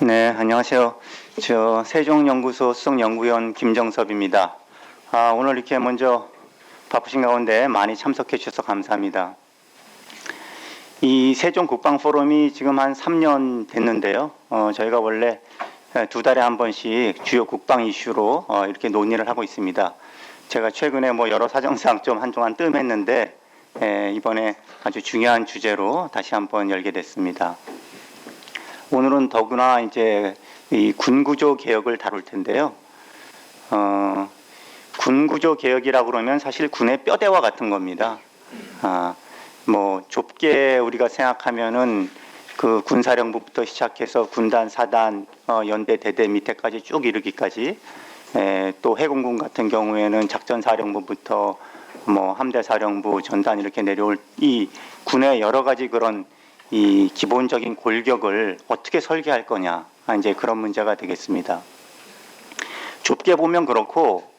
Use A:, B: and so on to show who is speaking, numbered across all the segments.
A: 네, 안녕하세요. 저 세종연구소 수석연구위원 김정섭입니다. 오늘 이렇게 먼저 바쁘신 가운데 많이 참석해 주셔서 감사합니다. 이 세종국방포럼이 지금 한 3년 됐는데요. 저희가 원래 2달에 한 번씩 주요 국방 이슈로 이렇게 논의를 하고 있습니다. 제가 최근에 여러 사정상 좀 한동안 뜸했는데 이번에 아주 중요한 주제로 다시 한번 열게 됐습니다. 오늘은 더구나 이제 이 군구조 개혁을 다룰 텐데요. 군구조 개혁이라고 그러면 사실 군의 뼈대와 같은 겁니다. 좁게 우리가 생각하면은 그 군사령부부터 시작해서 군단, 사단, 연대, 대대 밑에까지 쭉 이르기까지, 또 해공군 같은 경우에는 작전사령부부터 함대사령부, 전단 이렇게 내려올 이 군의 여러 가지 그런 이 기본적인 골격을 어떻게 설계할 거냐, 이제 그런 문제가 되겠습니다. 좁게 보면 그렇고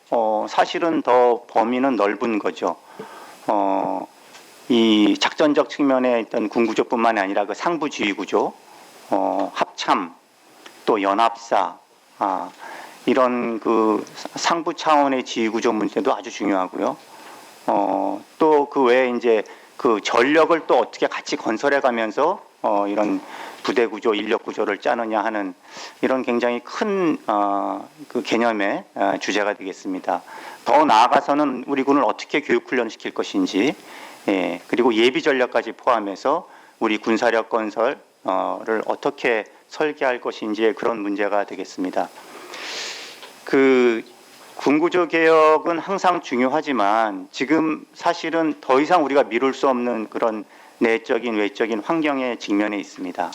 A: 사실은 더 범위는 넓은 거죠. 이 작전적 측면에 있던 군구조뿐만이 아니라 그 상부지휘 구조, 합참, 또 연합사, 이런 그 상부 차원의 지휘 구조 문제도 아주 중요하고요. 또 그 외에 이제 그 전력을 또 어떻게 같이 건설해 가면서 이런 부대 구조, 인력 구조를 짜느냐 하는 이런 굉장히 큰 그 개념의 주제가 되겠습니다. 더 나아가서는 우리 군을 어떻게 교육 훈련시킬 것인지, 그리고 예비 전력까지 포함해서 우리 군사력 건설을 어떻게 설계할 것인지의 그런 문제가 되겠습니다. 그 군구조 개혁은 항상 중요하지만 지금 사실은 더 이상 우리가 미룰 수 없는 그런 내적인 외적인 환경에 직면해 있습니다.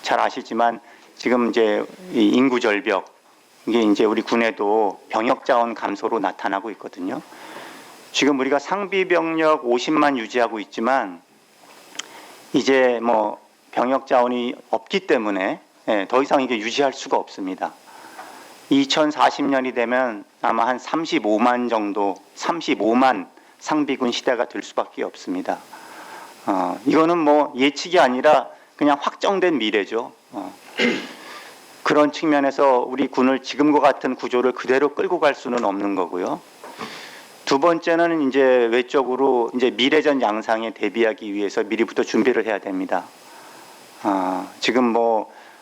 A: 잘 아시지만 지금 이제 이 인구 절벽, 이게 이제 우리 군에도 병역 자원 감소로 나타나고 있거든요. 지금 우리가 상비 병력 50만 유지하고 있지만 이제 병역 자원이 없기 때문에 더 이상 이게 유지할 수가 없습니다. 2040년이 되면 아마 한 35만 정도, 35만 상비군 시대가 될 수밖에 없습니다. 이거는 예측이 아니라 그냥 확정된 미래죠. 그런 측면에서 우리 군을 지금과 같은 구조를 그대로 끌고 갈 수는 없는 거고요. 두 번째는 이제 외적으로 이제 미래전 양상에 대비하기 위해서 미리부터 준비를 해야 됩니다. 지금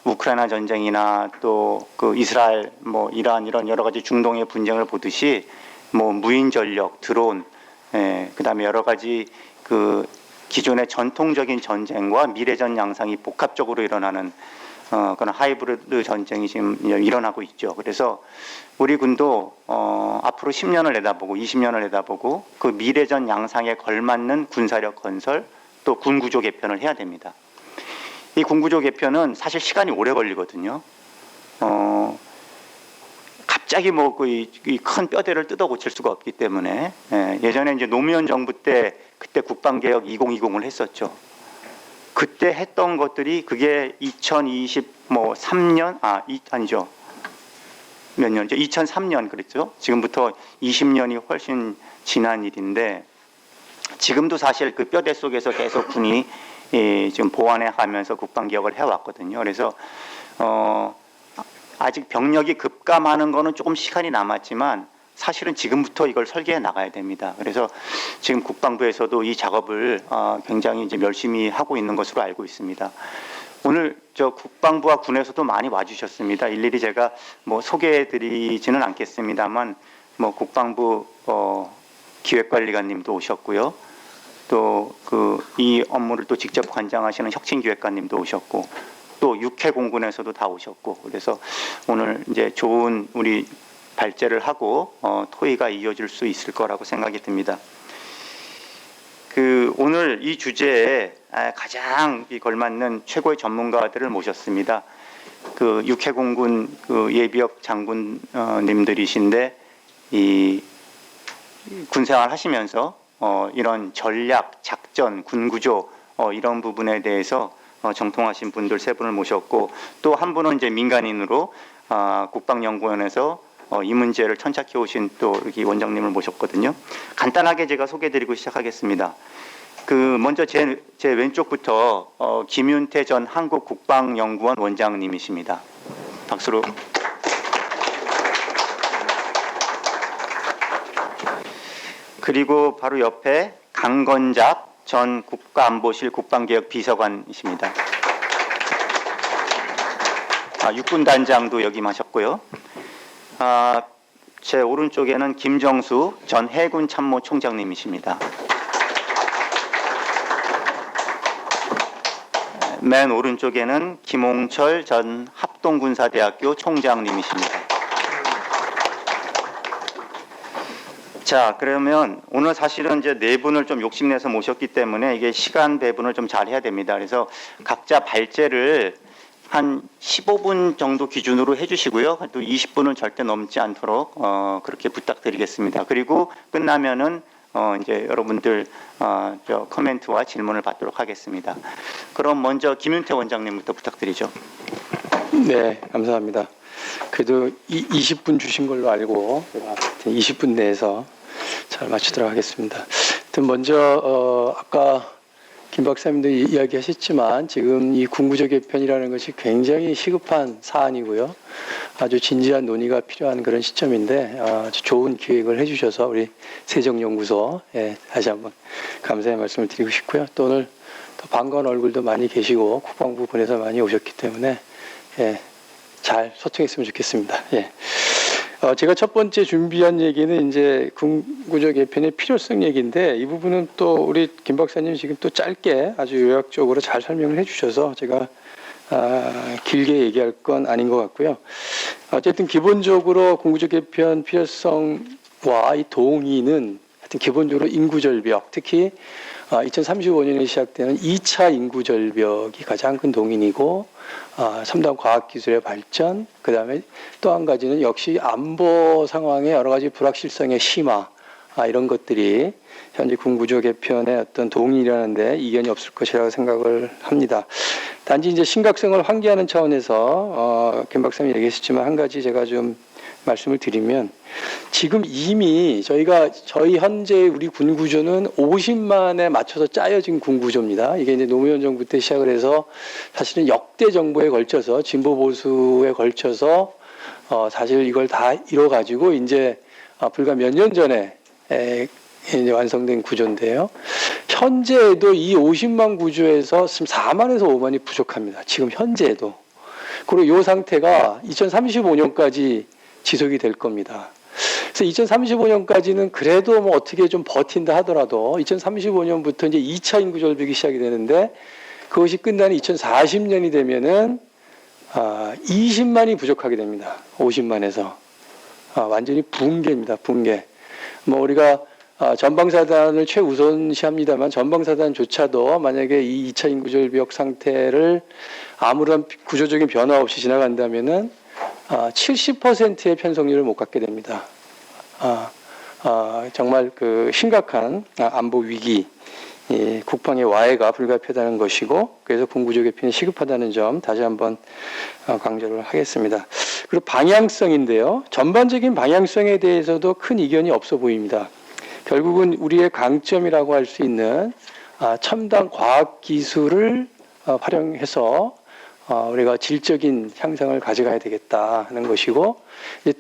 A: 우크라이나 전쟁이나 또 그 이스라엘, 이란 이런 여러 가지 중동의 분쟁을 보듯이 무인 전력, 드론, 그다음에 여러 가지 그 기존의 전통적인 전쟁과 미래전 양상이 복합적으로 일어나는 그런 하이브리드 전쟁이 지금 일어나고 있죠. 그래서 우리 군도 앞으로 10년을 내다보고 20년을 내다보고 그 미래전 양상에 걸맞는 군사력 건설 또 군구조 개편을 해야 됩니다. 이 군구조 개편은 사실 시간이 오래 걸리거든요. 갑자기 이 큰 뼈대를 뜯어 고칠 수가 없기 때문에 예전에 이제 노무현 정부 때 그때 국방개혁 2020을 했었죠. 그때 했던 것들이 그게 2023년 아니죠. 몇 년이죠? 2003년 그랬죠. 지금부터 20년이 훨씬 지난 일인데 지금도 사실 그 뼈대 속에서 계속 군이 지금 보완해 가면서 국방개혁을 해왔거든요. 그래서 아직 병력이 급감하는 거는 조금 시간이 남았지만 사실은 지금부터 이걸 설계해 나가야 됩니다. 그래서 지금 국방부에서도 이 작업을 굉장히 이제 열심히 하고 있는 것으로 알고 있습니다. 오늘 저 국방부와 군에서도 많이 와주셨습니다. 일일이 제가 소개해 드리지는 않겠습니다만 국방부 기획관리관님도 오셨고요. 또 이 업무를 또 직접 관장하시는 혁신기획관님도 오셨고 또 육해공군에서도 다 오셨고 그래서 오늘 이제 좋은 우리 발제를 하고 토의가 이어질 수 있을 거라고 생각이 듭니다. 오늘 이 주제에 가장 걸맞는 최고의 전문가들을 모셨습니다. 육해공군 예비역 장군님들이신데 이 군생활 하시면서 이런 전략, 작전, 군구조 이런 부분에 대해서 정통하신 분들 세 분을 모셨고 또 한 분은 이제 민간인으로 국방연구원에서 이 문제를 천착해 오신 또 여기 원장님을 모셨거든요. 간단하게 제가 소개드리고 시작하겠습니다. 먼저 제 왼쪽부터 김윤태 전 한국국방연구원 원장님이십니다. 박수로. 그리고 바로 옆에 강건잡 전 국가안보실 국방개혁 비서관이십니다. 육군단장도 역임하셨고요. 제 오른쪽에는 김정수 전 해군참모총장님이십니다. 맨 오른쪽에는 김홍철 전 합동군사대학교 총장님이십니다. 자, 그러면 오늘 사실은 이제 네 분을 좀 욕심내서 모셨기 때문에 이게 시간 배분을 좀 잘 해야 됩니다. 그래서 각자 발제를 한 15분 정도 기준으로 해주시고요. 또 20분은 절대 넘지 않도록 그렇게 부탁드리겠습니다. 그리고 끝나면은 이제 여러분들 저 코멘트와 질문을 받도록 하겠습니다. 그럼 먼저 김윤태 원장님부터 부탁드리죠.
B: 네, 감사합니다. 그래도 20분 주신 걸로 알고 20분 내에서 잘 맞추도록 하겠습니다. 먼저 아까 김 박사님도 이야기하셨지만 지금 이 군구조 개편이라는 것이 굉장히 시급한 사안이고요. 아주 진지한 논의가 필요한 그런 시점인데 아주 좋은 기획을 해주셔서 우리 세정연구소에 다시 한번 감사의 말씀을 드리고 싶고요. 또 오늘 또 반가운 얼굴도 많이 계시고 국방부 분에서 많이 오셨기 때문에 잘 소통했으면 좋겠습니다. 제가 첫 번째 준비한 얘기는 이제 군구조 개편의 필요성 얘기인데 이 부분은 또 우리 김 박사님 지금 또 짧게 아주 요약적으로 잘 설명을 해주셔서 제가 길게 얘기할 건 아닌 것 같고요. 어쨌든 기본적으로 군구조 개편 필요성과 이 동의는 하여튼 기본적으로 인구절벽, 특히 2035년에 시작되는 2차 인구절벽이 가장 큰 동인이고 첨단 과학기술의 발전, 그 다음에 또 한 가지는 역시 안보 상황의 여러 가지 불확실성의 심화, 이런 것들이 현재 군구조 개편의 어떤 동의라는데 이견이 없을 것이라고 생각을 합니다. 단지 이제 심각성을 환기하는 차원에서 김 박사님이 얘기했지만 한 가지 제가 좀 말씀을 드리면 지금 이미 저희 현재 우리 군구조는 50만에 맞춰서 짜여진 군구조입니다. 이게 이제 노무현 정부 때 시작을 해서 사실은 역대 정부에 걸쳐서 진보 보수에 걸쳐서 사실 이걸 다 이뤄가지고 이제 불과 몇 년 전에 이제 완성된 구조인데요. 현재에도 이 50만 구조에서 지금 4만에서 5만이 부족합니다. 지금 현재에도. 그리고 이 상태가 2035년까지 지속이 될 겁니다. 그래서 2035년까지는 그래도 뭐 어떻게 좀 버틴다 하더라도 2035년부터 이제 2차 인구 절벽이 시작이 되는데 그것이 끝나는 2040년이 되면은 20만이 부족하게 됩니다. 50만에서 완전히 붕괴입니다. 붕괴. 뭐 우리가 전방사단을 최우선시합니다만 전방사단조차도 만약에 이 2차 인구 절벽 상태를 아무런 구조적인 변화 없이 지나간다면은 70%의 편성률을 못 갖게 됩니다. 정말 그 심각한 안보 위기, 국방의 와해가 불가피하다는 것이고, 그래서 군구조 개편이 시급하다는 점 다시 한번 강조를 하겠습니다. 그리고 방향성인데요. 전반적인 방향성에 대해서도 큰 이견이 없어 보입니다. 결국은 우리의 강점이라고 할 수 있는 첨단 과학 기술을 활용해서 우리가 질적인 향상을 가져가야 되겠다 하는 것이고,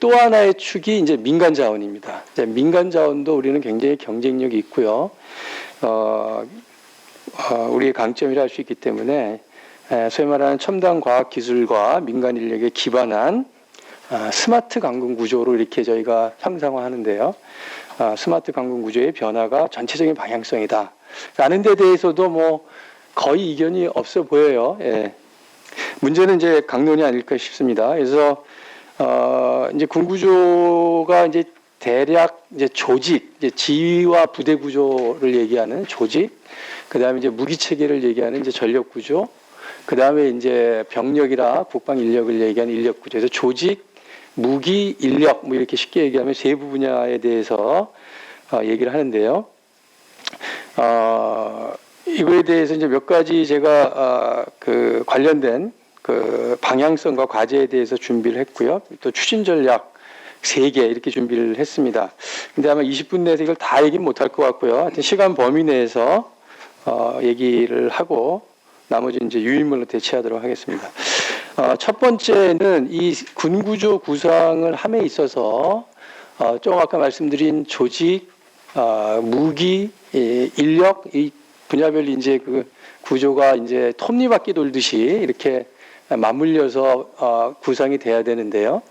B: 또 하나의 축이 이제 민간 자원입니다. 민간 자원도 우리는 굉장히 경쟁력이 있고요. 우리의 강점이라 할 수 있기 때문에 소위 말하는 첨단 과학 기술과 민간 인력에 기반한 스마트 강군 구조로 이렇게 저희가 형상화하는데요. 스마트 강군 구조의 변화가 전체적인 방향성이다 라는 데 대해서도 뭐 거의 이견이 없어 보여요. 문제는 이제 강론이 아닐까 싶습니다. 그래서 이제 군구조가 이제 대략 이제 조직, 이제 지휘와 부대 구조를 얘기하는 조직, 그 다음에 이제 무기 체계를 얘기하는 이제 전력 구조, 그 다음에 이제 병력이라 국방 인력을 얘기하는 인력 구조에서 조직, 무기, 인력 뭐 이렇게 쉽게 얘기하면 세부 분야에 대해서 얘기를 하는데요. 이거에 대해서 이제 몇 가지 제가 그 관련된 그 방향성과 과제에 대해서 준비를 했고요. 또 추진 전략 3개 이렇게 준비를 했습니다. 근데 아마 20분 내에서 이걸 다 얘기는 못할 것 같고요. 하여튼 시간 범위 내에서 얘기를 하고 나머지 이제 유인물로 대체하도록 하겠습니다. 첫 번째는 이 군구조 구상을 함에 있어서 좀 아까 말씀드린 조직, 무기, 인력 이 분야별 이제 그 구조가 이제 톱니바퀴 돌듯이 이렇게 맞물려서 구상이 돼야 되는데요.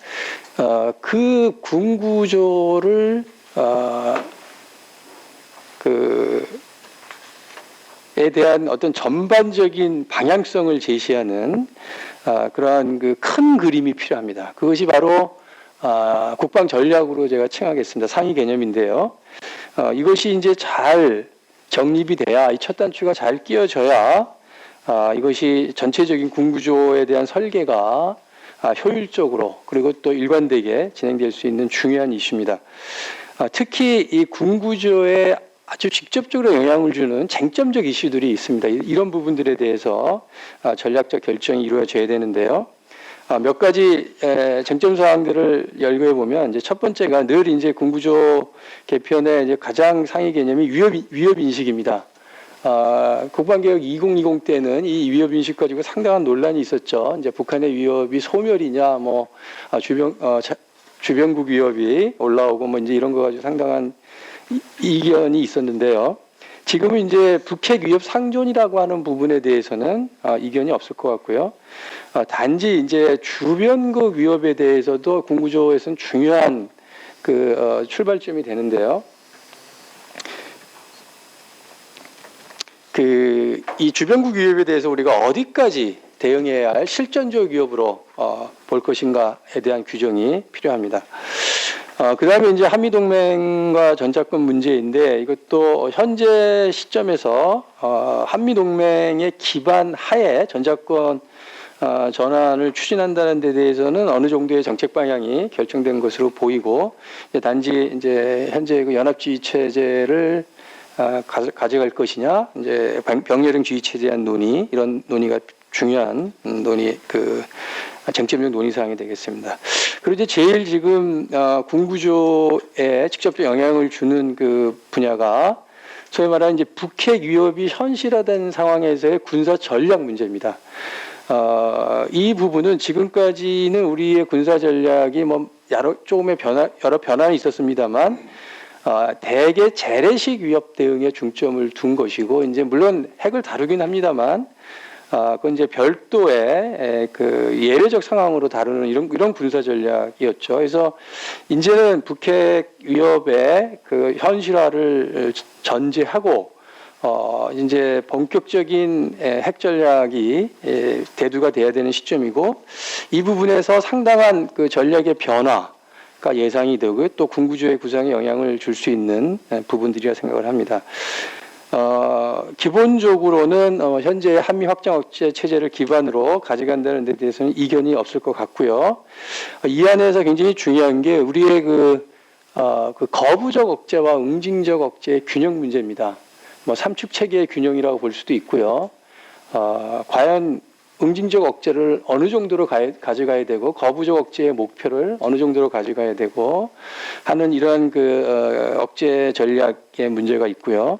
B: 그 군구조를 에 대한 어떤 전반적인 방향성을 제시하는 그러한 그 큰 그림이 필요합니다. 그것이 바로 국방 전략으로 제가 칭하겠습니다. 상위 개념인데요. 이것이 이제 잘 정립이 돼야 이 첫 단추가 잘 끼워져야 이것이 전체적인 군구조에 대한 설계가 효율적으로 그리고 또 일관되게 진행될 수 있는 중요한 이슈입니다. 특히 이 군구조에 아주 직접적으로 영향을 주는 쟁점적 이슈들이 있습니다. 이런 부분들에 대해서 전략적 결정이 이루어져야 되는데요. 몇 가지 쟁점 사항들을 열거해 보면 이제 첫 번째가 늘 이제 군구조 개편의 이제 가장 상위 개념이 위협 인식입니다. 국방개혁 2020 때는 이 위협 인식 가지고 상당한 논란이 있었죠. 이제 북한의 위협이 소멸이냐, 뭐 주변국 위협이 올라오고 뭐 이제 이런 거 가지고 상당한 이견이 있었는데요. 지금은 이제 북핵 위협 상존이라고 하는 부분에 대해서는 이견이 없을 것 같고요. 단지 이제 주변국 위협에 대해서도 군구조에서는 중요한 그 출발점이 되는데요. 이 주변국 위협에 대해서 우리가 어디까지 대응해야 할 실전적 위협으로 볼 것인가에 대한 규정이 필요합니다. 그 다음에 이제 한미동맹과 전작권 문제인데 이것도 현재 시점에서 한미동맹의 기반 하에 전작권 전환을 추진한다는 데 대해서는 어느 정도의 정책 방향이 결정된 것으로 보이고 단지 이제 현재 그 연합주의 체제를 가져갈 것이냐 이제 병렬형 주의 체제에 대한 논의 이런 논의가 중요한 논의 쟁점적 논의 사항이 되겠습니다. 그리고 이제 제일 지금 군구조에 직접적 영향을 주는 그 분야가 소위 말하는 이제 북핵 위협이 현실화된 상황에서의 군사 전략 문제입니다. 이 부분은 지금까지는 우리의 군사 전략이 뭐 여러 변화는 있었습니다만 대개 재래식 위협 대응에 중점을 둔 것이고 이제 물론 핵을 다루긴 합니다만 그건 이제 별도의 그 예외적 상황으로 다루는 이런 군사 전략이었죠. 그래서 이제는 북핵 위협의 그 현실화를 전제하고 이제 본격적인 핵 전략이 대두가 돼야 되는 시점이고 이 부분에서 상당한 그 전략의 변화가 예상이 되고 또 군구조의 구상에 영향을 줄 수 있는 부분들이라 생각을 합니다. 기본적으로는 현재 한미 확장 억제 체제를 기반으로 가져간다는 데 대해서는 이견이 없을 것 같고요. 이 안에서 굉장히 중요한 게 우리의 그 거부적 억제와 응징적 억제의 균형 문제입니다. 뭐 삼축 체계의 균형이라고 볼 수도 있고요. 과연 응징적 억제를 어느 정도로 가져가야 되고 거부적 억제의 목표를 어느 정도로 가져가야 되고 하는 이러한 그 억제 전략의 문제가 있고요.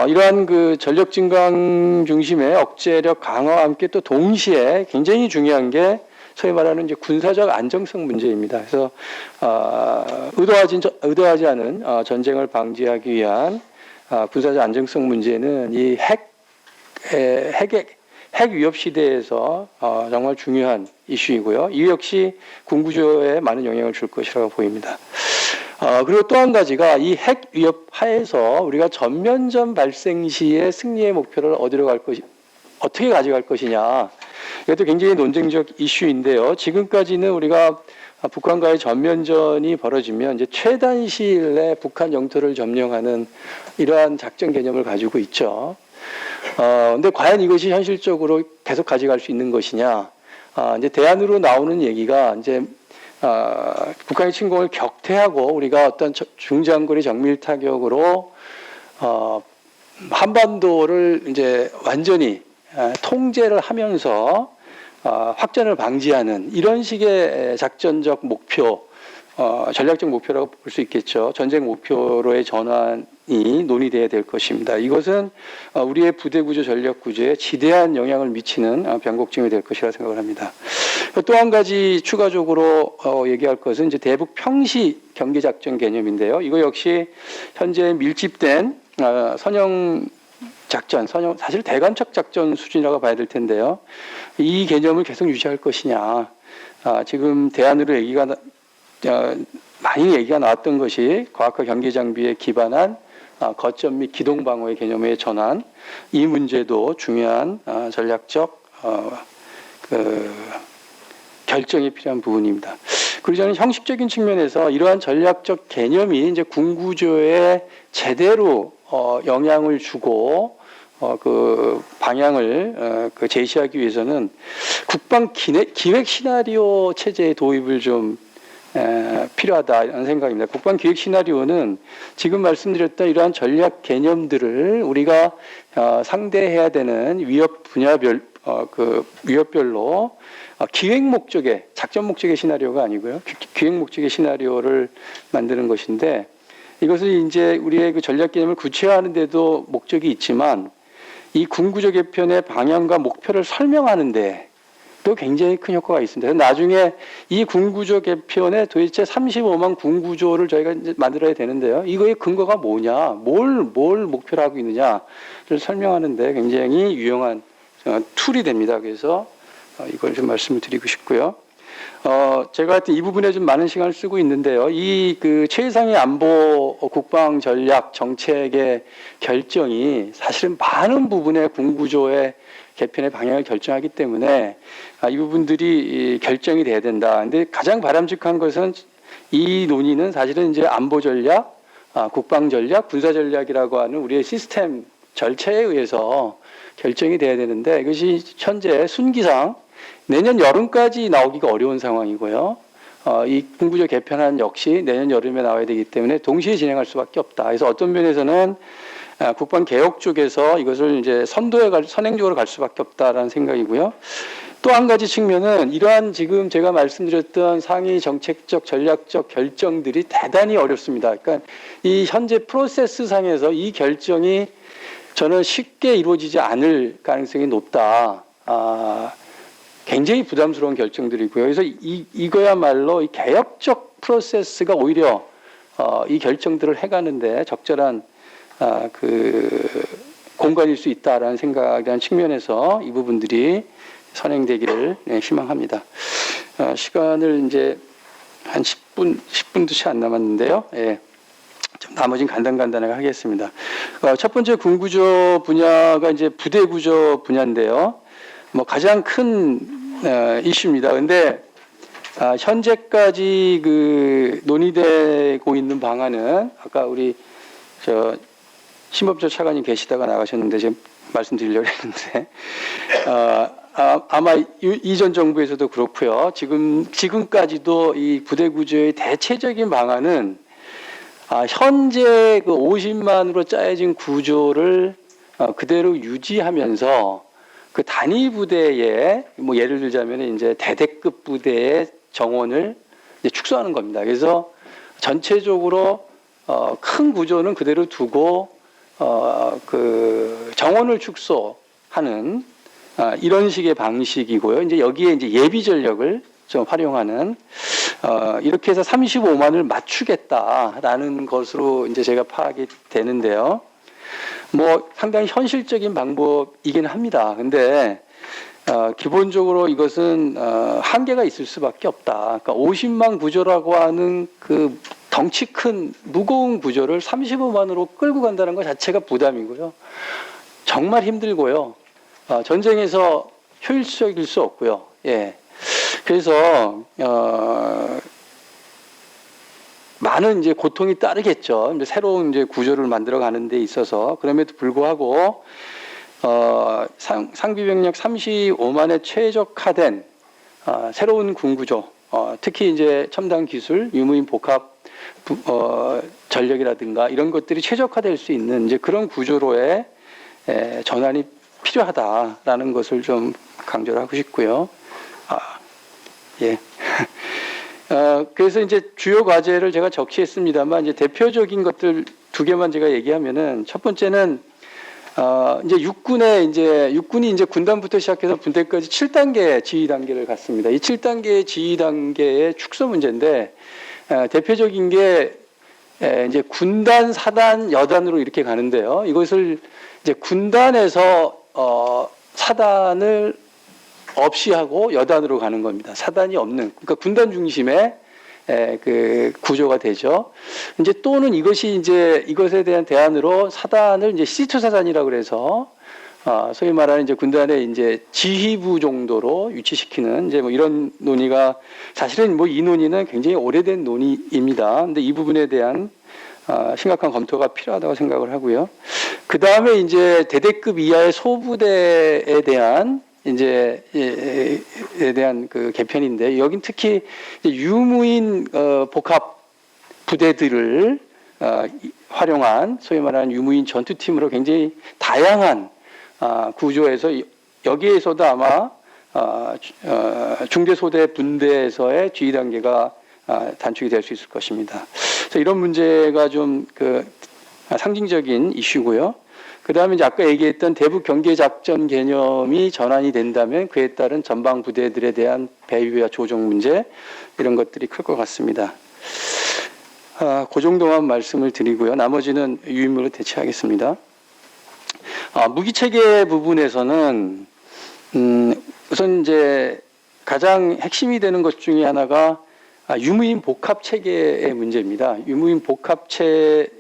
B: 이러한 그 전력 증강 중심의 억제력 강화와 함께 또 동시에 굉장히 중요한 게 소위 말하는 이제 군사적 안정성 문제입니다. 그래서 의도하지 않은 전쟁을 방지하기 위한 군사적 안정성 문제는 이 핵 위협 시대에서 정말 중요한 이슈이고요. 이 역시 군구조에 많은 영향을 줄 것이라고 보입니다. 그리고 또 한 가지가 이 핵 위협 하에서 우리가 전면전 발생 시의 승리의 목표를 어떻게 가져갈 것이냐. 이것도 굉장히 논쟁적 이슈인데요. 지금까지는 우리가 북한과의 전면전이 벌어지면 이제 최단 시일 내 북한 영토를 점령하는 이러한 작전 개념을 가지고 있죠. 근데 과연 이것이 현실적으로 계속 가져갈 수 있는 것이냐. 이제 대안으로 나오는 얘기가 이제 북한의 침공을 격퇴하고 우리가 어떤 중장거리 정밀 타격으로 한반도를 이제 완전히 통제를 하면서 확전을 방지하는 이런 식의 작전적 목표 전략적 목표라고 볼 수 있겠죠. 전쟁 목표로의 전환이 논의돼야 될 것입니다. 이것은 우리의 부대 구조, 전략 구조에 지대한 영향을 미치는 변곡점이 될 것이라 생각을 합니다. 또 한 가지 추가적으로 얘기할 것은 이제 대북 평시 경계 작전 개념인데요. 이거 역시 현재 밀집된 선형 작전, 사실 대간척 작전 수준이라고 봐야 될 텐데요. 이 개념을 계속 유지할 것이냐. 지금 대안으로 많이 얘기가 나왔던 것이 과학과 경계 장비에 기반한 거점 및 기동 방어의 개념의 전환. 이 문제도 중요한 전략적 결정이 필요한 부분입니다. 그리고 저는 형식적인 측면에서 이러한 전략적 개념이 이제 군구조에 제대로 영향을 주고 그 방향을 제시하기 위해서는 국방 기획 시나리오 체제의 도입을 좀 필요하다는 생각입니다. 국방 기획 시나리오는 지금 말씀드렸던 이러한 전략 개념들을 우리가 상대해야 되는 위협 분야별 위협별로 기획 목적의 작전 목적의 시나리오가 아니고요. 기획 목적의 시나리오를 만드는 것인데 이것을 이제 우리의 그 전략 개념을 구체화하는 데도 목적이 있지만 이 군구조 개편의 방향과 목표를 설명하는데 또 굉장히 큰 효과가 있습니다. 나중에 이 군구조 개편에 도대체 35만 군구조를 저희가 이제 만들어야 되는데요. 이거의 근거가 뭐냐, 뭘 목표로 하고 있느냐를 설명하는데 굉장히 유용한 툴이 됩니다. 그래서 이걸 좀 말씀을 드리고 싶고요. 제가 하여튼 이 부분에 좀 많은 시간을 쓰고 있는데요. 이 그 최상의 안보 국방 전략 정책의 결정이 사실은 많은 부분의 군구조의 개편의 방향을 결정하기 때문에 이 부분들이 결정이 돼야 된다. 근데 가장 바람직한 것은 이 논의는 사실은 이제 안보 전략, 국방 전략, 군사 전략이라고 하는 우리의 시스템 절차에 의해서 결정이 돼야 되는데 이것이 현재 순기상 내년 여름까지 나오기가 어려운 상황이고요. 이 군구조 개편안 역시 내년 여름에 나와야 되기 때문에 동시에 진행할 수밖에 없다. 그래서 어떤 면에서는 국방 개혁 쪽에서 이것을 이제 선행적으로 갈 수밖에 없다라는 생각이고요. 또 한 가지 측면은 이러한 지금 제가 말씀드렸던 상위 정책적 전략적 결정들이 대단히 어렵습니다. 그러니까 이 현재 프로세스 상에서 이 결정이 저는 쉽게 이루어지지 않을 가능성이 높다. 굉장히 부담스러운 결정들이고요. 그래서 이거야말로 이 개혁적 프로세스가 오히려 이 결정들을 해가는데 적절한 공간일 수 있다라는 생각에 대한 측면에서 이 부분들이 선행되기를 희망합니다. 시간을 이제 한 10분도 채 안 남았는데요. 예. 좀 나머지는 간단하게 하겠습니다. 첫 번째 군구조 분야가 이제 부대 구조 분야인데요. 뭐 가장 큰 이슈입니다. 근데 현재까지 그 논의되고 있는 방안은 아까 우리 신법조 차관님 계시다가 나가셨는데 지금 말씀드리려고 했는데 아마 이전 정부에서도 그렇고요. 지금까지도 이 부대 구조의 대체적인 방안은 현재 그 50만으로 짜여진 구조를 그대로 유지하면서 그 단위 부대에 뭐 예를 들자면 이제 대대급 부대의 정원을 이제 축소하는 겁니다. 그래서 전체적으로 큰 구조는 그대로 두고 그 정원을 축소하는 이런 식의 방식이고요. 이제 여기에 이제 예비 전력을 좀 활용하는 이렇게 해서 35만을 맞추겠다라는 것으로 이제 제가 파악이 되는데요. 뭐 상당히 현실적인 방법이긴 합니다. 근데 기본적으로 이것은 한계가 있을 수밖에 없다. 그러니까 50만 구조라고 하는 그 덩치 큰 무거운 구조를 35만으로 끌고 간다는 것 자체가 부담이고요. 정말 힘들고요. 전쟁에서 효율적일 수 없고요. 예. 그래서 많은 이제 고통이 따르겠죠. 이제 새로운 이제 구조를 만들어 가는 데 있어서 그럼에도 불구하고 상비병력 35만에 최적화된 새로운 군구조, 특히 이제 첨단 기술, 유무인 복합 전력이라든가 이런 것들이 최적화될 수 있는 이제 그런 구조로의 전환이 필요하다라는 것을 좀 강조를 하고 싶고요. 예. 그래서 이제 주요 과제를 제가 적시했습니다만 이제 대표적인 것들 두 개만 제가 얘기하면은 첫 번째는 이제 육군이 이제 군단부터 시작해서 분대까지 7단계 지휘 단계를 갔습니다. 이 7단계 지휘 단계의 축소 문제인데 대표적인 게 이제 군단, 사단, 여단으로 이렇게 가는데요. 이것을 이제 군단에서 사단을 없이 하고 여단으로 가는 겁니다. 사단이 없는, 그러니까 군단 중심의 그 구조가 되죠. 이제 또는 이것에 대한 대안으로 사단을 이제 시투 사단이라고 그래서 소위 말하는 이제 군단의 이제 지휘부 정도로 위치시키는 이제 뭐 이런 논의가 사실은 뭐 이 논의는 굉장히 오래된 논의입니다. 근데 이 부분에 대한 심각한 검토가 필요하다고 생각을 하고요. 그 다음에 이제 대대급 이하의 소부대에 대한 에 대한 그 개편인데 여긴 특히 유무인 복합 부대들을 활용한 소위 말하는 유무인 전투팀으로 굉장히 다양한 구조에서 여기에서도 아마 중대소대 분대에서의 지휘 단계가 단축이 될 수 있을 것입니다. 그래서 이런 문제가 좀 그 상징적인 이슈고요. 그 다음에 이제 아까 얘기했던 대북 경계 작전 개념이 전환이 된다면 그에 따른 전방 부대들에 대한 배위와 조정 문제 이런 것들이 클 것 같습니다. 그 정도만 말씀을 드리고요. 나머지는 유인물로 대체하겠습니다. 무기 체계 부분에서는 우선 이제 가장 핵심이 되는 것 중에 하나가 유무인 복합 체계의 문제입니다. 유무인 복합 체계를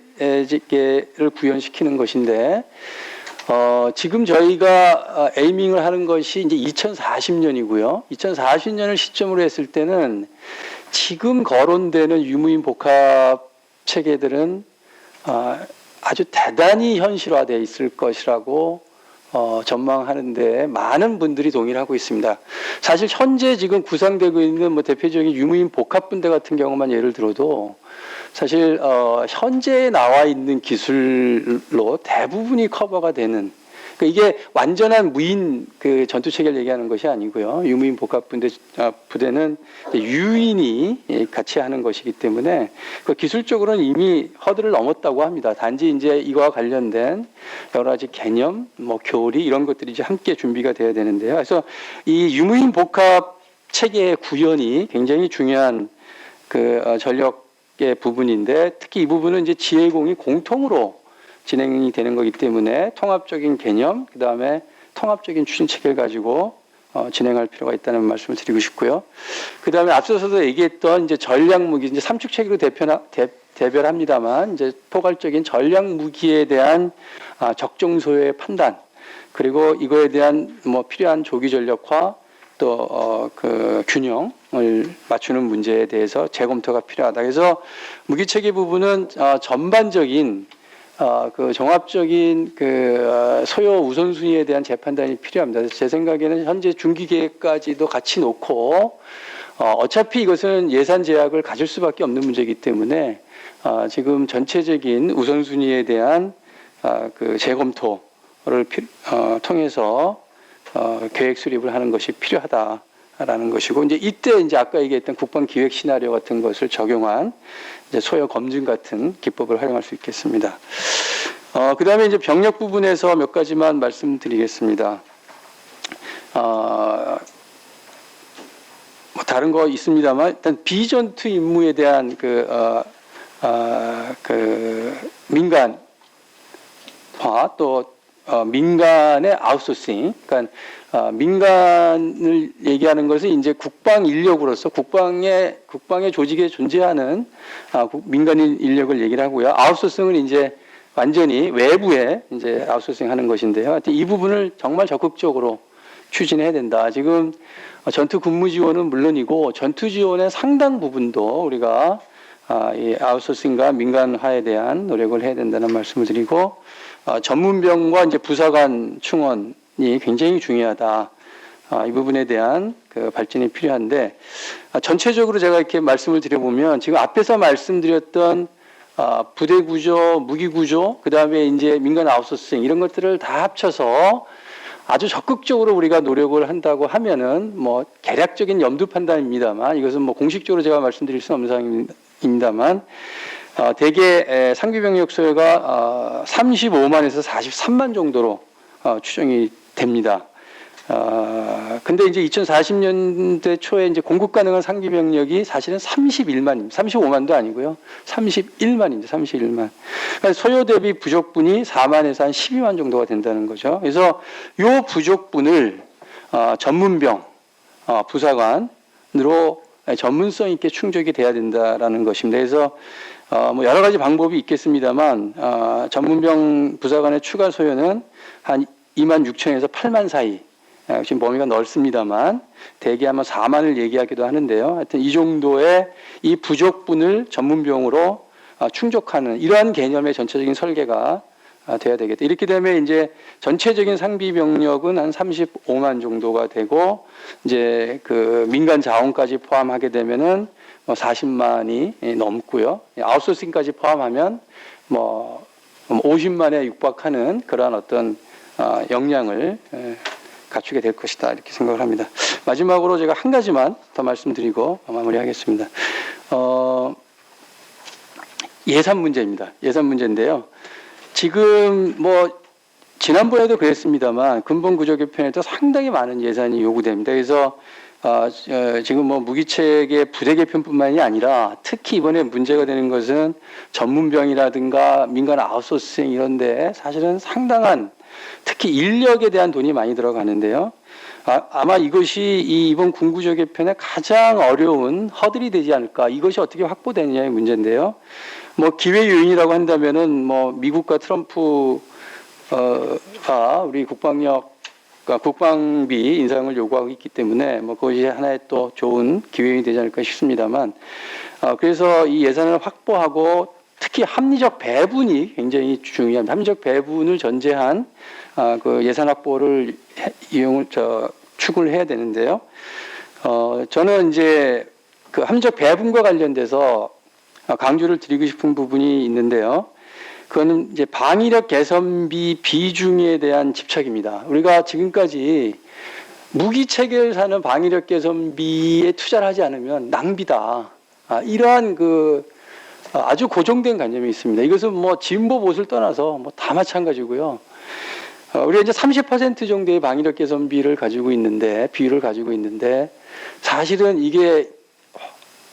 B: 구현시키는 것인데 지금 저희가 에이밍을 하는 것이 이제 2040년이고요. 2040년을 시점으로 했을 때는 지금 거론되는 유무인 복합 체계들은 아주 대단히 현실화되어 있을 것이라고 전망하는데 많은 분들이 동의를 하고 있습니다. 사실 현재 지금 구상되고 있는 뭐 대표적인 유무인 복합분대 같은 경우만 예를 들어도 사실 현재 나와 있는 기술로 대부분이 커버가 되는, 그러니까 이게 완전한 무인 그 전투 체계를 얘기하는 것이 아니고요. 유무인 복합 부대는 유인이 같이 하는 것이기 때문에 그 기술적으로는 이미 허들을 넘었다고 합니다. 단지 이제 이거와 관련된 여러 가지 개념, 뭐 교리 이런 것들이 이제 함께 준비가 돼야 되는데요. 그래서 이 유무인 복합 체계의 구현이 굉장히 중요한 그 전력의 부분인데 특히 이 부분은 이제 지혜공이 공통으로 진행이 되는 거기 때문에 통합적인 개념, 그 다음에 통합적인 추진 체계를 가지고 진행할 필요가 있다는 말씀을 드리고 싶고요. 그 다음에 앞서서도 얘기했던 이제 전략 무기, 이제 삼축 체계로 대별합니다만 이제 포괄적인 전략 무기에 대한 적정 소요의 판단, 그리고 이거에 대한 뭐 필요한 조기 전력화 또 그 균형을 맞추는 문제에 대해서 재검토가 필요하다. 그래서 무기 체계 부분은 전반적인 그 종합적인 그 소요 우선순위에 대한 재판단이 필요합니다. 그래서 제 생각에는 현재 중기 계획까지도 같이 놓고 어차피 이것은 예산 제약을 가질 수밖에 없는 문제이기 때문에 지금 전체적인 우선순위에 대한 그 재검토를 통해서 계획 수립을 하는 것이 필요하다라는 것이고 이제 이때 이제 아까 얘기했던 국방 기획 시나리오 같은 것을 적용한 이제 소요 검증 같은 기법을 활용할 수 있겠습니다. 그 다음에 이제 병력 부분에서 몇 가지만 말씀드리겠습니다. 뭐 다른 거 있습니다만 일단 비전투 임무에 대한 그 민간화 또 민간의 아웃소싱, 그러니까 민간을 얘기하는 것은 이제 국방 인력으로서 국방의 조직에 존재하는 민간인 인력을 얘기를 하고요. 아웃소싱은 이제 완전히 외부에 이제 아웃소싱하는 것인데요. 하여튼 이 부분을 정말 적극적으로 추진해야 된다. 지금 전투 근무 지원은 물론이고 전투 지원의 상당 부분도 우리가 이 아웃소싱과 민간화에 대한 노력을 해야 된다는 말씀을 드리고 전문병과 이제 부사관 충원이 굉장히 중요하다. 이 부분에 대한 그 발전이 필요한데 전체적으로 제가 이렇게 말씀을 드려보면 지금 앞에서 말씀드렸던 부대 구조, 무기 구조, 그 다음에 이제 민간 아웃소싱 이런 것들을 다 합쳐서 아주 적극적으로 우리가 노력을 한다고 하면은 뭐 개략적인 염두 판단입니다만 이것은 뭐 공식적으로 제가 말씀드릴 수는 없는 사항입니다만 대개 상비병력 수요가 35만에서 43만 정도로 추정이 됩니다. 근데 이제 2040년대 초에 이제 공급 가능한 상비 병력이 사실은 31만입니다. 35만도 아니고요. 31만입니다. 31만. 그러니까 소요 대비 부족분이 4만에서 한 12만 정도가 된다는 거죠. 그래서 요 부족분을 전문병, 부사관으로 전문성 있게 충족이 돼야 된다라는 것입니다. 그래서 뭐 여러 가지 방법이 있겠습니다만 전문병 부사관의 추가 소요는 한 2만 6천에서 8만 사이. 지금 범위가 넓습니다만 대개 아마 4만을 얘기하기도 하는데요. 하여튼 이 정도의 이 부족분을 전문병으로 충족하는 이러한 개념의 전체적인 설계가 돼야 되겠다. 이렇게 되면 이제 전체적인 상비 병력은 한 35만 정도가 되고 이제 그 민간 자원까지 포함하게 되면은 뭐 40만이 넘고요. 아웃소싱까지 포함하면 뭐 50만에 육박하는 그러한 어떤 역량을 갖추게 될 것이다 이렇게 생각을 합니다. 마지막으로 제가 한 가지만 더 말씀드리고 마무리하겠습니다. 예산 문제입니다. 예산 문제인데요. 지금 뭐 지난번에도 그랬습니다만 근본 구조 개편에도 상당히 많은 예산이 요구됩니다. 그래서 지금 뭐 무기체계 부대 개편뿐만이 아니라 특히 이번에 문제가 되는 것은 전문병이라든가 민간 아웃소싱 이런데 사실은 상당한 특히 인력에 대한 돈이 많이 들어가는데요. 아마 이것이 이번 군구조 개편의 가장 어려운 허들이 되지 않을까. 이것이 어떻게 확보되느냐의 문제인데요. 뭐 기회 요인이라고 한다면은 뭐 미국과 트럼프가 우리 국방비 인상을 요구하고 있기 때문에 뭐 그것이 하나의 또 좋은 기회 요인이 되지 않을까 싶습니다만 그래서 이 예산을 확보하고 특히 합리적 배분이 굉장히 중요합니다. 합리적 배분을 전제한 그 예산 확보를 추구를 해야 되는데요. 저는 이제 그 합리적 배분과 관련돼서 강조를 드리고 싶은 부분이 있는데요. 그거는 이제 방위력 개선비 비중에 대한 집착입니다. 우리가 지금까지 무기 체계를 사는 방위력 개선비에 투자를 하지 않으면 낭비다. 이러한 그 아주 고정된 관념이 있습니다. 이것은 뭐 진보 보수를 떠나서 뭐 다 마찬가지고요. 우리가 이제 30% 정도의 방위력 개선비를 가지고 있는데 비율을 가지고 있는데 사실은 이게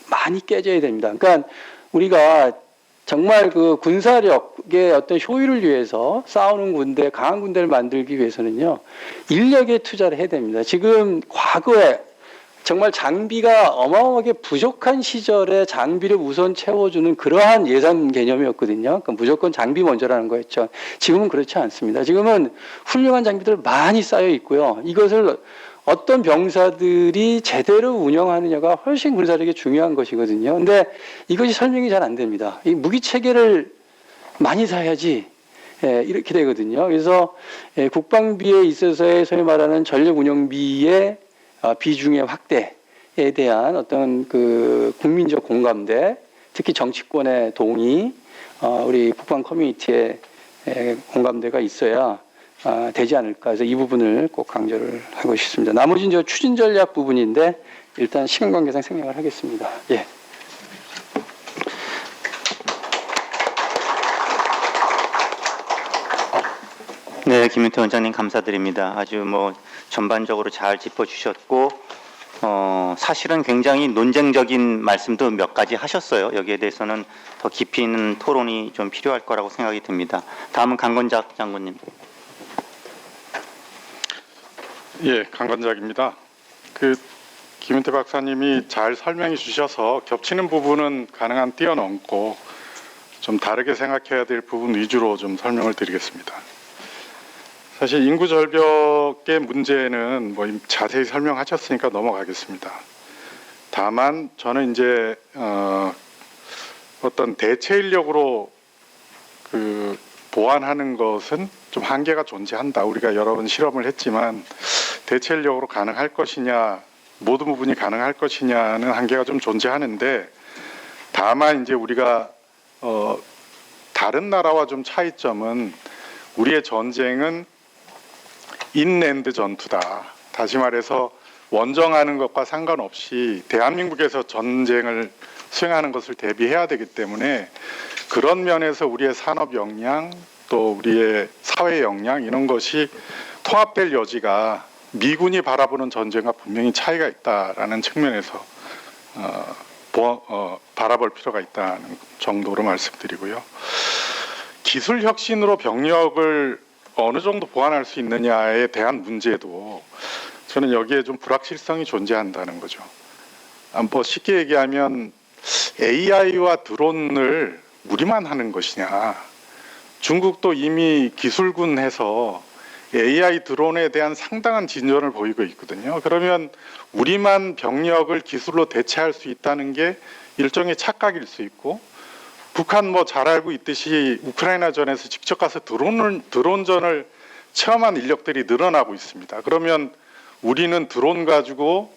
B: 많이 깨져야 됩니다. 그러니까 우리가 정말 그 군사력의 어떤 효율을 위해서 싸우는 군대, 강한 군대를 만들기 위해서는요 인력에 투자를 해야 됩니다. 지금 과거에 정말 장비가 어마어마하게 부족한 시절에 장비를 우선 채워주는 그러한 예산 개념이었거든요. 그러니까 무조건 장비 먼저라는 거였죠. 지금은 그렇지 않습니다. 지금은 훌륭한 장비들 많이 쌓여 있고요. 이것을 어떤 병사들이 제대로 운영하느냐가 훨씬 군사력에 중요한 것이거든요. 근데 이것이 설명이 잘 안 됩니다. 이 무기 체계를 많이 사야지 이렇게 되거든요. 그래서 국방비에 있어서의 소위 말하는 전력 운영비의 비중의 확대에 대한 어떤 그 국민적 공감대, 특히 정치권의 동의, 우리 국방 커뮤니티의 공감대가 있어야 되지 않을까. 그래서 이 부분을 꼭 강조를 하고 싶습니다. 나머지는 저 추진 전략 부분인데 일단 시간 관계상 생략을 하겠습니다. 예.
A: 네, 김윤태 원장님 감사드립니다. 아주 뭐 전반적으로 잘 짚어주셨고 사실은 굉장히 논쟁적인 말씀도 몇 가지 하셨어요. 여기에 대해서는 더 깊이 있는 토론이 좀 필요할 거라고 생각이 듭니다. 다음은 강건작 장군님.
C: 예, 강건작입니다. 그 김윤태 박사님이 잘 설명해 주셔서 겹치는 부분은 가능한 뛰어넘고 좀 다르게 생각해야 될 부분 위주로 좀 설명을 드리겠습니다. 사실 인구 절벽의 문제는 뭐 자세히 설명하셨으니까 넘어가겠습니다. 다만 저는 이제 어떤 대체 인력으로 그 보완하는 것은 좀 한계가 존재한다. 우리가 여러 번 실험을 했지만 대체 인력으로 가능할 것이냐, 모든 부분이 가능할 것이냐는 한계가 좀 존재하는데, 다만 이제 우리가 다른 나라와 좀 차이점은 우리의 전쟁은 인랜드 전투다. 다시 말해서 원정하는 것과 상관없이 대한민국에서 전쟁을 수행하는 것을 대비해야 되기 때문에 그런 면에서 우리의 산업 역량 또 우리의 사회 역량 이런 것이 통합될 여지가 미군이 바라보는 전쟁과 분명히 차이가 있다라는 측면에서 바라볼 필요가 있다는 정도로 말씀드리고요. 기술 혁신으로 병력을 어느 정도 보완할 수 있느냐에 대한 문제도 저는 여기에 좀 불확실성이 존재한다는 거죠. 뭐 쉽게 얘기하면 AI와 드론을 우리만 하는 것이냐. 중국도 이미 기술군해서 AI 드론에 대한 상당한 진전을 보이고 있거든요. 그러면 우리만 병력을 기술로 대체할 수 있다는 게 일종의 착각일 수 있고, 북한 뭐 잘 알고 있듯이 우크라이나전에서 직접 가서 드론전을 체험한 인력들이 늘어나고 있습니다. 그러면 우리는 드론 가지고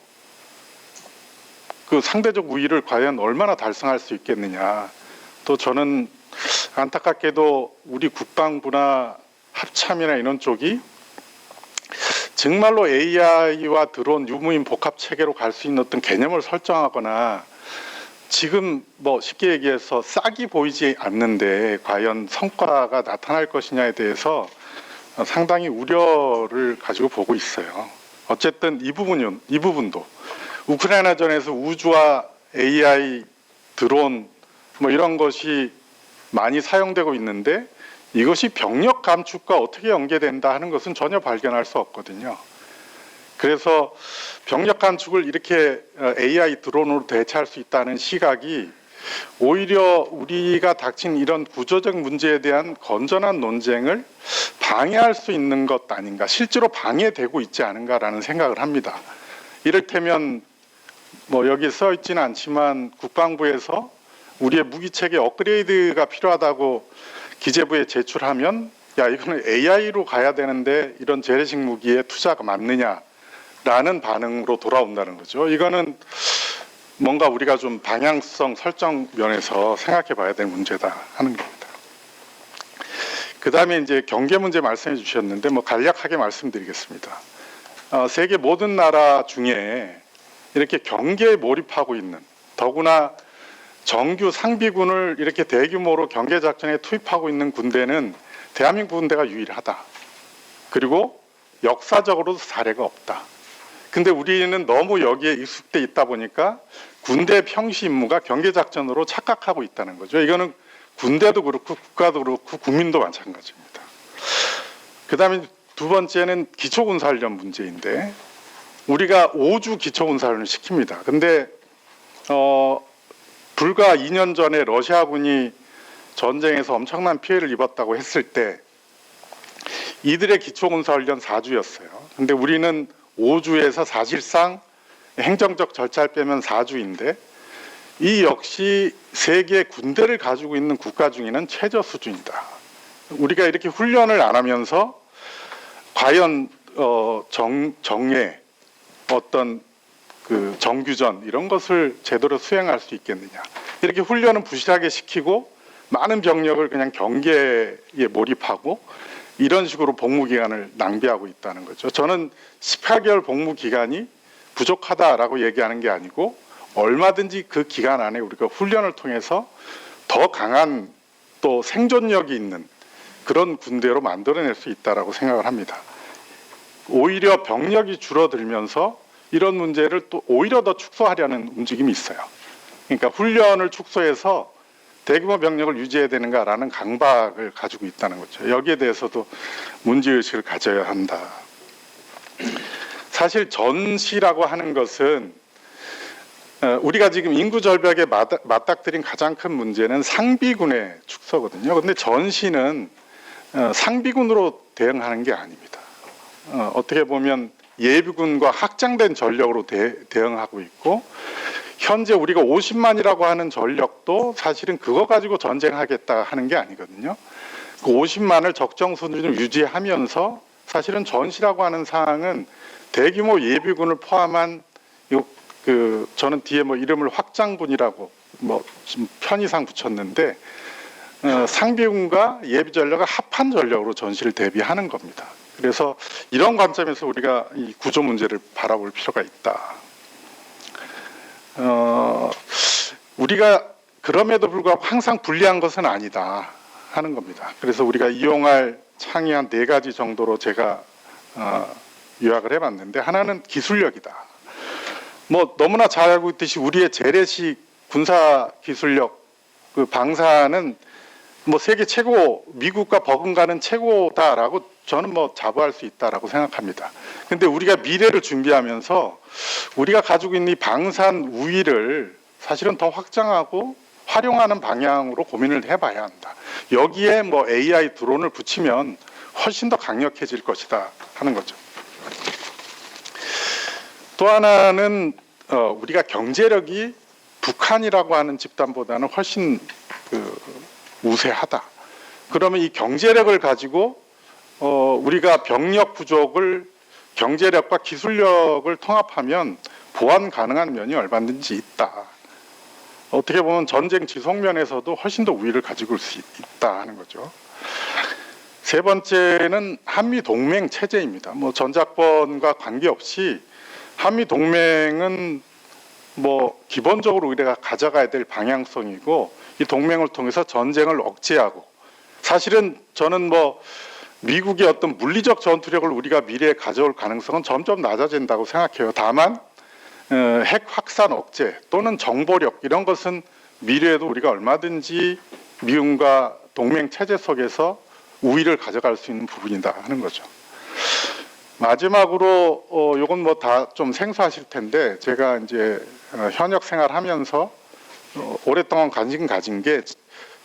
C: 그 상대적 우위를 과연 얼마나 달성할 수 있겠느냐. 또 저는 안타깝게도 우리 국방부나 합참이나 이런 쪽이 정말로 AI와 드론 유무인 복합 체계로 갈 수 있는 어떤 개념을 설정하거나 지금 뭐 쉽게 얘기해서 싹이 보이지 않는데 과연 성과가 나타날 것이냐에 대해서 상당히 우려를 가지고 보고 있어요. 어쨌든 이 부분도 우크라이나전에서 우주와 AI, 드론 뭐 이런 것이 많이 사용되고 있는데 이것이 병력 감축과 어떻게 연계된다 하는 것은 전혀 발견할 수 없거든요. 그래서 병력 감축을 이렇게 AI 드론으로 대체할 수 있다는 시각이 오히려 우리가 닥친 이런 구조적 문제에 대한 건전한 논쟁을 방해할 수 있는 것 아닌가, 실제로 방해되고 있지 않은가라는 생각을 합니다. 이를테면 뭐 여기 써 있지는 않지만 국방부에서 우리의 무기체계 업그레이드가 필요하다고 기재부에 제출하면 야 이거는 AI로 가야 되는데 이런 재래식 무기에 투자가 맞느냐라는 반응으로 돌아온다는 거죠. 이거는 뭔가 우리가 좀 방향성 설정 면에서 생각해 봐야 될 문제다 하는 겁니다. 그 다음에 이제 경계 문제 말씀해 주셨는데 뭐 간략하게 말씀드리겠습니다. 세계 모든 나라 중에 이렇게 경계에 몰입하고 있는, 더구나 정규 상비군을 이렇게 대규모로 경계 작전에 투입하고 있는 군대는 대한민국 군대가 유일하다. 그리고 역사적으로도 사례가 없다. 근데 우리는 너무 여기에 익숙돼 있다 보니까 군대 평시 임무가 경계 작전으로 착각하고 있다는 거죠. 이거는 군대도 그렇고 국가도 그렇고 국민도 마찬가지입니다. 그다음에 두 번째는 기초군사훈련 문제인데 우리가 5주 기초군사훈련을 시킵니다. 근데 불과 2년 전에 러시아군이 전쟁에서 엄청난 피해를 입었다고 했을 때 이들의 기초군사훈련 4주였어요. 근데 우리는 5주에서 사실상 행정적 절차를 빼면 4주인데 이 역시 세계 군대를 가지고 있는 국가 중에는 최저 수준이다. 우리가 이렇게 훈련을 안 하면서 과연 정예 어떤 그 정규전 이런 것을 제대로 수행할 수 있겠느냐. 이렇게 훈련은 부실하게 시키고 많은 병력을 그냥 경계에 몰입하고 이런 식으로 복무 기간을 낭비하고 있다는 거죠. 저는 18개월 복무 기간이 부족하다라고 얘기하는 게 아니고 얼마든지 그 기간 안에 우리가 훈련을 통해서 더 강한 또 생존력이 있는 그런 군대로 만들어낼 수 있다라고 생각을 합니다. 오히려 병력이 줄어들면서 이런 문제를 또 오히려 더 축소하려는 움직임이 있어요. 그러니까 훈련을 축소해서 대규모 병력을 유지해야 되는가라는 강박을 가지고 있다는 거죠. 여기에 대해서도 문제의식을 가져야 한다. 사실 전시라고 하는 것은 우리가 지금 인구 절벽에 맞닥뜨린 가장 큰 문제는 상비군의 축소거든요. 그런데 전시는 상비군으로 대응하는 게 아닙니다. 어떻게 보면 예비군과 확장된 전력으로 대응하고 있고 현재 우리가 50만이라고 하는 전력도 사실은 그거 가지고 전쟁하겠다 하는 게 아니거든요. 그 50만을 적정 수준으로 유지하면서 사실은 전시라고 하는 사항은 대규모 예비군을 포함한 저는 뒤에 뭐 이름을 확장군이라고 뭐 편의상 붙였는데 상비군과 예비 전력을 합한 전력으로 전시를 대비하는 겁니다. 그래서 이런 관점에서 우리가 이 구조 문제를 바라볼 필요가 있다. 우리가 그럼에도 불구하고 항상 불리한 것은 아니다 하는 겁니다. 그래서 우리가 이용할 창이 한 4가지 정도로 제가 요약을 해봤는데, 하나는 기술력이다. 뭐 너무나 잘 알고 있듯이 우리의 재래식 군사 기술력, 그 방사는 뭐 세계 최고, 미국과 버금가는 최고다라고 저는 뭐 자부할 수 있다라고 생각합니다. 근데 우리가 미래를 준비하면서 우리가 가지고 있는 이 방산 우위를 사실은 더 확장하고 활용하는 방향으로 고민을 해봐야 한다. 여기에 뭐 AI 드론을 붙이면 훨씬 더 강력해질 것이다 하는 거죠. 또 하나는 우리가 경제력이 북한이라고 하는 집단보다는 훨씬 우세하다. 그러면 이 경제력을 가지고 우리가 병력 부족을 경제력과 기술력을 통합하면 보완 가능한 면이 얼마든지 있다. 어떻게 보면 전쟁 지속면에서도 훨씬 더 우위를 가지고 올 수 있다 하는 거죠. 세 번째는 한미 동맹 체제입니다. 뭐 전작권과 관계없이 한미 동맹은 뭐 기본적으로 우리가 가져가야 될 방향성이고, 이 동맹을 통해서 전쟁을 억제하고, 사실은 저는 뭐 미국의 어떤 물리적 전투력을 우리가 미래에 가져올 가능성은 점점 낮아진다고 생각해요. 다만 핵 확산 억제 또는 정보력, 이런 것은 미래에도 우리가 얼마든지 미국과 동맹 체제 속에서 우위를 가져갈 수 있는 부분이다 하는 거죠. 마지막으로 요건 뭐 다 좀 생소하실 텐데, 제가 이제 현역 생활하면서 오랫동안 관심 가진 게,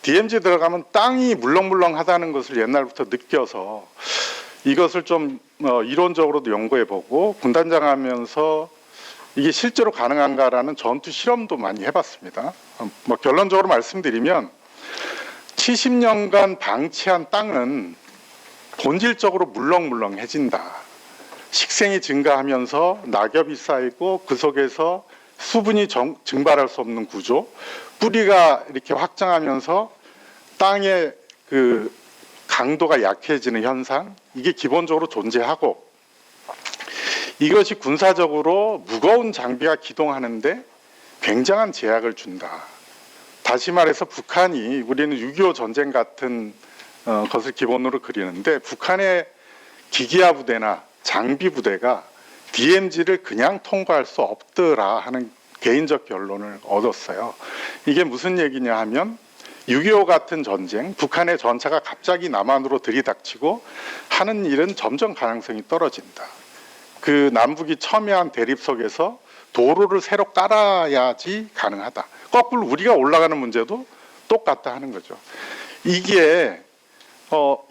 C: DMZ 들어가면 땅이 물렁물렁하다는 것을 옛날부터 느껴서 이것을 좀 이론적으로도 연구해보고 군단장 하면서 이게 실제로 가능한가라는 전투 실험도 많이 해봤습니다. 뭐 결론적으로 말씀드리면 70년간 방치한 땅은 본질적으로 물렁물렁해진다. 식생이 증가하면서 낙엽이 쌓이고 그 속에서 수분이 증발할 수 없는 구조, 뿌리가 이렇게 확장하면서 땅의 그 강도가 약해지는 현상, 이게 기본적으로 존재하고, 이것이 군사적으로 무거운 장비가 기동하는데 굉장한 제약을 준다. 다시 말해서 북한이, 우리는 6.25 전쟁 같은 것을 기본으로 그리는데, 북한의 기기화 부대나 장비 부대가 DMZ를 그냥 통과할 수 없더라 하는 개인적 결론을 얻었어요. 이게 무슨 얘기냐 하면, 6.25 같은 전쟁, 북한의 전차가 갑자기 남한으로 들이닥치고 하는 일은 점점 가능성이 떨어진다. 그 남북이 첨예한 대립 속에서 도로를 새로 깔아야지 가능하다. 거꾸로 우리가 올라가는 문제도 똑같다 하는 거죠. 이게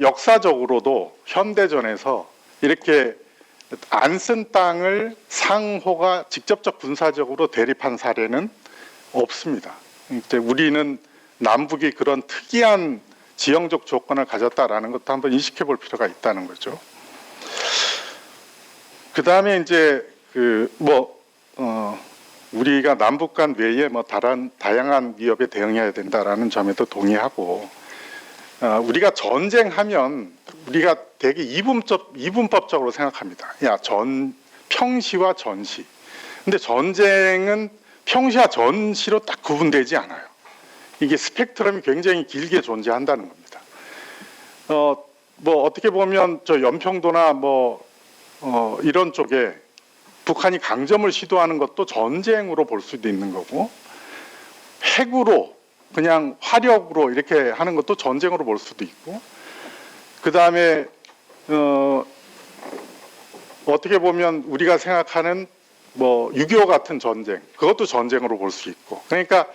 C: 역사적으로도 현대전에서 이렇게 안 쓴 땅을 상호가 직접적 군사적으로 대립한 사례는 없습니다. 이제 우리는 남북이 그런 특이한 지형적 조건을 가졌다라는 것도 한번 인식해 볼 필요가 있다는 거죠. 그 다음에 이제 우리가 남북 간 외에 뭐 다양한 위협에 대응해야 된다라는 점에도 동의하고, 우리가 전쟁하면 우리가 되게 이분법적으로 생각합니다. 평시와 전시. 근데 전쟁은 평시와 전시로 딱 구분되지 않아요. 이게 스펙트럼이 굉장히 길게 존재한다는 겁니다. 뭐 어떻게 보면 저 연평도나 이런 쪽에 북한이 강점을 시도하는 것도 전쟁으로 볼 수도 있는 거고, 핵으로 그냥 화력으로 이렇게 하는 것도 전쟁으로 볼 수도 있고, 그 다음에 어떻게 보면 우리가 생각하는 6.25 같은 전쟁, 그것도 전쟁으로 볼 수 있고, 그러니까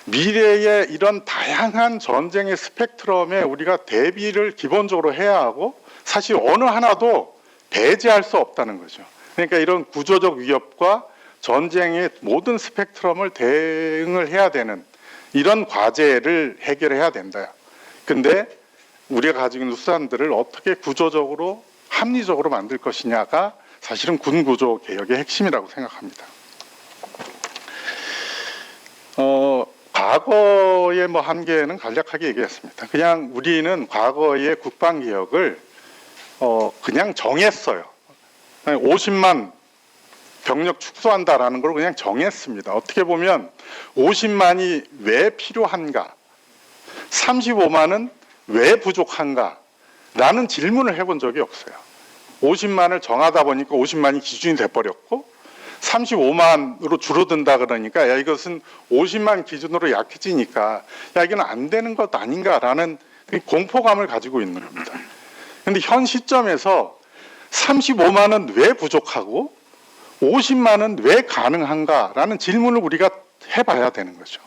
C: 미래의 이런 다양한 전쟁의 스펙트럼에 우리가 대비를 기본적으로 해야 하고, 사실 어느 하나도 배제할 수 없다는 거죠. 그러니까 이런 구조적 위협과 전쟁의 모든 스펙트럼을 대응을 해야 되는 이런 과제를 해결해야 된다. 근데 우리가 가지고 있는 수단들을 어떻게 구조적으로 합리적으로 만들 것이냐가 사실은 군구조 개혁의 핵심이라고 생각합니다. 과거의 한계는 간략하게 얘기했습니다. 그냥 우리는 과거의 국방개혁을 그냥 정했어요. 50만 병력 축소한다라는 걸 그냥 정했습니다. 어떻게 보면 50만이 왜 필요한가, 35만은 왜 부족한가 라는 질문을 해본 적이 없어요. 50만을 정하다 보니까 50만이 기준이 돼버렸고 35만으로 줄어든다 그러니까 야 이것은 50만 기준으로 약해지니까 야 이건 안 되는 것 아닌가라는 공포감을 가지고 있는 겁니다. 그런데 현 시점에서 35만은 왜 부족하고 50만은 왜 가능한가라는 질문을 우리가 해봐야 되는 거죠.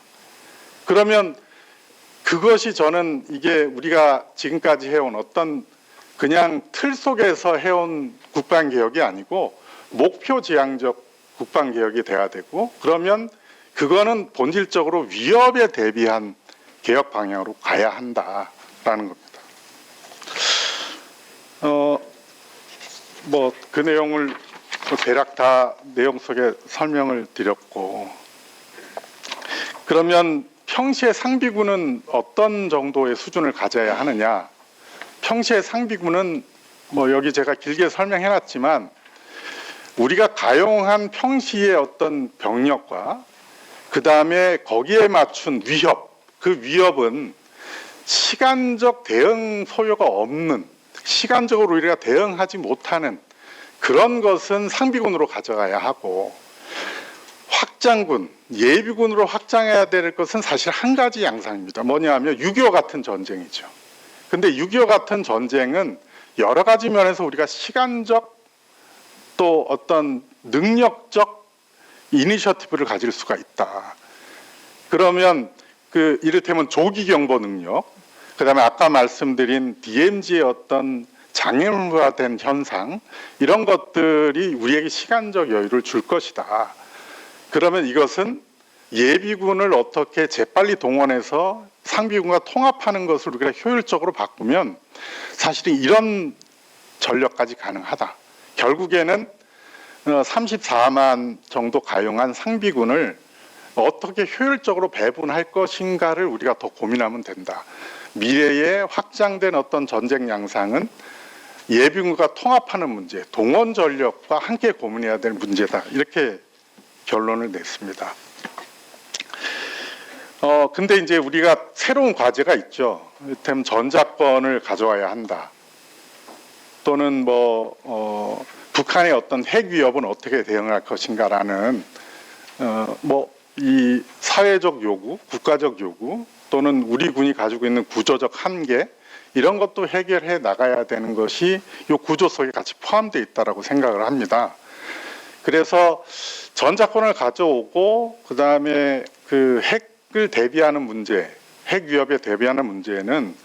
C: 그러면 그것이 저는 이게 우리가 지금까지 해온 어떤 그냥 틀 속에서 해온 국방개혁이 아니고 목표지향적 국방개혁이 돼야 되고, 그러면 그거는 본질적으로 위협에 대비한 개혁 방향으로 가야 한다라는 겁니다. 뭐 그 내용을 대략 다 내용 속에 설명을 드렸고, 그러면 평시에 상비군은 어떤 정도의 수준을 가져야 하느냐? 평시에 상비군은 뭐 여기 제가 길게 설명해놨지만 우리가 가용한 평시의 어떤 병력과 그 다음에 거기에 맞춘 위협, 그 위협은 시간적 대응 소요가 없는, 시간적으로 우리가 대응하지 못하는 그런 것은 상비군으로 가져가야 하고, 확장군, 예비군으로 확장해야 될 것은 사실 한 가지 양상입니다. 뭐냐 하면 6.25 같은 전쟁이죠. 근데 6.25 같은 전쟁은 여러 가지 면에서 우리가 시간적 또 어떤 능력적 이니셔티브를 가질 수가 있다. 그러면 그 이를테면 조기 경보 능력, 그다음에 아까 말씀드린 DMZ의 어떤 장애물화된 현상, 이런 것들이 우리에게 시간적 여유를 줄 것이다. 그러면 이것은 예비군을 어떻게 재빨리 동원해서 상비군과 통합하는 것을 우리가 효율적으로 바꾸면 사실은 이런 전력까지 가능하다. 결국에는 34만 정도 가용한 상비군을 어떻게 효율적으로 배분할 것인가를 우리가 더 고민하면 된다. 미래에 확장된 어떤 전쟁 양상은 예비군과 통합하는 문제, 동원 전력과 함께 고민해야 될 문제다. 이렇게 결론을 냈습니다. 근데 이제 우리가 새로운 과제가 있죠. 이를테면 전작권을 가져와야 한다. 또는 북한의 어떤 핵 위협은 어떻게 대응할 것인가라는 이 사회적 요구, 국가적 요구, 또는 우리 군이 가지고 있는 구조적 한계, 이런 것도 해결해 나가야 되는 것이 이 구조 속에 같이 포함되어 있다고 생각을 합니다. 그래서 전작권을 가져오고 그 다음에 그 핵을 대비하는 문제, 핵 위협에 대비하는 문제는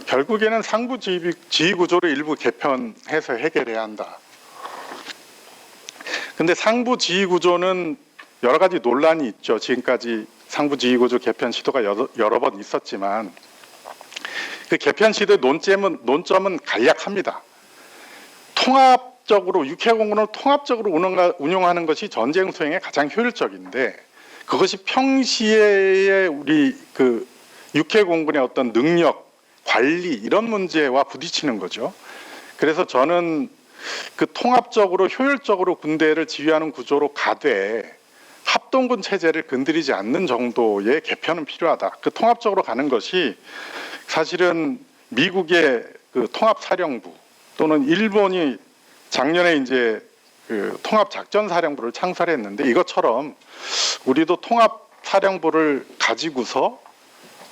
C: 결국에는 상부 지휘 구조를 일부 개편해서 해결해야 한다. 근데 상부 지휘 구조는 여러 가지 논란이 있죠. 지금까지 상부 지휘 구조 개편 시도가 여러 번 있었지만 그 개편 시도의 논점은 간략합니다. 통합적으로 육해공군을 통합적으로 운영하는 것이 전쟁 수행에 가장 효율적인데, 그것이 평시에 우리 그 육해공군의 어떤 능력, 관리 이런 문제와 부딪히는 거죠. 그래서 저는 그 통합적으로 효율적으로 군대를 지휘하는 구조로 가되 합동군 체제를 건드리지 않는 정도의 개편은 필요하다. 그 통합적으로 가는 것이 사실은 미국의 그 통합사령부 또는 일본이 작년에 이제 그 통합작전사령부를 창설했는데, 이것처럼 우리도 통합사령부를 가지고서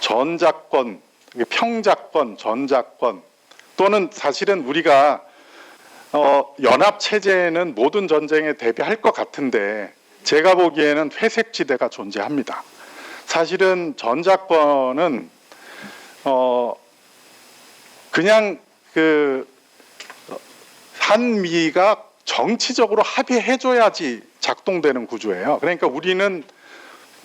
C: 전작권, 평작권, 전작권, 또는 사실은 우리가 연합체제는 모든 전쟁에 대비할 것 같은데 제가 보기에는 회색지대가 존재합니다. 사실은 전작권은 그냥 그 한미가 정치적으로 합의해줘야지 작동되는 구조예요. 그러니까 우리는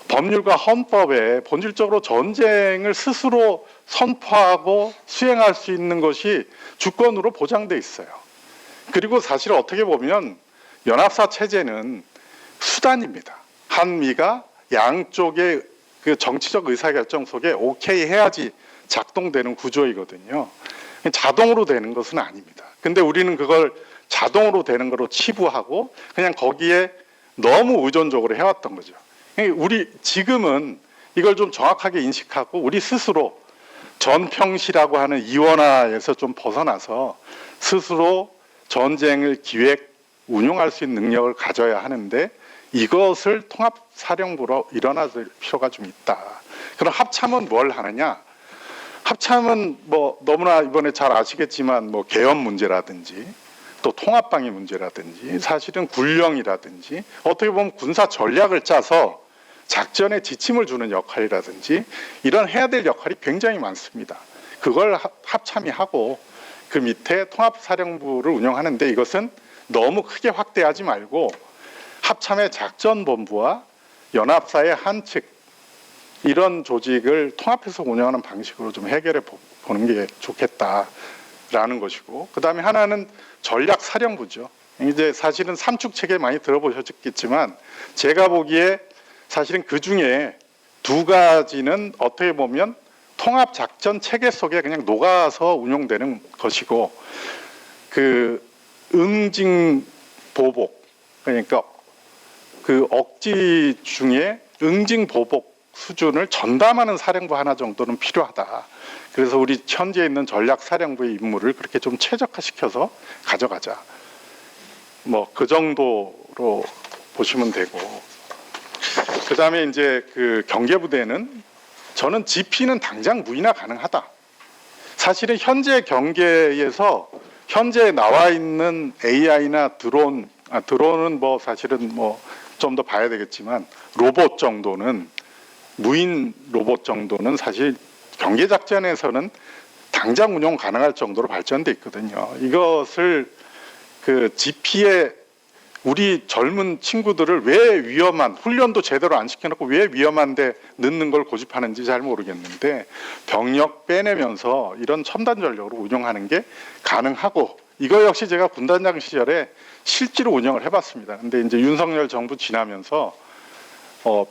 C: 법률과 헌법에 본질적으로 전쟁을 스스로 선포하고 수행할 수 있는 것이 주권으로 보장돼 있어요. 그리고 사실 어떻게 보면 연합사 체제는 수단입니다. 한미가 양쪽의 그 정치적 의사결정 속에 오케이 해야지 작동되는 구조이거든요. 자동으로 되는 것은 아닙니다. 근데 우리는 그걸 자동으로 되는 거로 치부하고 그냥 거기에 너무 의존적으로 해왔던 거죠. 우리 지금은 이걸 좀 정확하게 인식하고 우리 스스로 전평시라고 하는 이원화에서 좀 벗어나서 스스로 전쟁을 기획, 운용할 수 있는 능력을 가져야 하는데 이것을 통합사령부로 일어나줄 필요가 좀 있다. 그럼 합참은 뭘 하느냐? 합참은 뭐 너무나 이번에 잘 아시겠지만 뭐 개헌 문제라든지 또 통합방위 문제라든지 사실은 군령이라든지 어떻게 보면 군사 전략을 짜서 작전에 지침을 주는 역할이라든지 이런 해야 될 역할이 굉장히 많습니다. 그걸 합참이 하고 그 밑에 통합사령부를 운영하는데 이것은 너무 크게 확대하지 말고 합참의 작전본부와 연합사의 한 측 이런 조직을 통합해서 운영하는 방식으로 좀 해결해 보는 게 좋겠다라는 것이고 그 다음에 하나는 전략사령부죠. 이제 사실은 삼축 체계 많이 들어보셨겠지만 제가 보기에 사실은 그 중에 두 가지는 어떻게 보면 통합작전 체계 속에 그냥 녹아서 운용되는 것이고 그 응징보복 그러니까 그 억지 중에 응징보복 수준을 전담하는 사령부 하나 정도는 필요하다. 그래서 우리 현재 있는 전략사령부의 임무를 그렇게 좀 최적화시켜서 가져가자. 뭐 그 정도로 보시면 되고 그 다음에 이제 그 경계부대는 저는 GP는 당장 무인화 가능하다. 사실은 현재 경계에서 현재 나와 있는 AI나 드론은 뭐 사실은 뭐 좀 더 봐야 되겠지만 로봇 정도는 무인 로봇 정도는 사실 경계 작전에서는 당장 운용 가능할 정도로 발전돼 있거든요. 이것을 그 GP에 우리 젊은 친구들을 왜 위험한 훈련도 제대로 안 시켜놓고 왜 위험한데 넣는 걸 고집하는지 잘 모르겠는데 병력 빼내면서 이런 첨단 전력으로 운영하는 게 가능하고 이거 역시 제가 군단장 시절에 실제로 운영을 해봤습니다. 근데 이제 윤석열 정부 지나면서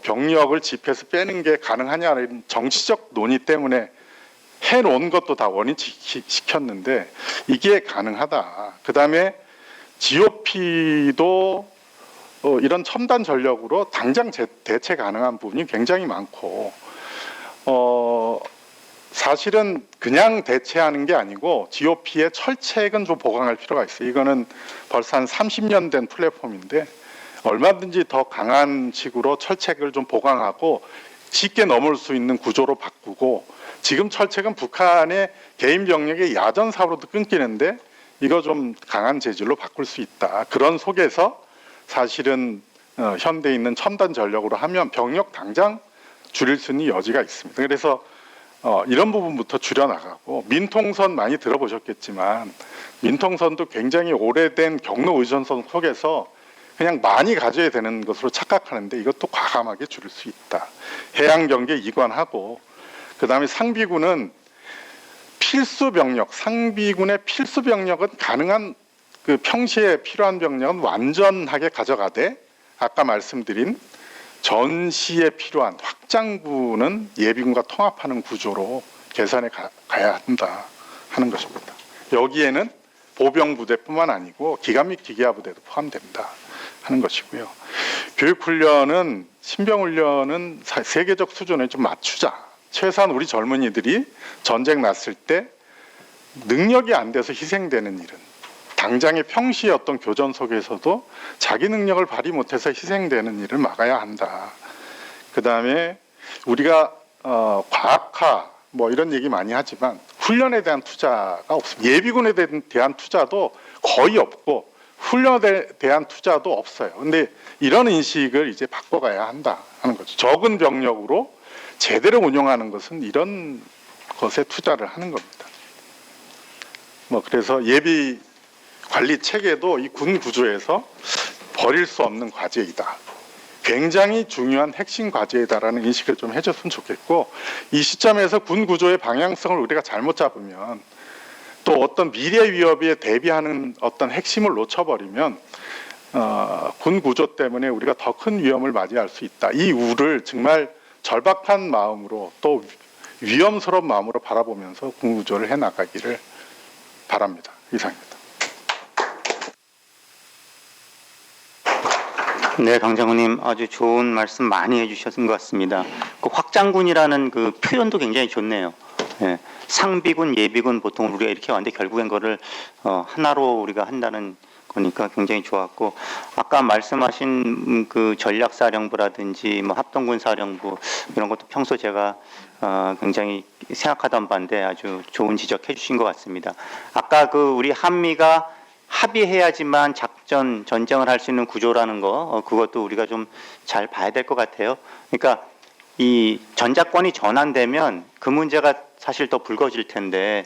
C: 병력을 집회에서 빼는 게 가능하냐는 정치적 논의 때문에 해놓은 것도 다 원위치시켰는데 이게 가능하다. 그 다음에 GOP도 이런 첨단 전력으로 당장 대체 가능한 부분이 굉장히 많고 사실은 그냥 대체하는 게 아니고 GOP의 철책은 좀 보강할 필요가 있어요. 이거는 벌써 한 30년 된 플랫폼인데 얼마든지 더 강한 식으로 철책을 좀 보강하고 쉽게 넘을 수 있는 구조로 바꾸고 지금 철책은 북한의 개인 병력의 야전 사고로도 끊기는데 이거 좀 강한 재질로 바꿀 수 있다. 그런 속에서 사실은 현대에 있는 첨단 전력으로 하면 병력 당장 줄일 수 있는 여지가 있습니다. 그래서 이런 부분부터 줄여나가고 민통선 많이 들어보셨겠지만 민통선도 굉장히 오래된 경로 의존선 속에서 그냥 많이 가져야 되는 것으로 착각하는데 이것도 과감하게 줄일 수 있다. 해양 경계 이관하고 그 다음에 상비군은 필수 병력, 상비군의 필수 병력은 가능한 그 평시에 필요한 병력은 완전하게 가져가되 아까 말씀드린 전시에 필요한 확장부는 예비군과 통합하는 구조로 개선해 가야 한다 하는 것입니다. 여기에는 보병부대뿐만 아니고 기갑 및 기계화 부대도 포함됩니다 하는 것이고요. 교육훈련은 신병훈련은 세계적 수준에 좀 맞추자. 최소한 우리 젊은이들이 전쟁 났을 때 능력이 안 돼서 희생되는 일은 당장의 평시의 어떤 교전 속에서도 자기 능력을 발휘 못해서 희생되는 일을 막아야 한다. 그 다음에 우리가 과학화 뭐 이런 얘기 많이 하지만 훈련에 대한 투자가 없습니다. 예비군에 대한 투자도 거의 없고 훈련에 대한 투자도 없어요. 근데 이런 인식을 이제 바꿔가야 한다 하는 거죠. 적은 병력으로 제대로 운영하는 것은 이런 것에 투자를 하는 겁니다. 뭐 그래서 예비 관리 체계도 이 군 구조에서 버릴 수 없는 과제이다. 굉장히 중요한 핵심 과제이다라는 인식을 좀 해줬으면 좋겠고 이 시점에서 군 구조의 방향성을 우리가 잘못 잡으면 또 어떤 미래 위협에 대비하는 어떤 핵심을 놓쳐버리면 군 구조 때문에 우리가 더 큰 위험을 맞이할 수 있다. 이 우를 정말 절박한 마음으로 또 위험스러운 마음으로 바라보면서 군 구조를 해나가기를 바랍니다. 이상입니다.
A: 네, 강장군님 아주 좋은 말씀 많이 해주셨던 것 같습니다. 그 확장군이라는 그 표현도 굉장히 좋네요. 예, 상비군, 예비군 보통 우리가 이렇게 왔는데 결국엔 그거를 하나로 우리가 한다는 거니까 굉장히 좋았고, 아까 말씀하신 그 전략사령부라든지 뭐 합동군사령부 이런 것도 평소 제가 굉장히 생각하던 바인데 아주 좋은 지적해 주신 것 같습니다. 아까 그 우리 한미가 합의해야지만 전쟁을 할 수 있는 구조라는 거, 그것도 우리가 좀 잘 봐야 될 것 같아요. 그러니까 이 전작권이 전환되면 그 문제가 사실 더 불거질 텐데,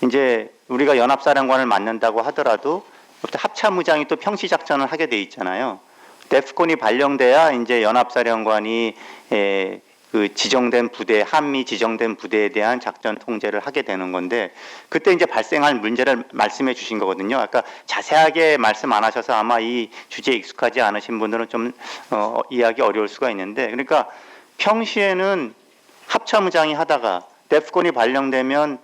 A: 이제 우리가 연합사령관을 맡는다고 하더라도 합참의장이 또 평시작전을 하게 돼 있잖아요. 데프콘이 발령돼야 이제 연합사령관이 그 지정된 부대, 한미 지정된 부대에 대한 작전 통제를 하게 되는 건데, 그때 이제 발생할 문제를 말씀해 주신 거거든요. 아까 자세하게 말씀 안 하셔서 아마 이 주제에 익숙하지 않으신 분들은 좀 이해하기 어려울 수가 있는데, 그러니까 평시에는 합참의장이 하다가 데프콘이 발령되면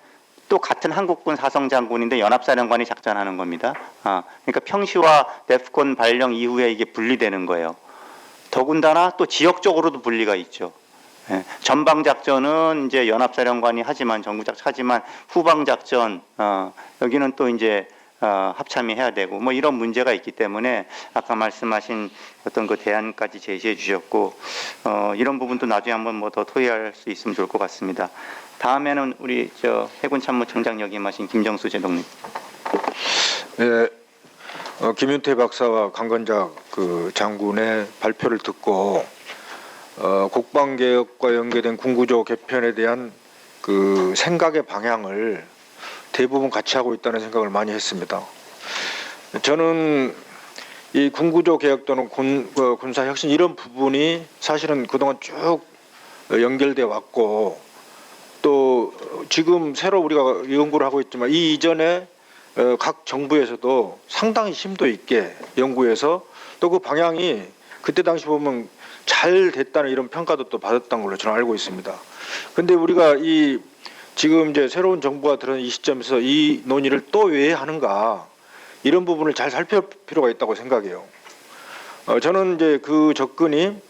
A: 또 같은 한국군 사성장군인데 연합사령관이 작전하는 겁니다. 그러니까 평시와 데프콘 발령 이후에 이게 분리되는 거예요. 더군다나 또 지역적으로도 분리가 있죠. 전방작전은 이제 연합사령관이 하지만 전구작전 하지만 후방작전 여기는 또 이제 합참이 해야 되고 뭐 이런 문제가 있기 때문에 아까 말씀하신 어떤 그 대안까지 제시해 주셨고 이런 부분도 나중에 한번 뭐 더 토의할 수 있으면 좋을 것 같습니다. 다음에는 우리 해군참모총장 역임하신 김정수 제독님.
D: 네, 김윤태 박사와 강건작 그 장군의 발표를 듣고 국방개혁과 연계된 군구조 개편에 대한 그 생각의 방향을 대부분 같이 하고 있다는 생각을 많이 했습니다. 저는 이 군구조 개혁 또는 군사 혁신 이런 부분이 사실은 그동안 쭉 연결돼 왔고, 또 지금 새로 우리가 연구를 하고 있지만 이 이전에 각 정부에서도 상당히 심도 있게 연구해서 또 그 방향이 그때 당시 보면 잘 됐다는 이런 평가도 또 받았던 걸로 저는 알고 있습니다. 근데 우리가 지금 이제 새로운 정부가 들어온 이 시점에서 이 논의를 또 왜 하는가, 이런 부분을 잘 살펴볼 필요가 있다고 생각해요. 저는 이제 그 접근이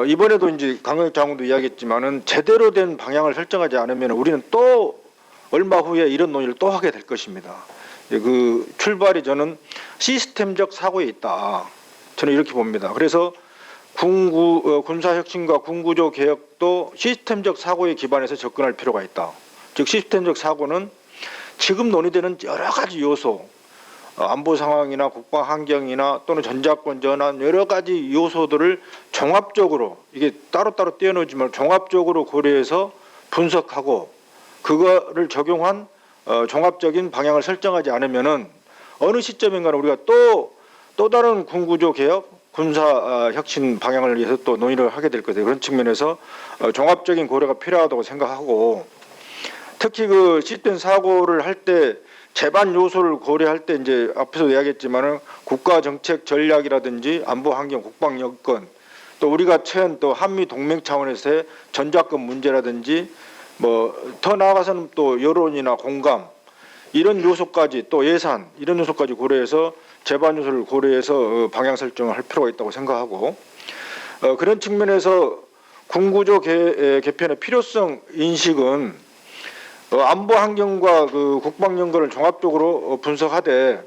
D: 이번에도 이제 강건작 장군도 이야기했지만은 제대로 된 방향을 설정하지 않으면 우리는 또 얼마 후에 이런 논의를 또 하게 될 것입니다. 그 출발이 저는 시스템적 사고에 있다, 저는 이렇게 봅니다. 그래서 군사혁신과 군구조 개혁도 시스템적 사고에 기반해서 접근할 필요가 있다. 즉 시스템적 사고는 지금 논의되는 여러 가지 요소, 안보 상황이나 국방 환경이나 또는 전작권 전환 여러 가지 요소들을 종합적으로, 이게 따로따로 떼어놓지만 종합적으로 고려해서 분석하고 그거를 적용한 종합적인 방향을 설정하지 않으면은 어느 시점인가는 우리가 또 다른 군구조 개혁, 군사 혁신 방향을 위해서 또 논의를 하게 될 거예요. 그런 측면에서 종합적인 고려가 필요하다고 생각하고, 특히 그 시스템 사고를 할 때 제반 요소를 고려할 때 이제 앞에서 이야기했지만은 국가 정책 전략이라든지 안보 환경, 국방 여건, 또 우리가 처한 또 한미 동맹 차원에서의 전작권 문제라든지 뭐 더 나아가서는 또 여론이나 공감 이런 요소까지, 또 예산 이런 요소까지 고려해서 제반 요소를 고려해서 방향 설정을 할 필요가 있다고 생각하고, 그런 측면에서 군구조 개편의 필요성 인식은 안보 환경과 그 국방 연관을 종합적으로 분석하되,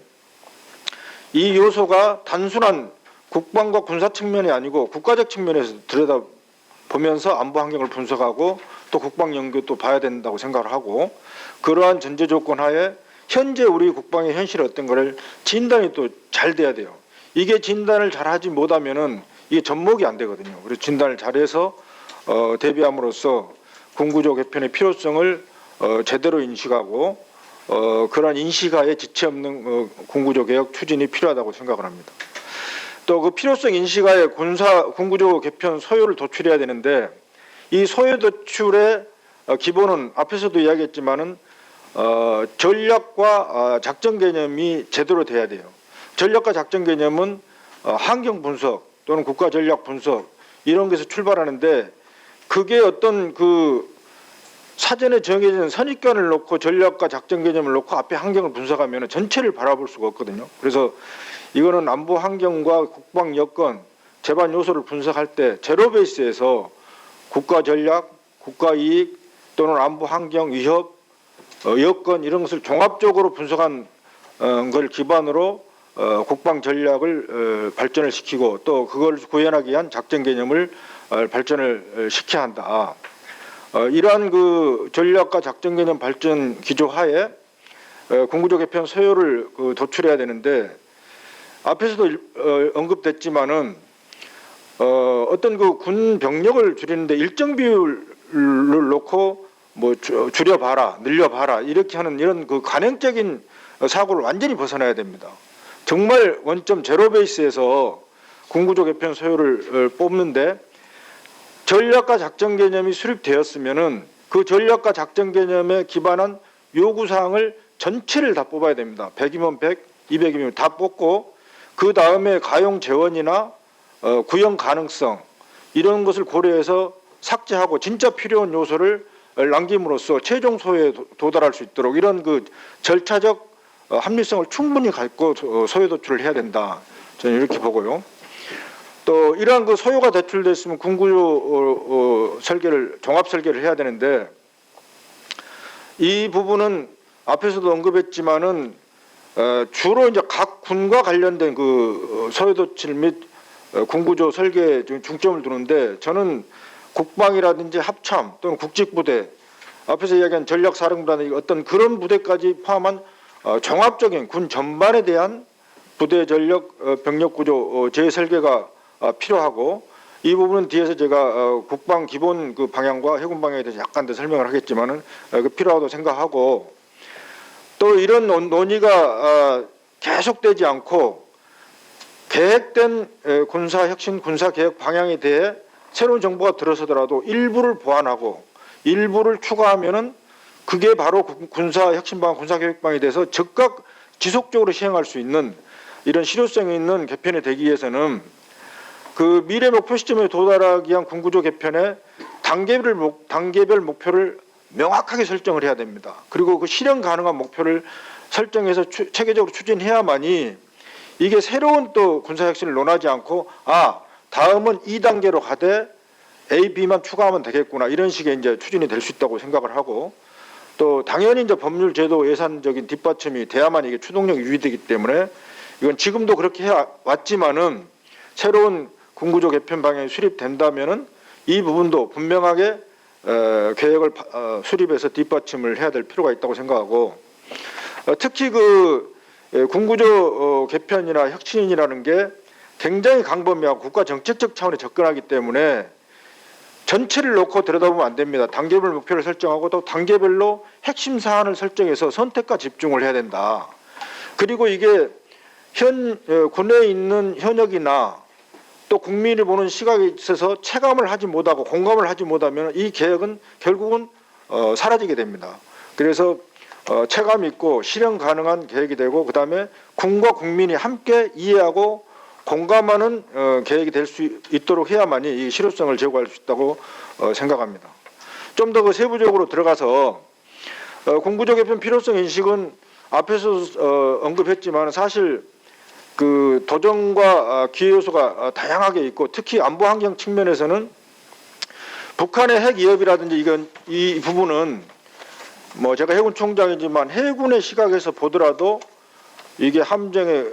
D: 이 요소가 단순한 국방과 군사 측면이 아니고 국가적 측면에서 들여다보면서 안보 환경을 분석하고 또 국방 연구도 봐야 된다고 생각을 하고, 그러한 전제 조건 하에 현재 우리 국방의 현실이 어떤 거를 진단이 또 잘 돼야 돼요. 이게 진단을 잘하지 못하면은 이게 접목이 안 되거든요. 그래서 진단을 잘해서 대비함으로써 군구조 개편의 필요성을 제대로 인식하고 그러한 인식하에 지체 없는 군구조 개혁 추진이 필요하다고 생각을 합니다. 또 그 필요성 인식하에 군구조 개편 소요를 도출해야 되는데, 이 소요 도출의 기본은 앞에서도 이야기했지만은 전략과 작전 개념이 제대로 돼야 돼요. 전략과 작전 개념은 환경 분석 또는 국가 전략 분석 이런 것에서 출발하는데, 그게 어떤 그 사전에 정해진 선입견을 놓고 전략과 작전 개념을 놓고 앞에 환경을 분석하면 전체를 바라볼 수가 없거든요. 그래서 이거는 안보 환경과 국방 여건, 재반 요소를 분석할 때 제로 베이스에서 국가 전략, 국가 이익 또는 안보 환경 위협, 여건 이런 것을 종합적으로 분석한 걸 기반으로 국방 전략을 발전을 시키고 또 그걸 구현하기 위한 작전 개념을 발전을 시켜야 한다. 이러한 그 전략과 작전 개념 발전 기조 하에 군구조 개편 서열을 도출해야 되는데 앞에서도 언급됐지만은 어떤 그 군 병력을 줄이는데 일정 비율을 놓고 뭐 줄여봐라, 늘려봐라 이렇게 하는 이런 그 관행적인 사고를 완전히 벗어나야 됩니다. 정말 원점 제로 베이스에서 군구조 개편 서열을 뽑는데 전략과 작전 개념이 수립되었으면은 그 전략과 작전 개념에 기반한 요구 사항을 전체를 다 뽑아야 됩니다. 100이면 100, 200이면 다 뽑고 그 다음에 가용 재원이나 구형 가능성 이런 것을 고려해서 삭제하고 진짜 필요한 요소를 남김으로써 최종 소요에 도달할 수 있도록 이런 그 절차적 합리성을 충분히 갖고 소요 도출을 해야 된다. 저는 이렇게 보고요. 또 이러한 그 소요가 대출됐으면 군구조 설계를 종합 설계를 해야 되는데 이 부분은 앞에서도 언급했지만은 주로 이제 각 군과 관련된 그 소요 도출 및 군구조 설계에 중점을 두는데 저는 국방이라든지 합참 또는 국직부대 앞에서 이야기한 전략사령부라든지 어떤 그런 부대까지 포함한 종합적인 군 전반에 대한 부대 전력 병력 구조 재설계가 필요하고 이 부분은 뒤에서 제가 국방 기본 그 방향과 해군 방향에 대해서 약간 더 설명을 하겠지만은 필요하다고 생각하고 또 이런 논의가 계속되지 않고 계획된 군사혁신 군사개혁 방향에 대해 새로운 정부가 들어서더라도 일부를 보완하고 일부를 추가하면은 그게 바로 군사혁신방, 군사개혁방에 대해서 즉각 지속적으로 시행할 수 있는 이런 실효성이 있는 개편이 되기 위해서는 그 미래 목표 시점에 도달하기 위한 군구조 개편의 단계별 목표를 명확하게 설정을 해야 됩니다. 그리고 그 실현 가능한 목표를 설정해서 체계적으로 추진해야만이 이게 새로운 또 군사혁신을 논하지 않고 다음은 2단계로 가되 A, B만 추가하면 되겠구나 이런 식의 이제 추진이 될 수 있다고 생각을 하고 또 당연히 이제 법률 제도 예산적인 뒷받침이 돼야만 이게 추동력이 유지되기 때문에 이건 지금도 그렇게 해 왔지만은 새로운 군구조 개편 방향이 수립된다면은 이 부분도 분명하게 계획을 수립해서 뒷받침을 해야 될 필요가 있다고 생각하고 특히 그 군구조 개편이나 혁신이라는 게 굉장히 강범위하고 국가 정책적 차원에 접근하기 때문에 전체를 놓고 들여다보면 안 됩니다. 단계별 목표를 설정하고 또 단계별로 핵심 사안을 설정해서 선택과 집중을 해야 된다. 그리고 이게 군내에 있는 현역이나 또 국민이 보는 시각에 있어서 체감을 하지 못하고 공감을 하지 못하면 이 계획은 결국은 사라지게 됩니다. 그래서 체감 있고 실현 가능한 계획이 되고 그 다음에 군과 국민이 함께 이해하고 공감하는 계획이 될 수 있도록 해야만이 이 실효성을 제고할 수 있다고 생각합니다. 좀 더 그 세부적으로 들어가서 군구조 개편 필요성 인식은 앞에서 언급했지만 사실 그 도전과 기회 요소가 다양하게 있고 특히 안보 환경 측면에서는 북한의 핵 위협이라든지 이 부분은 뭐 제가 해군 총장이지만 해군의 시각에서 보더라도 이게 함정의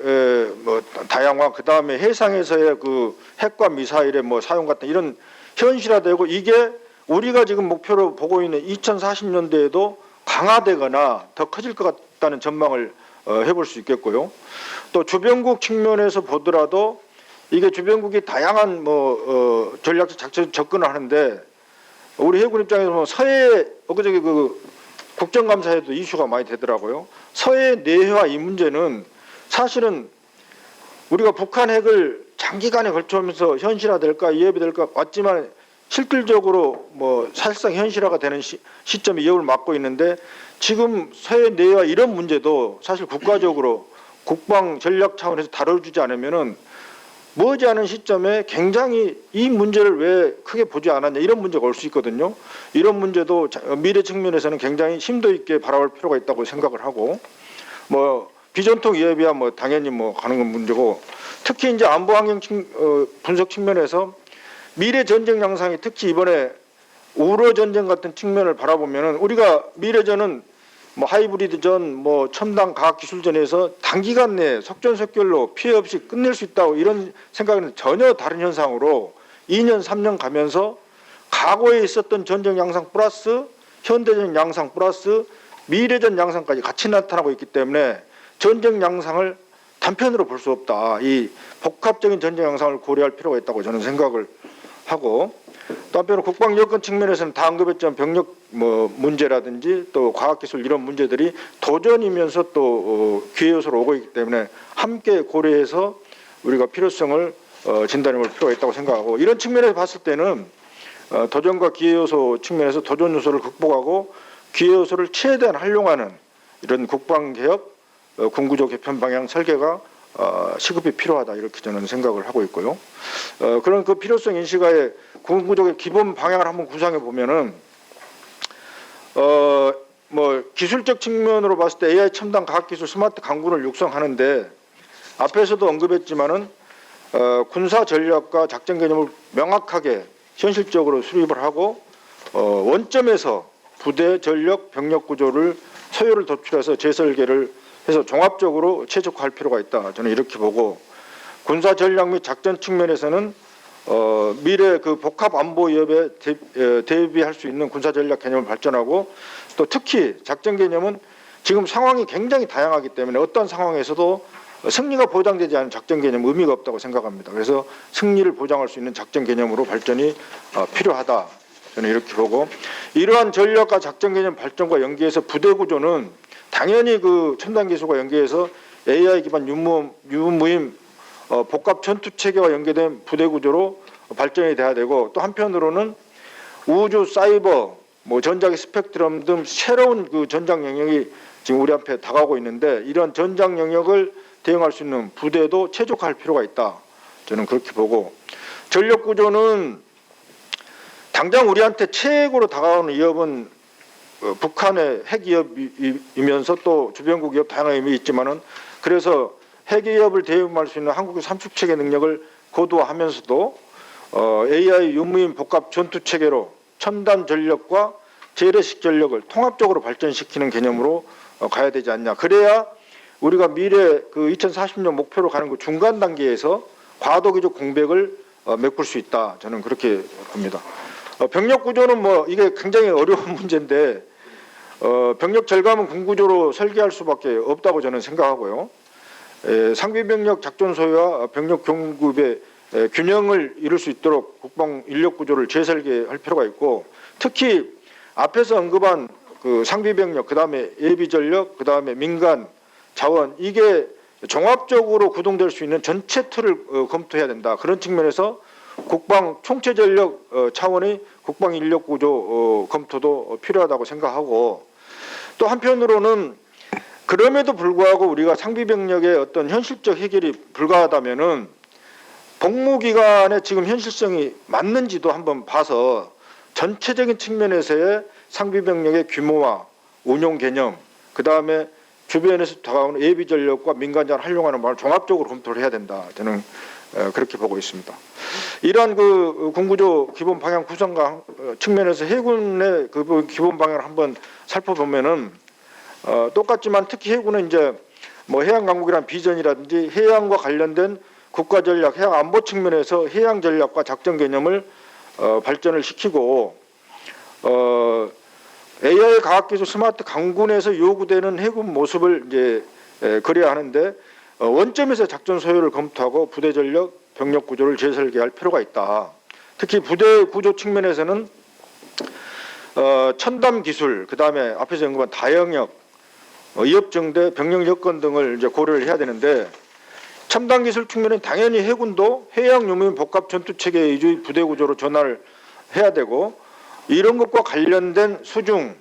D: 뭐 다양화 그 다음에 해상에서의 그 핵과 미사일의 뭐 사용 같은 이런 현실화되고 이게 우리가 지금 목표로 보고 있는 2040년대에도 강화되거나 더 커질 것 같다는 전망을 해볼 수 있겠고요. 또 주변국 측면에서 보더라도 이게 주변국이 다양한 뭐 전략적 작전 접근을 하는데 우리 해군 입장에서 보면 서해 엊그저께 그 국정감사에도 이슈가 많이 되더라고요. 서해 내해화 이 문제는 사실은 우리가 북한 핵을 장기간에 걸쳐오면서 현실화될까 위협이 될까 왔지만 실질적으로 뭐 사실상 현실화가 되는 시점에 위협을 맞고 있는데 지금 서해 내해화 이런 문제도 사실 국가적으로 국방 전략 차원에서 다뤄주지 않으면은 머지않은 시점에 굉장히 이 문제를 왜 크게 보지 않았냐 이런 문제가 올 수 있거든요. 이런 문제도 미래 측면에서는 굉장히 심도 있게 바라볼 필요가 있다고 생각을 하고 뭐 비전통 위협이야 뭐 당연히 뭐 가는 건 문제고, 특히 이제 안보 환경 분석 측면에서 미래 전쟁 양상이 특히 이번에 우러 전쟁 같은 측면을 바라보면은 우리가 미래전은 뭐 하이브리드전, 뭐 첨단 과학기술전에서 단기간 내에 속전속결로 피해 없이 끝낼 수 있다고 이런 생각은 전혀 다른 현상으로 2년, 3년 가면서 과거에 있었던 전쟁 양상 플러스 현대전 양상 플러스 미래전 양상까지 같이 나타나고 있기 때문에 전쟁 양상을 단편으로 볼 수 없다. 이 복합적인 전쟁 양상을 고려할 필요가 있다고 저는 생각을 하고, 또 한편으로 국방 여건 측면에서는 다 언급했지만 병력 뭐 문제라든지 또 과학기술 이런 문제들이 도전이면서 또 기회 요소로 오고 있기 때문에 함께 고려해서 우리가 필요성을 진단해 볼 필요가 있다고 생각하고, 이런 측면에서 봤을 때는 도전과 기회 요소 측면에서 도전 요소를 극복하고 기회 요소를 최대한 활용하는 이런 국방 개혁, 군구조 개편 방향 설계가 시급히 필요하다, 이렇게 저는 생각을 하고 있고요. 그런 그 필요성 인식하에 군구조의 기본 방향을 한번 구상해 보면은 뭐 기술적 측면으로 봤을 때 AI 첨단 과학기술 스마트 강군을 육성하는데 앞에서도 언급했지만은 군사 전략과 작전 개념을 명확하게 현실적으로 수립을 하고 원점에서 부대 전력 병력 구조를 소요를 도출해서 재설계를 해서 종합적으로 최적화할 필요가 있다. 저는 이렇게 보고, 군사 전략 및 작전 측면에서는 미래 그 복합 안보 위협에 대비할 수 있는 군사 전략 개념을 발전하고, 또 특히 작전 개념은 지금 상황이 굉장히 다양하기 때문에 어떤 상황에서도 승리가 보장되지 않은 작전 개념 의미가 없다고 생각합니다. 그래서 승리를 보장할 수 있는 작전 개념으로 발전이 필요하다. 저는 이렇게 보고, 이러한 전략과 작전 개념 발전과 연계해서 부대 구조는 당연히 그 첨단 기술과 연계해서 AI 기반 유무임 복합 전투 체계와 연계된 부대 구조로 발전이 돼야 되고, 또 한편으로는 우주, 사이버, 뭐 전자기 스펙트럼 등 새로운 그 전장 영역이 지금 우리 앞에 다가오고 있는데, 이런 전장 영역을 대응할 수 있는 부대도 최적화할 필요가 있다. 저는 그렇게 보고, 전력 구조는 당장 우리한테 최고로 다가오는 위협은 북한의 핵 위협이면서 또 주변국 위협 다양한 의미 있지만은, 그래서 핵 위협을 대응할 수 있는 한국의 삼축 체계 능력을 고도화하면서도 AI 유무인 복합 전투 체계로 첨단 전력과 재래식 전력을 통합적으로 발전시키는 개념으로 가야 되지 않냐. 그래야 우리가 미래 그 2040년 목표로 가는 그 중간 단계에서 과도기적 공백을 메꿀 수 있다. 저는 그렇게 봅니다. 병력 구조는 뭐 이게 굉장히 어려운 문제인데 병력 절감은 군구조로 설계할 수밖에 없다고 저는 생각하고요. 상비 병력 작전 소요와 병력 공급의 균형을 이룰 수 있도록 국방 인력 구조를 재설계할 필요가 있고, 특히 앞에서 언급한 그 상비 병력, 그다음에 예비 전력, 그다음에 민간 자원, 이게 종합적으로 구동될 수 있는 전체 틀을 검토해야 된다. 그런 측면에서 국방 총체 전력 차원의 국방 인력 구조 검토도 필요하다고 생각하고, 또 한편으로는 그럼에도 불구하고 우리가 상비 병력의 어떤 현실적 해결이 불가하다면은 복무 기간에 지금 현실성이 맞는지도 한번 봐서 전체적인 측면에서의 상비 병력의 규모와 운용 개념, 그다음에 주변에서 다가오는 예비 전력과 민간자를 활용하는 바를 종합적으로 검토를 해야 된다. 저는 그렇게 보고 있습니다. 이러한 그 군구조 기본 방향 구성과 측면에서 해군의 그 기본 방향을 한번 살펴보면은 똑같지만 특히 해군은 이제 뭐 해양 강국이란 비전이라든지 해양과 관련된 국가 전략, 해양 안보 측면에서 해양 전략과 작전 개념을 발전을 시키고, AI 과학기술 스마트 강군에서 요구되는 해군 모습을 이제 그려야 하는데, 원점에서 작전 소요를 검토하고 부대 전력, 병력 구조를 재설계할 필요가 있다. 특히 부대 구조 측면에서는 첨단 기술, 그 다음에 앞에서 언급한 다영역, 위협 정대, 병력 여건 등을 이제 고려를 해야 되는데, 첨단 기술 측면은 당연히 해군도 해양 유무인 복합 전투 체계 위주의 부대 구조로 전환을 해야 되고, 이런 것과 관련된 수중,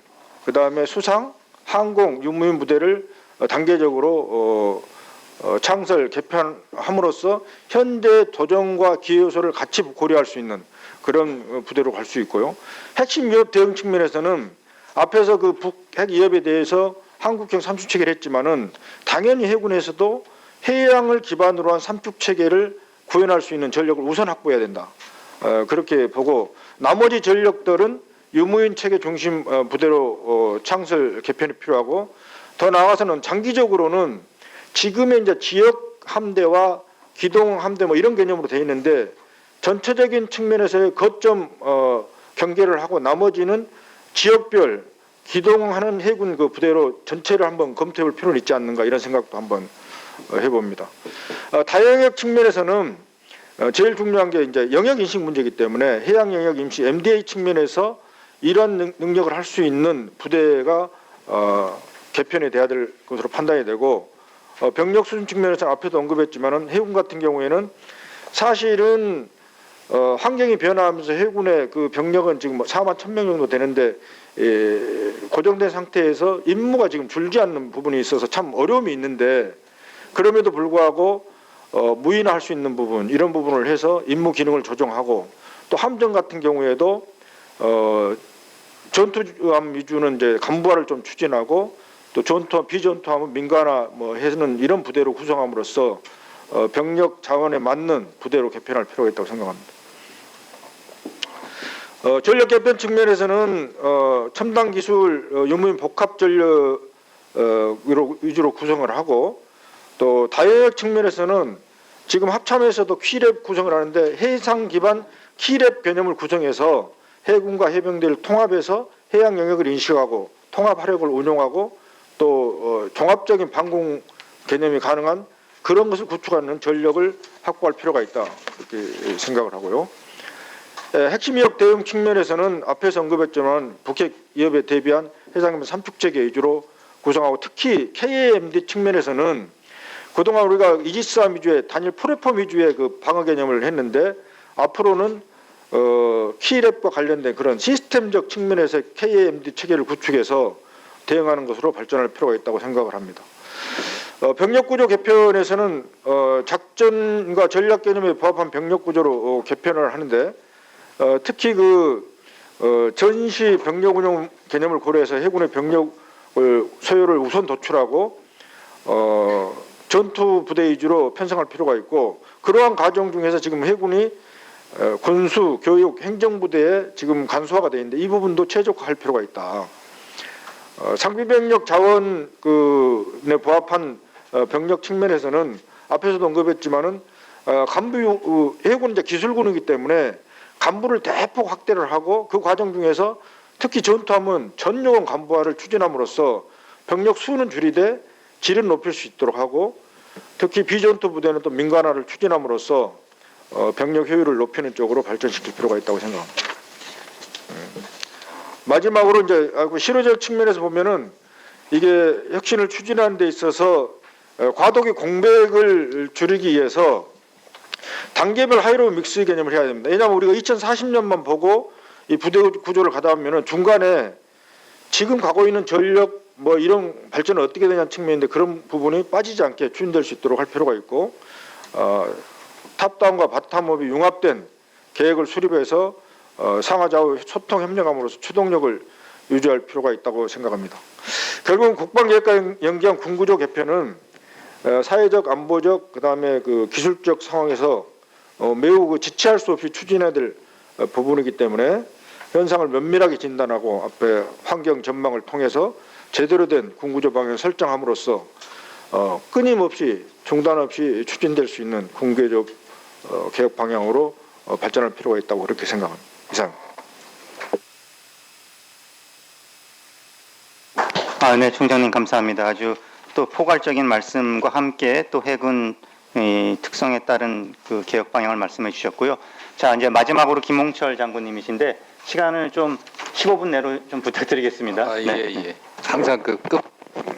D: 그 다음에 수상, 항공 유무인 부대를 단계적으로 창설, 개편함으로써 현재 도전과 기회 요소를 같이 고려할 수 있는 그런 부대로 갈 수 있고요. 핵심 위협 대응 측면에서는 앞에서 그 북핵 위협에 대해서 한국형 삼축 체계를 했지만은 당연히 해군에서도 해양을 기반으로 한 삼축 체계를 구현할 수 있는 전력을 우선 확보해야 된다. 그렇게 보고 나머지 전력들은 유무인 체계 중심 부대로 창설 개편이 필요하고, 더 나아가서는 장기적으로는 지금의 이제 지역 함대와 기동 함대 뭐 이런 개념으로 되어 있는데, 전체적인 측면에서의 거점 경계를 하고 나머지는 지역별 기동하는 해군 그 부대로 전체를 한번 검토해볼 필요는 있지 않는가, 이런 생각도 한번 해봅니다. 다영역 측면에서는 제일 중요한 게 이제 영역 인식 문제이기 때문에 해양 영역 임시 MDA 측면에서 이런 능력을 할 수 있는 부대가 개편이 돼야 될 것으로 판단이 되고, 병력 수준 측면에서 앞에도 언급했지만은 해군 같은 경우에는 사실은 환경이 변화하면서 해군의 그 병력은 지금 4만 1,000명 정도 되는데 고정된 상태에서 임무가 지금 줄지 않는 부분이 있어서 참 어려움이 있는데, 그럼에도 불구하고 무인화할 수 있는 부분, 이런 부분을 해서 임무 기능을 조정하고, 또 함정 같은 경우에도 전투함 위주는 이제 간부화를 좀 추진하고, 또 전투함 비전투함은 민간화 뭐 해서는 이런 부대로 구성함으로써 병력 자원에 맞는 부대로 개편할 필요가 있다고 생각합니다. 전력 개편 측면에서는 첨단 기술 유무인 복합 전력 위주로 구성을 하고, 또 다영역 측면에서는 지금 합참에서도 키랩 구성을 하는데 해상 기반 키랩 개념을 구성해서 해군과 해병대를 통합해서 해양 영역을 인식하고 통합 화력을 운용하고 또 종합적인 방공 개념이 가능한 그런 것을 구축하는 전력을 확보할 필요가 있다, 이렇게 생각을 하고요. 핵심 위협 대응 측면에서는 앞에서 언급했지만 북핵 위협에 대비한 해상기반 삼축체계 위주로 구성하고, 특히 KAMD 측면에서는 그동안 우리가 이지스함 위주의 단일 플랫폼 위주의 그 방어 개념을 했는데, 앞으로는 키랩과 관련된 그런 시스템적 측면에서 KAMD 체계를 구축해서 대응하는 것으로 발전할 필요가 있다고 생각을 합니다. 병력구조 개편에서는 작전과 전략 개념에 부합한 병력구조로 개편을 하는데, 특히 그 전시 병력 운용 개념을 고려해서 해군의 병력 소요를 우선 도출하고 전투 부대 위주로 편성할 필요가 있고, 그러한 과정 중에서 지금 해군이 군수, 교육, 행정부대에 지금 간소화가 되어 있는데 이 부분도 최적화할 필요가 있다. 상비병력 자원에 부합한 병력 측면에서는 앞에서도 언급했지만은 간부 해군 이제 기술군이기 때문에 간부를 대폭 확대를 하고, 그 과정 중에서 특히 전투함은 전용원 간부화를 추진함으로써 병력 수는 줄이되 질은 높일 수 있도록 하고, 특히 비전투 부대는 또 민간화를 추진함으로써 병력 효율을 높이는 쪽으로 발전시킬 필요가 있다고 생각합니다. 마지막으로 이제 실효적 측면에서 보면은 이게 혁신을 추진하는 데 있어서 과도기 공백을 줄이기 위해서 단계별 하이로 믹스 개념을 해야 됩니다. 왜냐하면 우리가 2040년만 보고 이 부대 구조를 가다 보면은 중간에 지금 가고 있는 전력 뭐 이런 발전은 어떻게 되냐는 측면인데, 그런 부분이 빠지지 않게 추진될 수 있도록 할 필요가 있고, 탑다운과 바텀업이 융합된 계획을 수립해서 상하좌우 소통 협력함으로써 추동력을 유지할 필요가 있다고 생각합니다. 결국은 국방계획과 연계한 군구조 개편은 사회적, 안보적, 그다음에 그 기술적 상황에서 매우 그 지체할 수 없이 추진해야 될 부분이기 때문에 현상을 면밀하게 진단하고 앞에 환경 전망을 통해서 제대로 된 군구조 방향을 설정함으로써 끊임없이 중단 없이 추진될 수 있는 군구조 개혁 방향으로 발전할 필요가 있다고 그렇게 생각합니다. 이상.
A: 네, 총장님 감사합니다. 아주 또 포괄적인 말씀과 함께 또 해군 특성에 따른 그 개혁 방향을 말씀해 주셨고요. 자, 이제 마지막으로 김홍철 장군님이신데 시간을 좀 15분 내로 좀 부탁드리겠습니다.
E: 예. 항상 그 급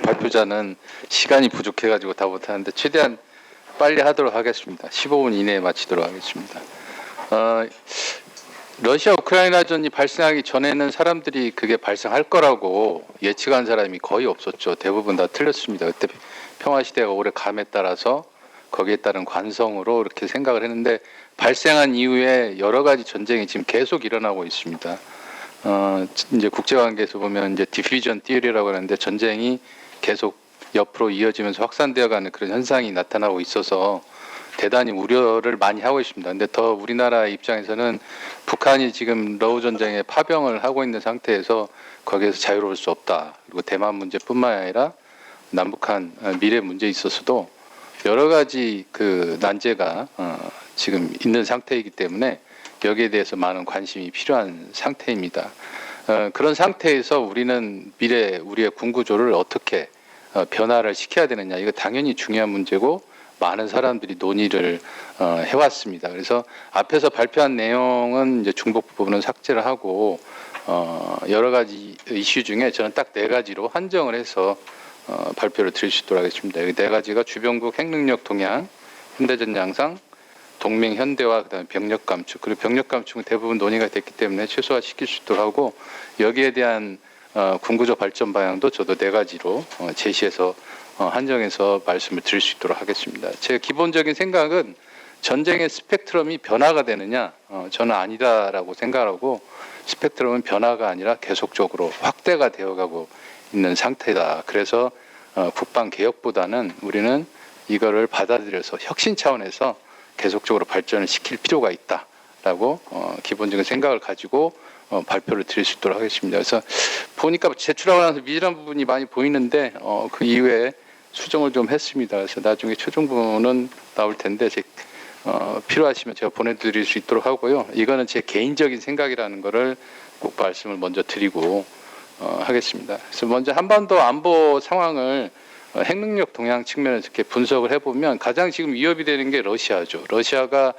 E: 발표자는 시간이 부족해가지고 다 못하는데 최대한 빨리 하도록 하겠습니다. 15분 이내에 마치도록 하겠습니다. 러시아 우크라이나전이 발생하기 전에는 사람들이 그게 발생할 거라고 예측한 사람이 거의 없었죠. 대부분 다 틀렸습니다. 그때 평화시대가 오래 감에 따라서 거기에 따른 관성으로 이렇게 생각을 했는데, 발생한 이후에 여러 가지 전쟁이 지금 계속 일어나고 있습니다. 이제 국제관계에서 보면 이제 디퓨전 티어리라고 하는데, 전쟁이 계속 옆으로 이어지면서 확산되어가는 그런 현상이 나타나고 있어서 대단히 우려를 많이 하고 있습니다. 근데 더 우리나라 입장에서는 북한이 지금 러우 전쟁에 파병을 하고 있는 상태에서 거기에서 자유로울 수 없다. 그리고 대만 문제뿐만 아니라 남북한 미래 문제에 있어서도 여러 가지 그 난제가 지금 있는 상태이기 때문에 여기에 대해서 많은 관심이 필요한 상태입니다. 그런 상태에서 우리는 미래 우리의 군 구조를 어떻게 변화를 시켜야 되느냐, 이거 당연히 중요한 문제고 많은 사람들이 논의를 해왔습니다. 그래서 앞에서 발표한 내용은 이제 중복 부분은 삭제를 하고 여러 가지 이슈 중에 저는 딱 4가지로 한정을 해서 발표를 드릴 수 있도록 하겠습니다. 여기 4가지가 주변국 핵능력 동향, 현대전 양상, 동맹 현대화, 그다음에 병력 감축. 그리고 병력 감축은 대부분 논의가 됐기 때문에 최소화시킬 수 있도록 하고, 여기에 대한 군구조 발전 방향도 저도 4가지로 제시해서 한정해서 말씀을 드릴 수 있도록 하겠습니다. 제 기본적인 생각은 전쟁의 스펙트럼이 변화가 되느냐, 저는 아니다라고 생각하고, 스펙트럼은 변화가 아니라 계속적으로 확대가 되어가고 있는 상태다. 그래서 국방 개혁보다는 우리는 이거를 받아들여서 혁신 차원에서 계속적으로 발전을 시킬 필요가 있다라고 기본적인 생각을 가지고 발표를 드릴 수 있도록 하겠습니다. 그래서 보니까 제출하고 나서 미진한 부분이 많이 보이는데 그 이후에 수정을 좀 했습니다. 그래서 나중에 최종본은 나올 텐데 필요하시면 제가 보내드릴 수 있도록 하고요. 이거는 제 개인적인 생각이라는 거를 꼭 말씀을 먼저 드리고 하겠습니다. 그래서 먼저 한반도 안보 상황을 핵능력 동향 측면에서 이렇게 분석을 해보면 가장 지금 위협이 되는 게 러시아죠. 러시아가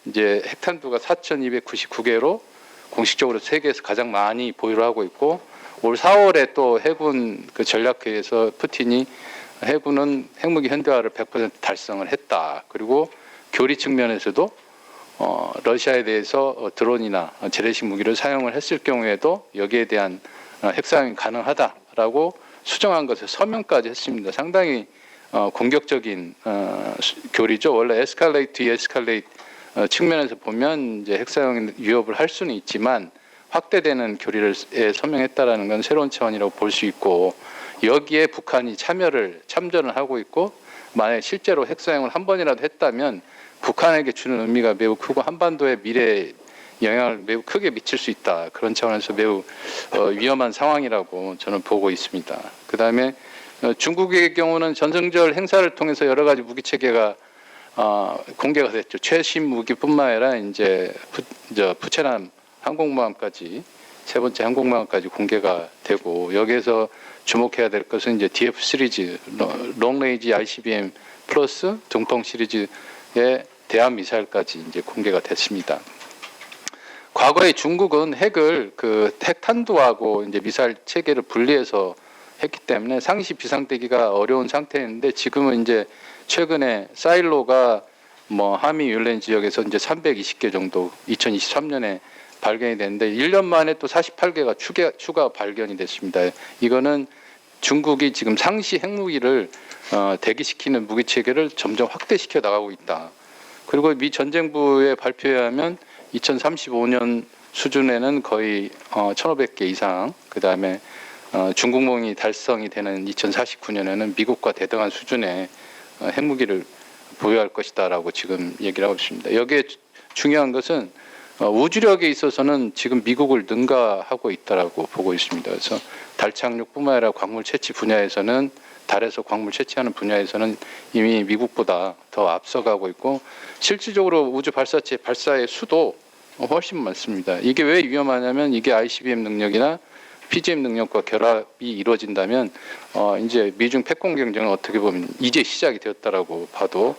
E: 이제 핵탄두가 4,299개로 공식적으로 세계에서 가장 많이 보유를 하고 있고, 올 4월에 또 해군 그 전략회의에서 푸틴이 해군은 핵무기 현대화를 100% 달성을 했다. 그리고 교리 측면에서도 러시아에 대해서 드론이나 재래식 무기를 사용을 했을 경우에도 여기에 대한 핵사용이 가능하다라고 수정한 것을 서명까지 했습니다. 상당히 공격적인 교리죠. 원래 에스컬레이트, 디에스컬레이트 측면에서 보면 이제 핵사용 위협을 할 수는 있지만 확대되는 교리를 서명했다라는 건 새로운 차원이라고 볼 수 있고, 여기에 북한이 참전을 하고 있고, 만약 실제로 핵사용을 한 번이라도 했다면 북한에게 주는 의미가 매우 크고 한반도의 미래에 영향을 매우 크게 미칠 수 있다. 그런 차원에서 매우 위험한 상황이라고 저는 보고 있습니다. 그 다음에 중국의 경우는 전승절 행사를 통해서 여러 가지 무기 체계가 공개가 됐죠. 최신 무기뿐만 아니라 이제 푸체남 항공모함까지, 3번째 항공모함까지 공개가 되고, 여기에서 주목해야 될 것은 이제 DF 시리즈, 롱레인지 ICBM 플러스 동통 시리즈의 대함 미사일까지 이제 공개가 됐습니다. 과거에 중국은 핵을 핵탄두하고 이제 미사일 체계를 분리해서 했기 때문에 상시 비상되기가 어려운 상태였는데, 지금은 이제 최근에 사일로가 하미 율렌 지역에서 이제 320개 정도 2023년에 발견이 됐는데 1년 만에 또 48개가 추가 발견이 됐습니다. 이거는 중국이 지금 상시 핵무기를 대기시키는 무기 체계를 점점 확대시켜 나가고 있다. 그리고 미 전쟁부의 발표에 하면 2035년 수준에는 거의 1,500개 이상, 그 다음에 중국몽이 달성이 되는 2049년에는 미국과 대등한 수준의 핵무기를 보유할 것이다라고 지금 얘기를 하고 있습니다. 여기에 중요한 것은 우주력에 있어서는 지금 미국을 능가하고 있다라고 보고 있습니다. 그래서 달 착륙뿐만 아니라 광물 채취 분야에서는, 달에서 광물 채취하는 분야에서는 이미 미국보다 더 앞서가고 있고, 실질적으로 우주 발사체 발사의 수도 훨씬 많습니다. 이게 왜 위험하냐면, 이게 ICBM 능력이나 PGM 능력과 결합이 이루어진다면 이제 미중 패권 경쟁은 어떻게 보면 이제 시작이 되었다라고 봐도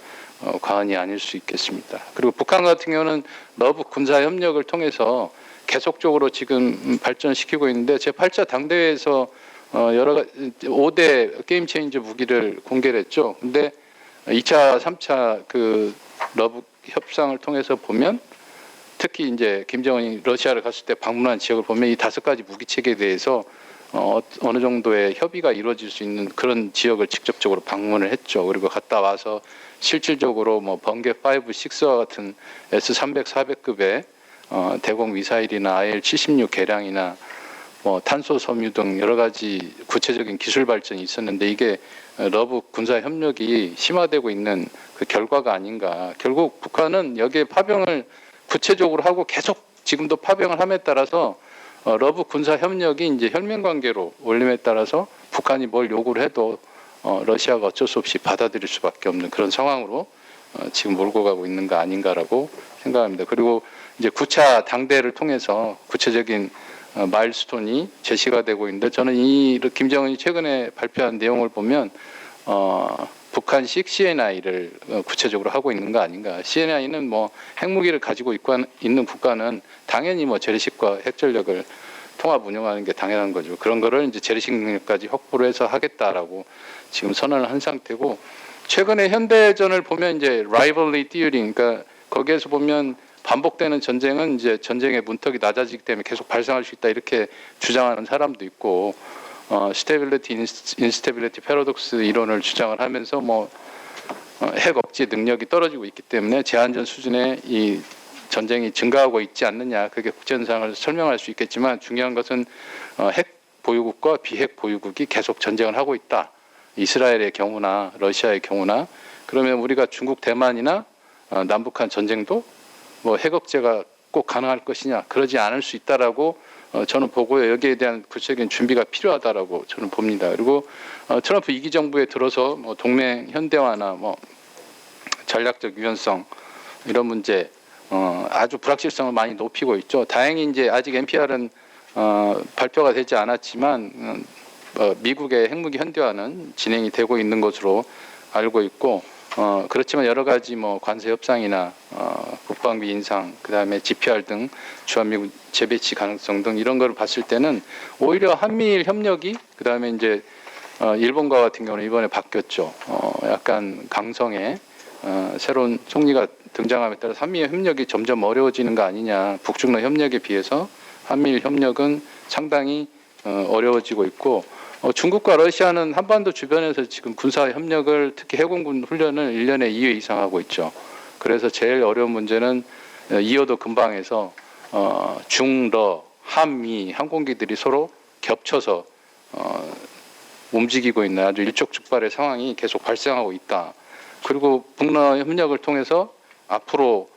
E: 과언이 아닐 수 있겠습니다. 그리고 북한 같은 경우는 러북 군사 협력을 통해서 계속적으로 지금 발전시키고 있는데, 제8차 당대회에서 여러 가지 5대 게임 체인저 무기를 공개를 했죠. 근데 2차, 3차 그 러북 협상을 통해서 보면, 특히 이제 김정은이 러시아를 갔을 때 방문한 지역을 보면 이 5가지 무기 체계에 대해서 어느 정도의 협의가 이루어질 수 있는 그런 지역을 직접적으로 방문을 했죠. 그리고 갔다 와서 실질적으로 번개 5, 6와 같은 S-300, 400급의 대공 미사일이나 IL-76 개량이나 뭐 탄소 섬유 등 여러 가지 구체적인 기술 발전이 있었는데 이게 러북 군사 협력이 심화되고 있는 그 결과가 아닌가. 결국 북한은 여기에 파병을 구체적으로 하고 계속 지금도 파병을 함에 따라서 러북 군사 협력이 이제 혈맹 관계로 올림에 따라서 북한이 뭘 요구를 해도 러시아가 어쩔 수 없이 받아들일 수밖에 없는 그런 상황으로 지금 몰고 가고 있는 거 아닌가라고 생각합니다. 그리고 이제 9차 당대를 통해서 구체적인 마일스톤이 제시가 되고 있는데 저는 이 김정은이 최근에 발표한 내용을 보면 북한식 CNI를 구체적으로 하고 있는 거 아닌가. CNI는 뭐 핵무기를 가지고 있는 국가는 당연히 뭐 재래식과 핵전력을 통합 운영하는 게 당연한 거죠. 그런 거를 이제 재래식 능력까지 확보를 해서 하겠다라고 지금 선언을 한 상태고 최근에 현대전을 보면 이제 rivalry theory 그러니까 거기에서 보면 반복되는 전쟁은 이제 전쟁의 문턱이 낮아지기 때문에 계속 발생할 수 있다 이렇게 주장하는 사람도 있고 스테빌리티 인스테빌리티 패러독스 이론을 주장을 하면서 뭐 핵 억제 능력이 떨어지고 있기 때문에 제한전 수준의 이 전쟁이 증가하고 있지 않느냐 그게 국제 현상을 설명할 수 있겠지만 중요한 것은 핵 보유국과 비핵 보유국이 계속 전쟁을 하고 있다. 이스라엘의 경우나 러시아의 경우나 그러면 우리가 중국 대만이나 남북한 전쟁도 뭐 핵 억제가 꼭 가능할 것이냐 그러지 않을 수 있다라고 저는 보고요. 여기에 대한 구체적인 준비가 필요하다라고 저는 봅니다. 그리고 트럼프 2기 정부에 들어서 뭐 동맹 현대화나 뭐 전략적 유연성 이런 문제 아주 불확실성을 많이 높이고 있죠. 다행히 이제 아직 NPR은 발표가 되지 않았지만 미국의 핵무기 현대화는 진행이 되고 있는 것으로 알고 있고 그렇지만 여러 가지 뭐 관세 협상이나 국방비 인상 그다음에 GPR 등 주한미군 재배치 가능성 등 이런 거를 봤을 때는 오히려 한미일 협력이 그다음에 이제 일본과 같은 경우는 이번에 바뀌었죠. 약간 강성의 새로운 총리가 등장함에 따라 한미일 협력이 점점 어려워지는 거 아니냐. 북중러 협력에 비해서 한미일 협력은 상당히 어려워지고 있고 중국과 러시아는 한반도 주변에서 지금 군사 협력을 특히 해공군 훈련을 1년에 2회 이상 하고 있죠. 그래서 제일 어려운 문제는 이어도 근방에서 중러 한미 항공기들이 서로 겹쳐서 움직이고 있는 아주 일촉즉발의 상황이 계속 발생하고 있다. 그리고 북러 협력을 통해서 앞으로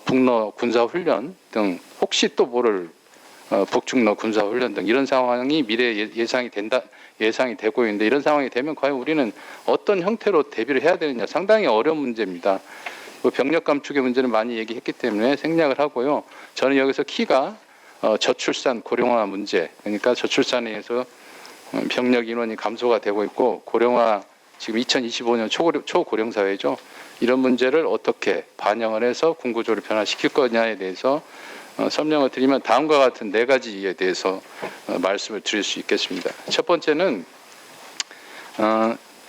E: 북러 군사 훈련 등 혹시 또 모를 북중러 군사 훈련 등 이런 상황이 미래에 예상이 되고 있는데 이런 상황이 되면 과연 우리는 어떤 형태로 대비를 해야 되느냐 상당히 어려운 문제입니다. 병력 감축의 문제는 많이 얘기했기 때문에 생략을 하고요. 저는 여기서 키가 저출산 고령화 문제 그러니까 저출산에 의해서 병력 인원이 감소가 되고 있고 고령화 지금 2025년 초고령 사회죠. 이런 문제를 어떻게 반영을 해서 군구조를 변화시킬 거냐에 대해서 설명을 드리면 다음과 같은 4가지에 대해서 말씀을 드릴 수 있겠습니다. 첫 번째는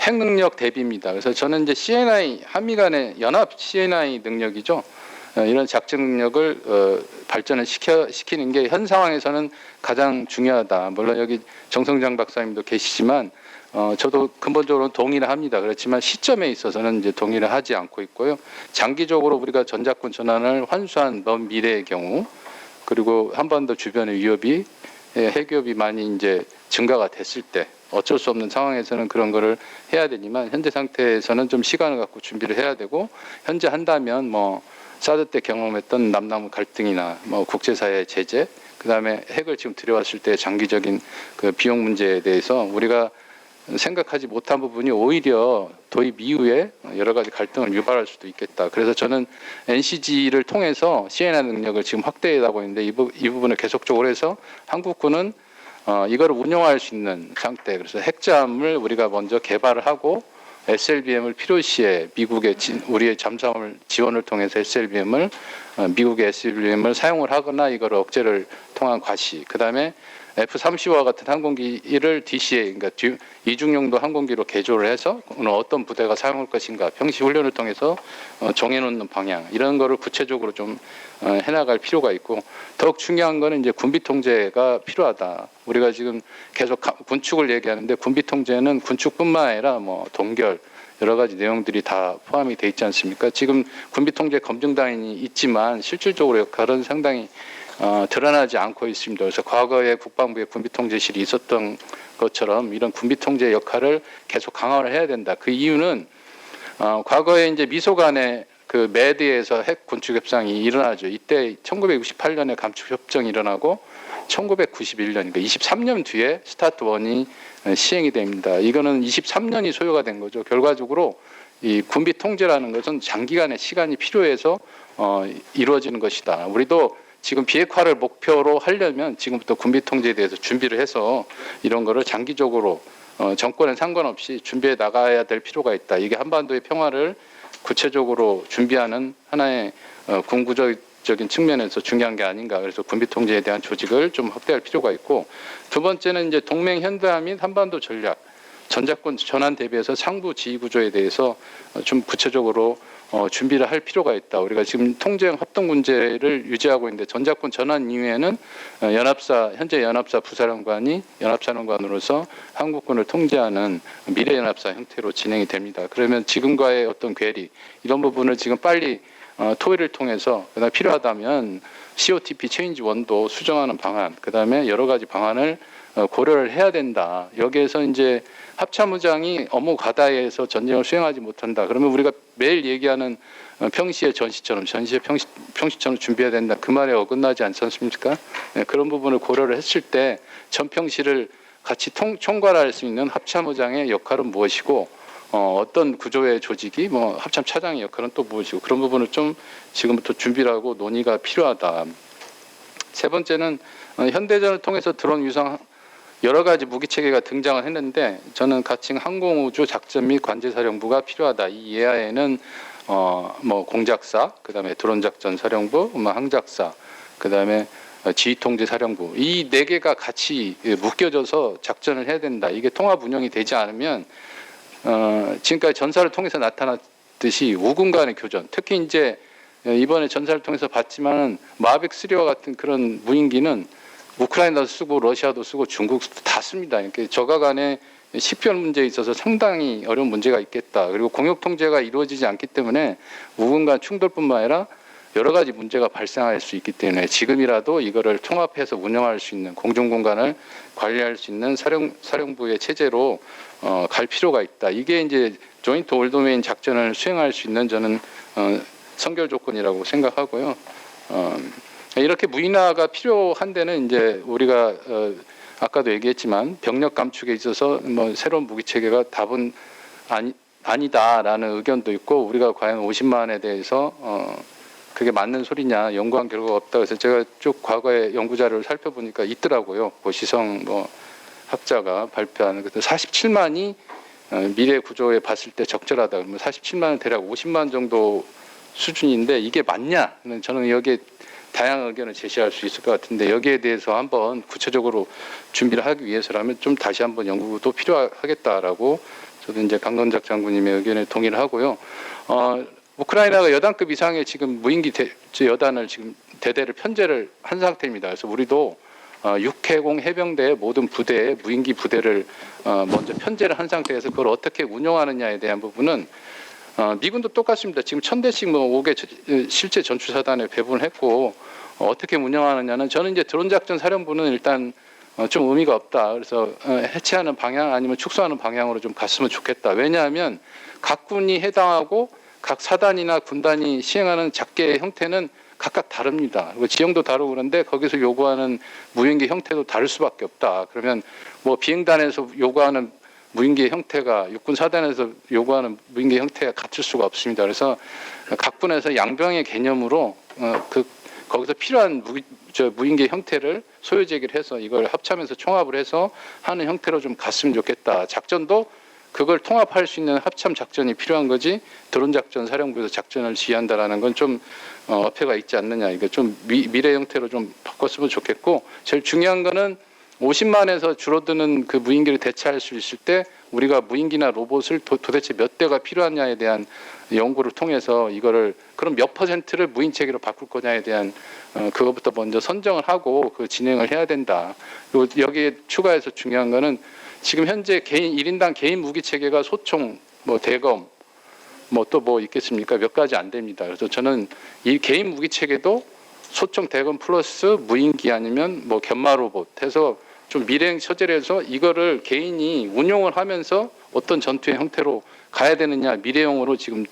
E: 핵 능력 대비입니다. 그래서 저는 이제 CNI 한미 간의 연합 CNI 능력이죠. 이런 작전 능력을 발전을 시키는 게 현 상황에서는 가장 중요하다. 물론 여기 정성장 박사님도 계시지만 저도 근본적으로 동의를 합니다. 그렇지만 시점에 있어서는 이제 동의를 하지 않고 있고요. 장기적으로 우리가 전작권 전환을 환수한 먼 미래의 경우 그리고 한반도 주변의 위협이 핵위협이 많이 이제 증가가 됐을 때 어쩔 수 없는 상황에서는 그런 거를 해야 되지만 현재 상태에서는 좀 시간을 갖고 준비를 해야 되고 현재 한다면 뭐 사드 때 경험했던 남남 갈등이나 뭐 국제사회의 제재 그다음에 핵을 지금 들여왔을 때 장기적인 그 비용 문제에 대해서 우리가 생각하지 못한 부분이 오히려 도입 이후에 여러 가지 갈등을 유발할 수도 있겠다. 그래서 저는 NCG를 통해서 CNI 능력을 지금 확대하고 있는데 이 부분을 계속적으로 해서 한국군은 이거를 운영할 수 있는 상태. 그래서 핵잠을 우리가 먼저 개발을 하고 SLBM을 필요시에 미국의 우리의 잠수함을 지원을 통해서 SLBM을 미국의 SLBM을 사용을 하거나 이거를 억제를 통한 과시. 그다음에 F-35와 같은 항공기를 DCA, 그러니까 이중용도 항공기로 개조를 해서 오늘 어떤 부대가 사용할 것인가 평시 훈련을 통해서 정해놓는 방향 이런 거를 구체적으로 좀 해나갈 필요가 있고 더욱 중요한 거는 이제 군비 통제가 필요하다. 우리가 지금 계속 군축을 얘기하는데 군비 통제는 군축뿐만 아니라 뭐 동결 여러 가지 내용들이 다 포함이 돼 있지 않습니까? 지금 군비 통제 검증단이 있지만 실질적으로 역할은 상당히 드러나지 않고 있습니다. 그래서 과거에 국방부에 군비통제실이 있었던 것처럼 이런 군비통제 역할을 계속 강화를 해야 된다. 그 이유는 과거에 이제 미소 간의 그 매드에서 핵 군축 협상이 일어나죠. 이때 1968년에 감축 협정이 일어나고 1991년, 그러니까 23년 뒤에 스타트 1이 시행이 됩니다. 이거는 23년이 소요가 된 거죠. 결과적으로 이 군비 통제라는 것은 장기간의 시간이 필요해서 이루어지는 것이다. 우리도 지금 비핵화를 목표로 하려면 지금부터 군비 통제에 대해서 준비를 해서 이런 거를 장기적으로 정권에 상관없이 준비해 나가야 될 필요가 있다. 이게 한반도의 평화를 구체적으로 준비하는 하나의 군구적인 측면에서 중요한 게 아닌가. 그래서 군비 통제에 대한 조직을 좀 확대할 필요가 있고, 두 번째는 이제 동맹 현대화 및 한반도 전략, 전작권 전환 대비해서 상부 지휘 구조에 대해서 좀 구체적으로 준비를 할 필요가 있다. 우리가 지금 통제형 합동 군제를 유지하고 있는데 전작권 전환 이후에는 현재 연합사 부사령관이 연합사령관으로서 한국군을 통제하는 미래연합사 형태로 진행이 됩니다. 그러면 지금과의 어떤 괴리 이런 부분을 지금 빨리 토의를 통해서 그다음에 필요하다면 COTP 체인지 1도 수정하는 방안, 그다음에 여러 가지 방안을 고려를 해야 된다. 여기에서 이제 합참의장이 업무 과다해서 전쟁을 수행하지 못한다. 그러면 우리가 매일 얘기하는 평시의 전시처럼 평시처럼 준비해야 된다. 그 말에 어긋나지 않지 않습니까? 네, 그런 부분을 고려를 했을 때 전평시를 같이 총괄할 수 있는 합참의장의 역할은 무엇이고 어떤 구조의 조직이 뭐 합참 차장의 역할은 또 무엇이고 그런 부분을 좀 지금부터 준비를 하고 논의가 필요하다. 세 번째는 현대전을 통해서 드론 위상 여러 가지 무기 체계가 등장을 했는데 저는 가칭 항공우주 작전 및 관제사령부가 필요하다. 이 예하에는 뭐 공작사, 그다음에 드론 작전 사령부, 항작사, 그다음에 지휘통제사령부 이 네 개가 같이 묶여져서 작전을 해야 된다. 이게 통합 운영이 되지 않으면 지금까지 전사를 통해서 나타났듯이 우군 간의 교전, 특히 이제 이번에 전사를 통해서 봤지만은 마빅 3와 같은 그런 무인기는 우크라이나도 쓰고 러시아도 쓰고 중국도 다 씁니다. 이렇게 저가 간의 식별 문제에 있어서 상당히 어려운 문제가 있겠다. 그리고 공역 통제가 이루어지지 않기 때문에 우군 간 충돌뿐만 아니라 여러 가지 문제가 발생할 수 있기 때문에 지금이라도 이거를 통합해서 운영할 수 있는 공중 공간을 관리할 수 있는 사령부의 체제로 갈 필요가 있다. 이게 이제 조인트 올도메인 작전을 수행할 수 있는 저는 선결 조건이라고 생각하고요. 이렇게 무인화가 필요한 데는 이제 우리가 아까도 얘기했지만 병력 감축에 있어서 뭐 새로운 무기 체계가 답은 아니다라는 의견도 있고 우리가 과연 50만에 대해서 그게 맞는 소리냐 연구한 결과가 없다. 그래서 제가 쭉 과거의 연구 자료를 살펴보니까 있더라고요. 고시성 뭐 학자가 발표하는 그때 47만이 미래 구조에 봤을 때 적절하다. 그러면 47만은 대략 50만 정도 수준인데 이게 맞냐? 저는 여기에 다양한 의견을 제시할 수 있을 것 같은데 여기에 대해서 한번 구체적으로 준비를 하기 위해서라면 좀 다시 한번 연구도 필요하겠다라고 저도 이제 강건작 장군님의 의견에 동의를 하고요. 우크라이나가 여단급 이상의 지금 무인기 여단을 지금 대대를 편제를 한 상태입니다. 그래서 우리도 육해공 해병대의 모든 부대에 무인기 부대를 먼저 편제를 한 상태에서 그걸 어떻게 운영하느냐에 대한 부분은 미군도 똑같습니다. 지금 1000대씩 뭐 5개 실제 전투사단에 배분을 했고 어떻게 운영하느냐는 저는 이제 드론 작전 사령부는 일단 좀 의미가 없다. 그래서 해체하는 방향 아니면 축소하는 방향으로 좀 갔으면 좋겠다. 왜냐하면 각 군이 해당하고 각 사단이나 군단이 시행하는 작계의 형태는 각각 다릅니다. 그리고 지형도 다르고 그런데 거기서 요구하는 무인기 형태도 다를 수밖에 없다. 그러면 뭐 비행단에서 요구하는 무인기의 형태가 육군 사단에서 요구하는 무인기 형태가 같을 수가 없습니다. 그래서 각 군에서 양병의 개념으로 거기서 필요한 무인기 형태를 소요 제기를 해서 이걸 합참해서 총합을 해서 하는 형태로 좀 갔으면 좋겠다. 작전도 그걸 통합할 수 있는 합참 작전이 필요한 거지 드론 작전 사령부에서 작전을 지휘한다라는 건 좀 어폐가 있지 않느냐. 이거 좀 미래 형태로 좀 바꿨으면 좋겠고 제일 중요한 거는 50만에서 줄어드는 그 무인기를 대체할 수 있을 때 우리가 무인기나 로봇을 도대체 몇 대가 필요하냐에 대한 연구를 통해서 이거를 그럼 몇 %를 무인 체계로 바꿀 거냐에 대한 그것부터 먼저 선정을 하고 그 진행을 해야 된다. 그리고 여기에 추가해서 중요한 거는 지금 현재 개인 1인당 개인 무기 체계가 소총, 뭐 대검, 뭐 또 뭐 있겠습니까? 몇 가지 안 됩니다. 그래서 저는 이 개인 무기 체계도 소총 대금 플러스 무인기 아니면 뭐 견마 로봇 해서 좀 미래형 처제를 해서 이거를 개인이 운용을 하면서 어떤 전투의 형태로 가야 되느냐 미래형으로 지금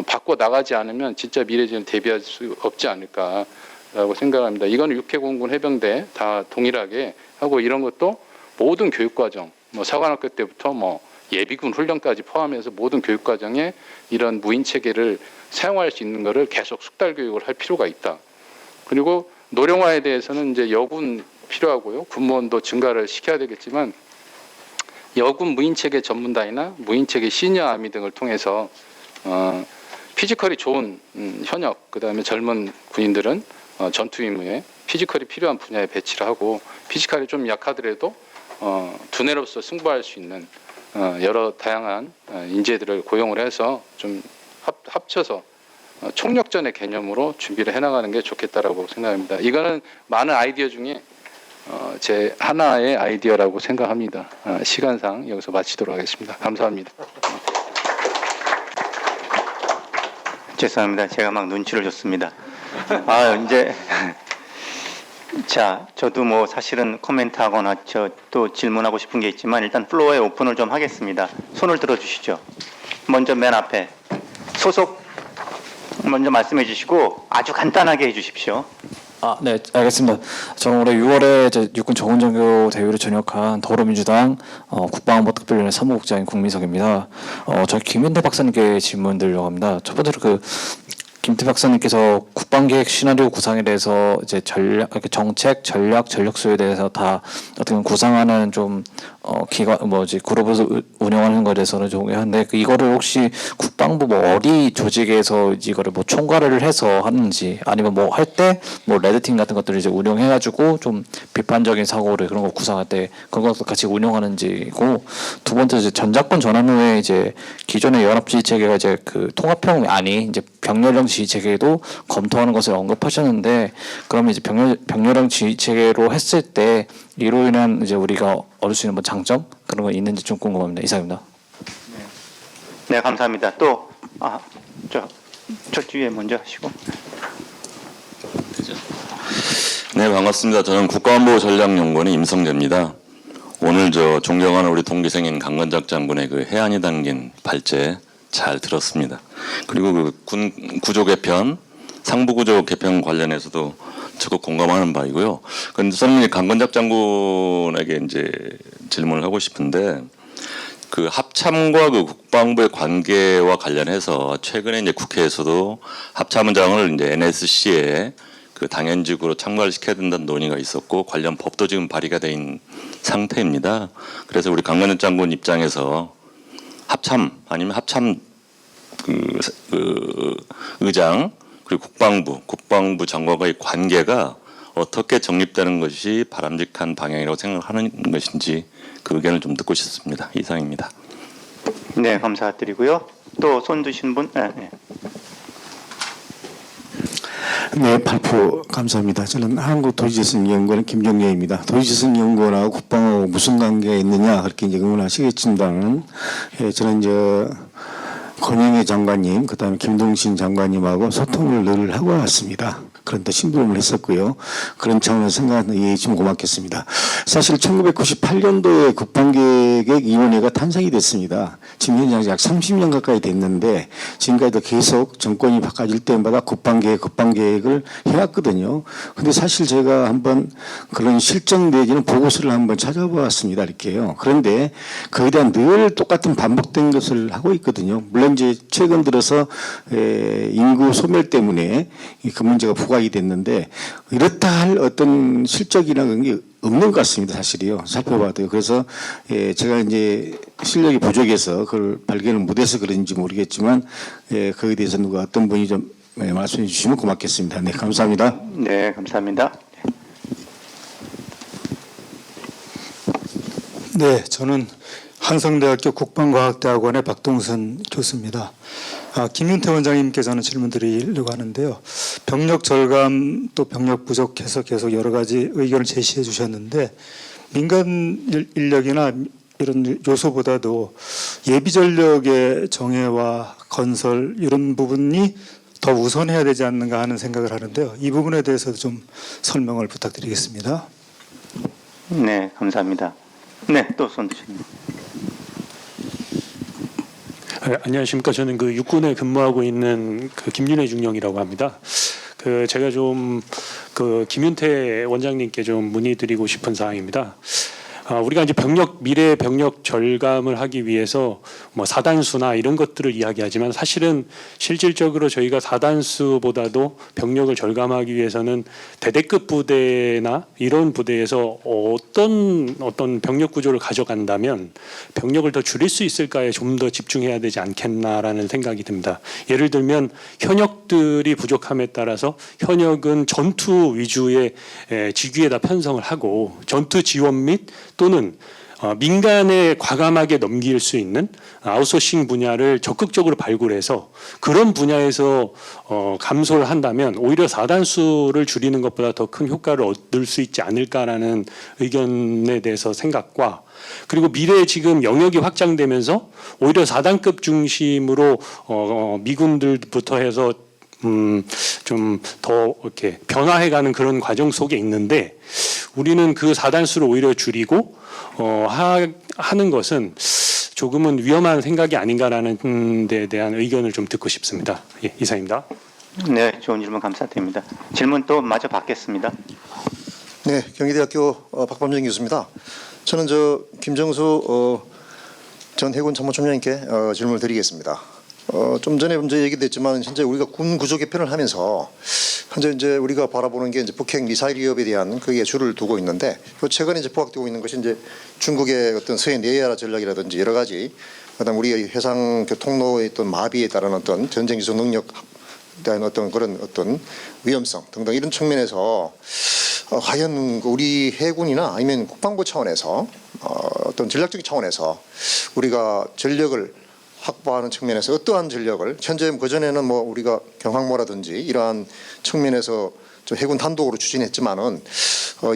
E: 바꿔 나가지 않으면 진짜 미래전에 대비할 수 없지 않을까라고 생각합니다. 이거는 육해공군 해병대 다 동일하게 하고 이런 것도 모든 교육과정, 뭐 사관학교 때부터 뭐 예비군 훈련까지 포함해서 모든 교육과정에 이런 무인 체계를 사용할 수 있는 것을 계속 숙달 교육을 할 필요가 있다. 그리고 노령화에 대해서는 이제 여군 필요하고요. 군무원도 증가를 시켜야 되겠지만 여군 무인체계 전문단이나 무인체계 시니어 아미 등을 통해서 피지컬이 좋은 현역 그다음에 젊은 군인들은 전투 임무에 피지컬이 필요한 분야에 배치를 하고 피지컬이 좀 약하더라도 두뇌로서 승부할 수 있는 여러 다양한 인재들을 고용을 해서 좀 합쳐서 총력전의 개념으로 준비를 해나가는 게 좋겠다라고 생각합니다. 이거는 많은 아이디어 중에 제 하나의 아이디어라고 생각합니다. 시간상 여기서 마치도록 하겠습니다. 감사합니다.
A: 죄송합니다. 제가 막 눈치를 줬습니다. 이제 자, 저도 뭐 사실은 코멘트하거나 또 질문하고 싶은 게 있지만 일단 플로어에 오픈을 좀 하겠습니다. 손을 들어주시죠. 먼저 맨 앞에 소속 먼저 말씀해 주시고 아주 간단하게 해주십시오.
F: 네, 알겠습니다. 저는 올해 6월에 이제 육군 정훈장교 대위로 전역한 더불어민주당 국방안보 특별위원회 사무국장인 국민석입니다. 저희 김윤태 박사님께 질문 드리려고 합니다. 첫 번째로 김태 박사님께서 국방계획 시나리오 구상에 대해서 이제 정책, 전략, 전력수에 대해서 다 어떻게 보면 구상하는 좀 그룹을 운영하는 것에 대해서는 동의하는데 이거를 혹시 국방부 어디 조직에서 이거를 총괄을 해서 하는지 아니면 할 때 레드팀 같은 것들을 이제 운영해가지고 좀 비판적인 사고를 그런 거 구상할 때 그런 것도 같이 운영하는지고 두 번째 이제 전작권 전환 후에 이제 기존의 연합지휘 체계가 이제 통합형 안이 이제 병렬형 지휘 체계도 검토하는 것을 언급하셨는데 그러면 이제 병렬형 지휘 체계로 했을 때 이로 인한 이제 우리가 얻을 수 있는 장점 그런 거 있는지 좀 궁금합니다. 이상입니다.
A: 네, 감사합니다. 또 저 뒤에 먼저 하시고.
G: 네, 반갑습니다. 저는 국가안보전략연구원의 임성재입니다. 오늘 존경하는 우리 동기생인 강건작 장군의 해안이 담긴 발제 잘 들었습니다. 그리고 군 구조 개편, 상부 구조 개편 관련해서도 적극 공감하는 바이고요. 그런데 저는 강건작 장군에게 이제 질문을 하고 싶은데 합참과 국방부의 관계와 관련해서 최근에 이제 국회에서도 합참의장을 이제 NSC에 당연직으로 참가를 시켜야 된다는 논의가 있었고 관련 법도 지금 발의가 돼 있는 상태입니다. 그래서 우리 강건작 장군 입장에서 합참 아니면 합참 의장 그리고 국방부 장관과의 관계가 어떻게 정립되는 것이 바람직한 방향이라고 생각하는 것인지 그 의견을 좀 듣고 싶습니다. 이상입니다.
A: 네, 감사드리고요. 또 손 드신 분? 네.
H: 네, 발표 감사합니다. 저는 한국도시재생연구원 김종래입니다. 도시재생연구원하고 국방하고 무슨 관계가 있느냐 그렇게 이제 의문하시겠지만, 저는 권영애 장관님, 그다음에 김동신 장관님하고 소통을 늘 하고 왔습니다. 그런데 심부름을 했었고요. 그런 차원에서 생각하는 이해 좀 고맙겠습니다. 사실 1998년도에 국방계획위원회가 탄생이 됐습니다. 지금 현재 약 30년 가까이 됐는데 지금까지도 계속 정권이 바꿔질 때마다 국방계획을 해왔거든요. 근데 사실 제가 한번 그런 실정 내지는 보고서를 한번 찾아보았습니다. 이렇게요. 그런데 거기에 대한 늘 똑같은 반복된 것을 하고 있거든요. 물론 이제 최근 들어서 인구 소멸 때문에 그 문제가 부각이 됐는데 이렇다 할 어떤 실적이나 그런 게 없는 것 같습니다. 사실이요. 살펴봐도요. 그래서 제가 이제 실력이 부족해서 그걸 발견을 못해서 그런지 모르겠지만 거기에 대해서 누가 어떤 분이 좀 말씀해 주시면 고맙겠습니다. 네, 감사합니다.
A: 네, 감사합니다.
I: 네, 저는 한성대학교 국방과학대학원의 박동선 교수입니다. 김윤태 원장님께서는 질문 드리려고 하는데요. 병력 절감 또 병력 부족해서 계속 여러 가지 의견을 제시해 주셨는데 민간 인력이나 이런 요소보다도 예비 전력의 정예와 건설 이런 부분이 더 우선해야 되지 않는가 하는 생각을 하는데요. 이 부분에 대해서도 좀 설명을 부탁드리겠습니다.
A: 네, 감사합니다. 네, 또 손 드시는.
J: 네, 안녕하십니까. 저는 그 육군에 근무하고 있는 그 김윤혜 중령이라고 합니다. 그 제가 좀 그 김윤태 원장님께 좀 문의드리고 싶은 사항입니다. 우리가 이제 미래 병력 절감을 하기 위해서 뭐 사단수나 이런 것들을 이야기하지만 사실은 실질적으로 저희가 사단수보다도 병력을 절감하기 위해서는 대대급 부대나 이런 부대에서 어떤 병력 구조를 가져간다면 병력을 더 줄일 수 있을까에 좀 더 집중해야 되지 않겠나라는 생각이 듭니다. 예를 들면 현역들이 부족함에 따라서 현역은 전투 위주의 직위에다 편성을 하고 전투 지원 및 또는 민간에 과감하게 넘길 수 있는 아웃소싱 분야를 적극적으로 발굴해서 그런 분야에서 감소를 한다면 오히려 사단수를 줄이는 것보다 더 큰 효과를 얻을 수 있지 않을까라는 의견에 대해서 생각과 그리고 미래에 지금 영역이 확장되면서 오히려 4단급 중심으로 미군들부터 해서 좀 더 이렇게 변화해가는 그런 과정 속에 있는데 우리는 그 4단수를 오히려 줄이고 하는 것은 조금은 위험한 생각이 아닌가라는 데에 대한 의견을 좀 듣고 싶습니다. 예, 이상입니다.
A: 네, 좋은 질문 감사드립니다. 질문 또 마저 받겠습니다.
K: 네, 경희대학교 박범정 교수입니다. 저는 김정수 전 해군 참모총장님께 질문을 드리겠습니다. 좀 전에 먼저 얘기됐지만 현재 우리가 군 구조 개편을 하면서 현재 이제 우리가 바라보는 게 이제 북핵 미사일 위협에 대한 그게 줄을 두고 있는데 최근에 이제 부각되고 있는 것이 이제 중국의 어떤 서해 내야라 전략이라든지 여러 가지 그다음 우리의 해상 통로의 어떤 마비에 따른 어떤 전쟁 지속 능력 대한 어떤 그런 어떤 위험성 등등 이런 측면에서 과연 우리 해군이나 아니면 국방부 차원에서 어떤 전략적인 차원에서 우리가 전력을 확보하는 측면에서 어떠한 전력을 현재 그전에는 뭐 우리가 경항모라든지 이러한 측면에서 좀 해군 단독으로 추진했지만은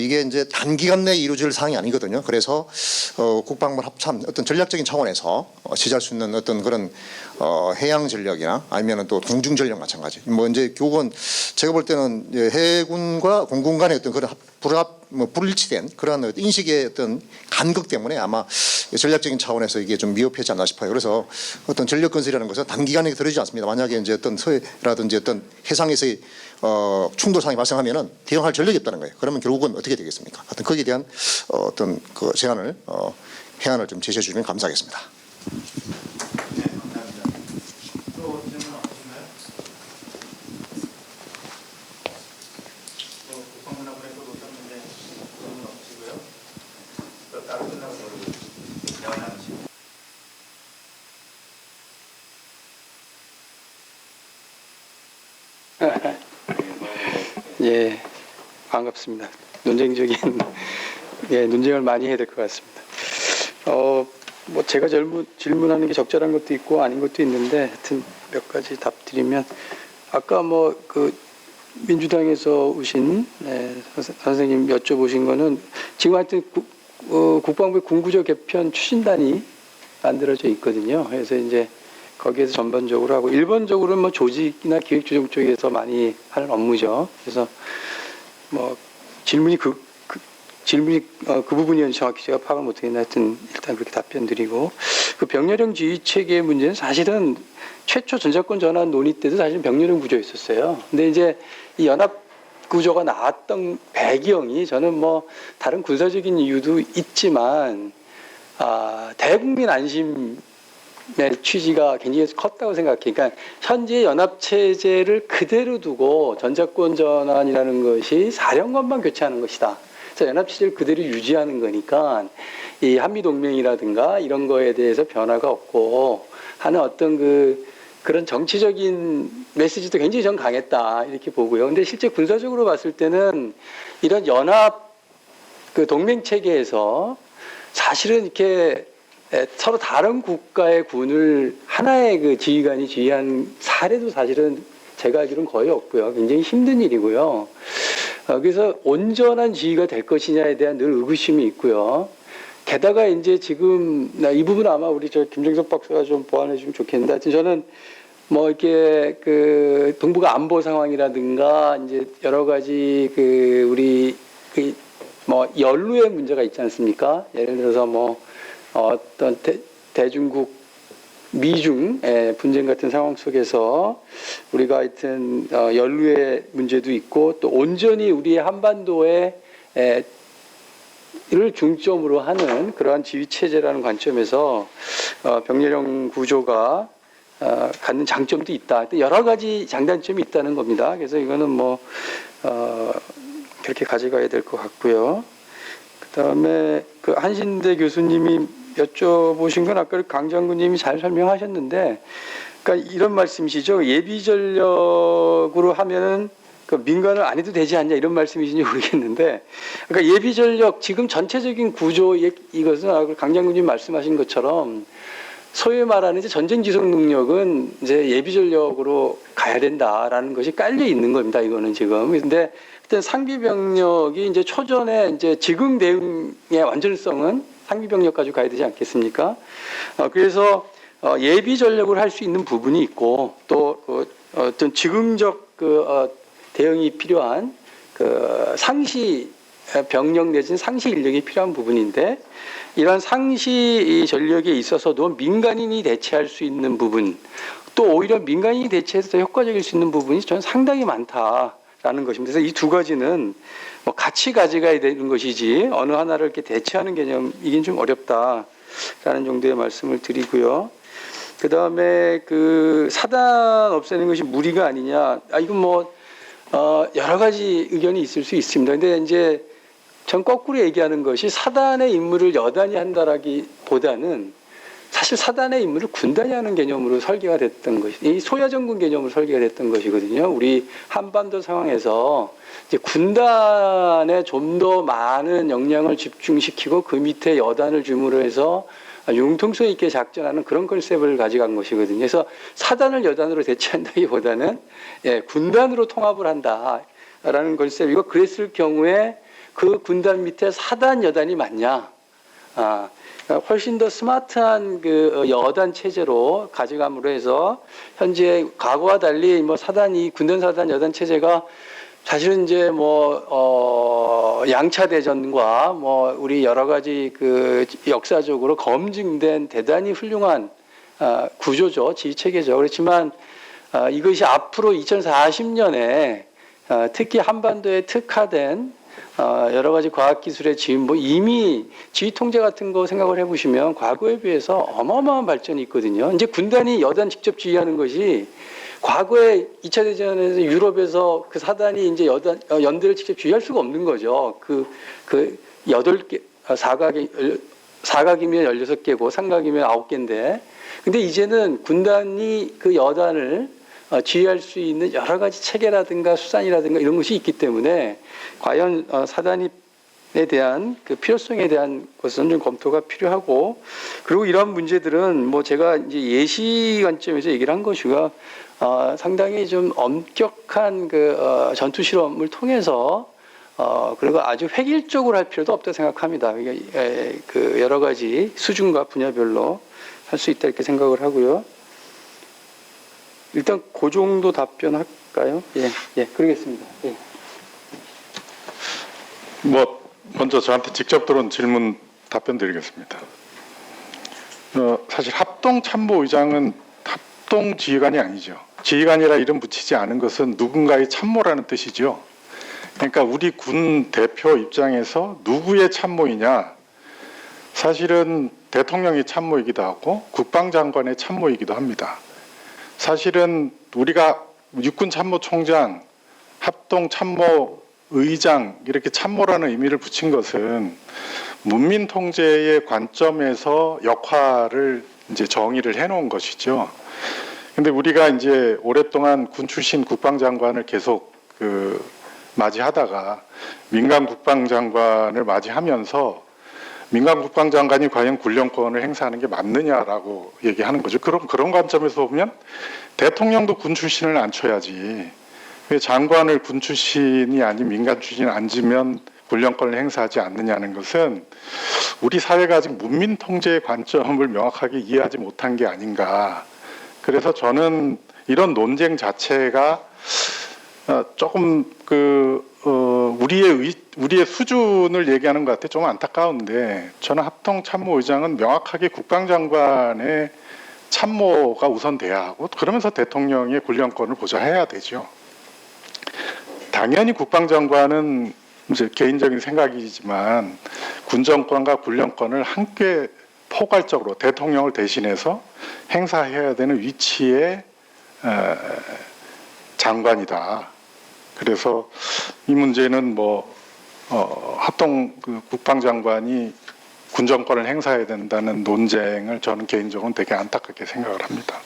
K: 이게 이제 단기간 내에 이루어질 사항이 아니거든요. 그래서 국방부 합참 어떤 전략적인 차원에서 취재할 수 있는 어떤 그런 해양 전력이나 아니면은 또 공중 전력 마찬가지. 뭐 이제 교건 제가 볼 때는 해군과 공군 간의 어떤 그런 불일치된 그러한 인식의 어떤 간극 때문에 아마 전략적인 차원에서 이게 좀 미흡하지 않나 싶어요. 그래서 어떤 전력 건설이라는 것은 단기간에 들어지지 않습니다. 만약에 이제 어떤 서해라든지 어떤 해상에서의 충돌 상황이 발생하면은 대응할 전력이 없다는 거예요. 그러면 결국은 어떻게 되겠습니까? 하여튼 거기에 대한 어떤 그 제안을 해안을 좀 제시해 주시면 감사하겠습니다.
B: 예, 반갑습니다. 논쟁적인 논쟁을 많이 해야 될 것 같습니다. 뭐 제가 질문하는 게 적절한 것도 있고 아닌 것도 있는데 하여튼 몇 가지 답드리면 아까 뭐 그 민주당에서 오신 선생님 여쭤보신 거는 지금 하여튼 국방부 군구조 개편 추진단이 만들어져 있거든요. 그래서 이제 거기에서 전반적으로 하고 일반적으로는 뭐 조직이나 기획조정 쪽에서 많이 하는 업무죠. 그래서 뭐 질문이 그 부분이 정확히 제가 파악을 못하겠는데 하여튼 일단 그렇게 답변 드리고 그 병렬형 지휘 체계의 문제는 사실은 최초 전자권 전환 논의 때도 사실 병렬형 구조였었어요. 근데 이제 이 연합 구조가 나왔던 배경이 저는 뭐 다른 군사적인 이유도 있지만 대국민 안심의 취지가 굉장히 컸다고 생각해요. 그러니까 현재 연합 체제를 그대로 두고 전자권 전환이라는 것이 사령관만 교체하는 것이다. 그래서 연합 체제를 그대로 유지하는 거니까 이 한미 동맹이라든가 이런 거에 대해서 변화가 없고 하는 어떤 그런 정치적인 메시지도 굉장히 전 강했다 이렇게 보고요. 근데 실제 군사적으로 봤을 때는 이런 연합 그 동맹 체계에서 사실은 이렇게 서로 다른 국가의 군을 하나의 그 지휘관이 지휘한 사례도 사실은 제가 알기로는 거의 없고요. 굉장히 힘든 일이고요. 그래서 온전한 지휘가 될 것이냐에 대한 늘 의구심이 있고요. 게다가 이제 지금 이 부분 아마 우리 김정석 박사가 좀 보완해 주면 좋겠는데 하여튼 저는 뭐 이렇게 그 동북아 안보 상황이라든가 이제 여러 가지 그 우리 그 뭐 연루의 문제가 있지 않습니까? 예를 들어서 뭐 어떤 대중국 미중 분쟁 같은 상황 속에서 우리가 하여튼 연루의 문제도 있고 또 온전히 우리의 한반도에 를 중점으로 하는 그러한 지휘 체제라는 관점에서 병렬형 구조가 갖는 장점도 있다. 또 여러 가지 장단점이 있다는 겁니다. 그래서 이거는 뭐 그렇게 가져가야 될 것 같고요. 그다음에 그 한신대 교수님이 여쭤보신 건 아까 강 장군님이 잘 설명하셨는데, 그러니까 이런 말씀이시죠. 예비 전력으로 하면은 그 민간을 안 해도 되지 않냐 이런 말씀이신지 모르겠는데, 그러니까 예비 전력 지금 전체적인 구조 이것은 아까 강 장군님 말씀하신 것처럼 소위 말하는 이제 전쟁 지속 능력은 이제 예비 전력으로 가야 된다라는 것이 깔려 있는 겁니다. 이거는 지금. 근데 일단 상비 병력이 이제 초전에 이제 지금 대응의 완전성은 상비 병력 가지고 가야 되지 않겠습니까? 그래서 예비 전력을 할 수 있는 부분이 있고 또 어떤 즉흥적 대응이 필요한 그 상시 병력 내지는 상시 인력이 필요한 부분인데, 이런 상시 전력에 있어서도 민간인이 대체할 수 있는 부분, 또 오히려 민간인이 대체해서 더 효과적일 수 있는 부분이 저는 상당히 많다라는 것입니다. 그래서 이 두 가지는 뭐 같이 가져가야 되는 것이지 어느 하나를 이렇게 대체하는 개념이긴 좀 어렵다라는 정도의 말씀을 드리고요. 그 다음에 그 사단 없애는 것이 무리가 아니냐, 이건 뭐 여러 가지 의견이 있을 수 있습니다. 근데 이제 전 거꾸로 얘기하는 것이 사단의 임무를 여단이 한다라기보다는 사실 사단의 임무를 군단이 하는 개념으로 설계가 됐던 것이, 이 소야전군 개념으로 설계가 됐던 것이거든요. 우리 한반도 상황에서 이제 군단에 좀 더 많은 역량을 집중시키고 그 밑에 여단을 줌으로 해서 융통성 있게 작전하는 그런 컨셉을 가져간 것이거든요. 그래서 사단을 여단으로 대체한다기보다는 군단으로 통합을 한다라는 컨셉이고, 그랬을 경우에 그 군단 밑에 사단 여단이 맞냐? 훨씬 더 스마트한 그 여단 체제로 가져감으로 해서 현재 과거와 달리 뭐 사단이 군단 사단 여단 체제가 사실은 이제 뭐 양차 대전과 뭐 우리 여러 가지 그 역사적으로 검증된 대단히 훌륭한 구조죠, 지휘 체계죠. 그렇지만 이것이 앞으로 2040년에 특히 한반도에 특화된 여러 가지 과학기술의 지금 뭐 이미 지휘 통제 같은 거 생각을 해보시면 과거에 비해서 어마어마한 발전이 있거든요. 이제 군단이 여단 직접 지휘하는 것이 과거에 2차 대전에서 유럽에서 그 사단이 이제 연대를 직접 지휘할 수가 없는 거죠. 그 8개, 사각이면 16개고 삼각이면 9개인데, 근데 이제는 군단이 그 여단을 지휘할 수 있는 여러 가지 체계라든가 수단이라든가 이런 것이 있기 때문에 과연 사단에 대한 그 필요성에 대한 것은 좀 검토가 필요하고, 그리고 이러한 문제들은 뭐 제가 이제 예시 관점에서 얘기를 한 것이가 상당히 좀 엄격한 그 전투 실험을 통해서 그리고 아주 획일적으로 할 필요도 없다고 생각합니다. 그 여러 가지 수준과 분야별로 할 수 있다 이렇게 생각을 하고요. 일단 그 정도 답변할까요? 예, 그러겠습니다. 예.
C: 뭐 먼저 저한테 직접 들어온 질문 답변 드리겠습니다. 사실 합동참모의장은 합동지휘관이 아니죠. 지휘관이라 이름 붙이지 않은 것은 누군가의 참모라는 뜻이죠. 그러니까 우리 군 대표 입장에서 누구의 참모이냐, 사실은 대통령이 참모이기도 하고 국방장관의 참모이기도 합니다. 사실은 우리가 육군 참모총장, 합동 참모의장 이렇게 참모라는 의미를 붙인 것은 문민 통제의 관점에서 역할을 이제 정의를 해놓은 것이죠. 근데 우리가 이제 오랫동안 군 출신 국방장관을 계속 맞이하다가 민간 국방장관을 맞이하면서 민간 국방장관이 과연 군령권을 행사하는 게 맞느냐라고 얘기하는 거죠. 그런 관점에서 보면 대통령도 군 출신을 앉혀야지, 왜 장관을 군 출신이 아닌 민간 출신을 앉으면 군령권을 행사하지 않느냐는 것은 우리 사회가 아직 문민 통제의 관점을 명확하게 이해하지 못한 게 아닌가. 그래서 저는 이런 논쟁 자체가 조금 우리의 수준을 얘기하는 것 같아 좀 안타까운데, 저는 합동참모의장은 명확하게 국방장관의 참모가 우선돼야 하고, 그러면서 대통령의 군령권을 보좌해야 되죠. 당연히 국방장관은 이제 개인적인 생각이지만 군정권과 군령권을 함께 포괄적으로 대통령을 대신해서 행사해야 되는 위치의 장관이다. 그래서 이 문제는 합동 국방장관이 군정권을 행사해야 된다는 논쟁을 저는 개인적으로 되게 안타깝게 생각을 합니다.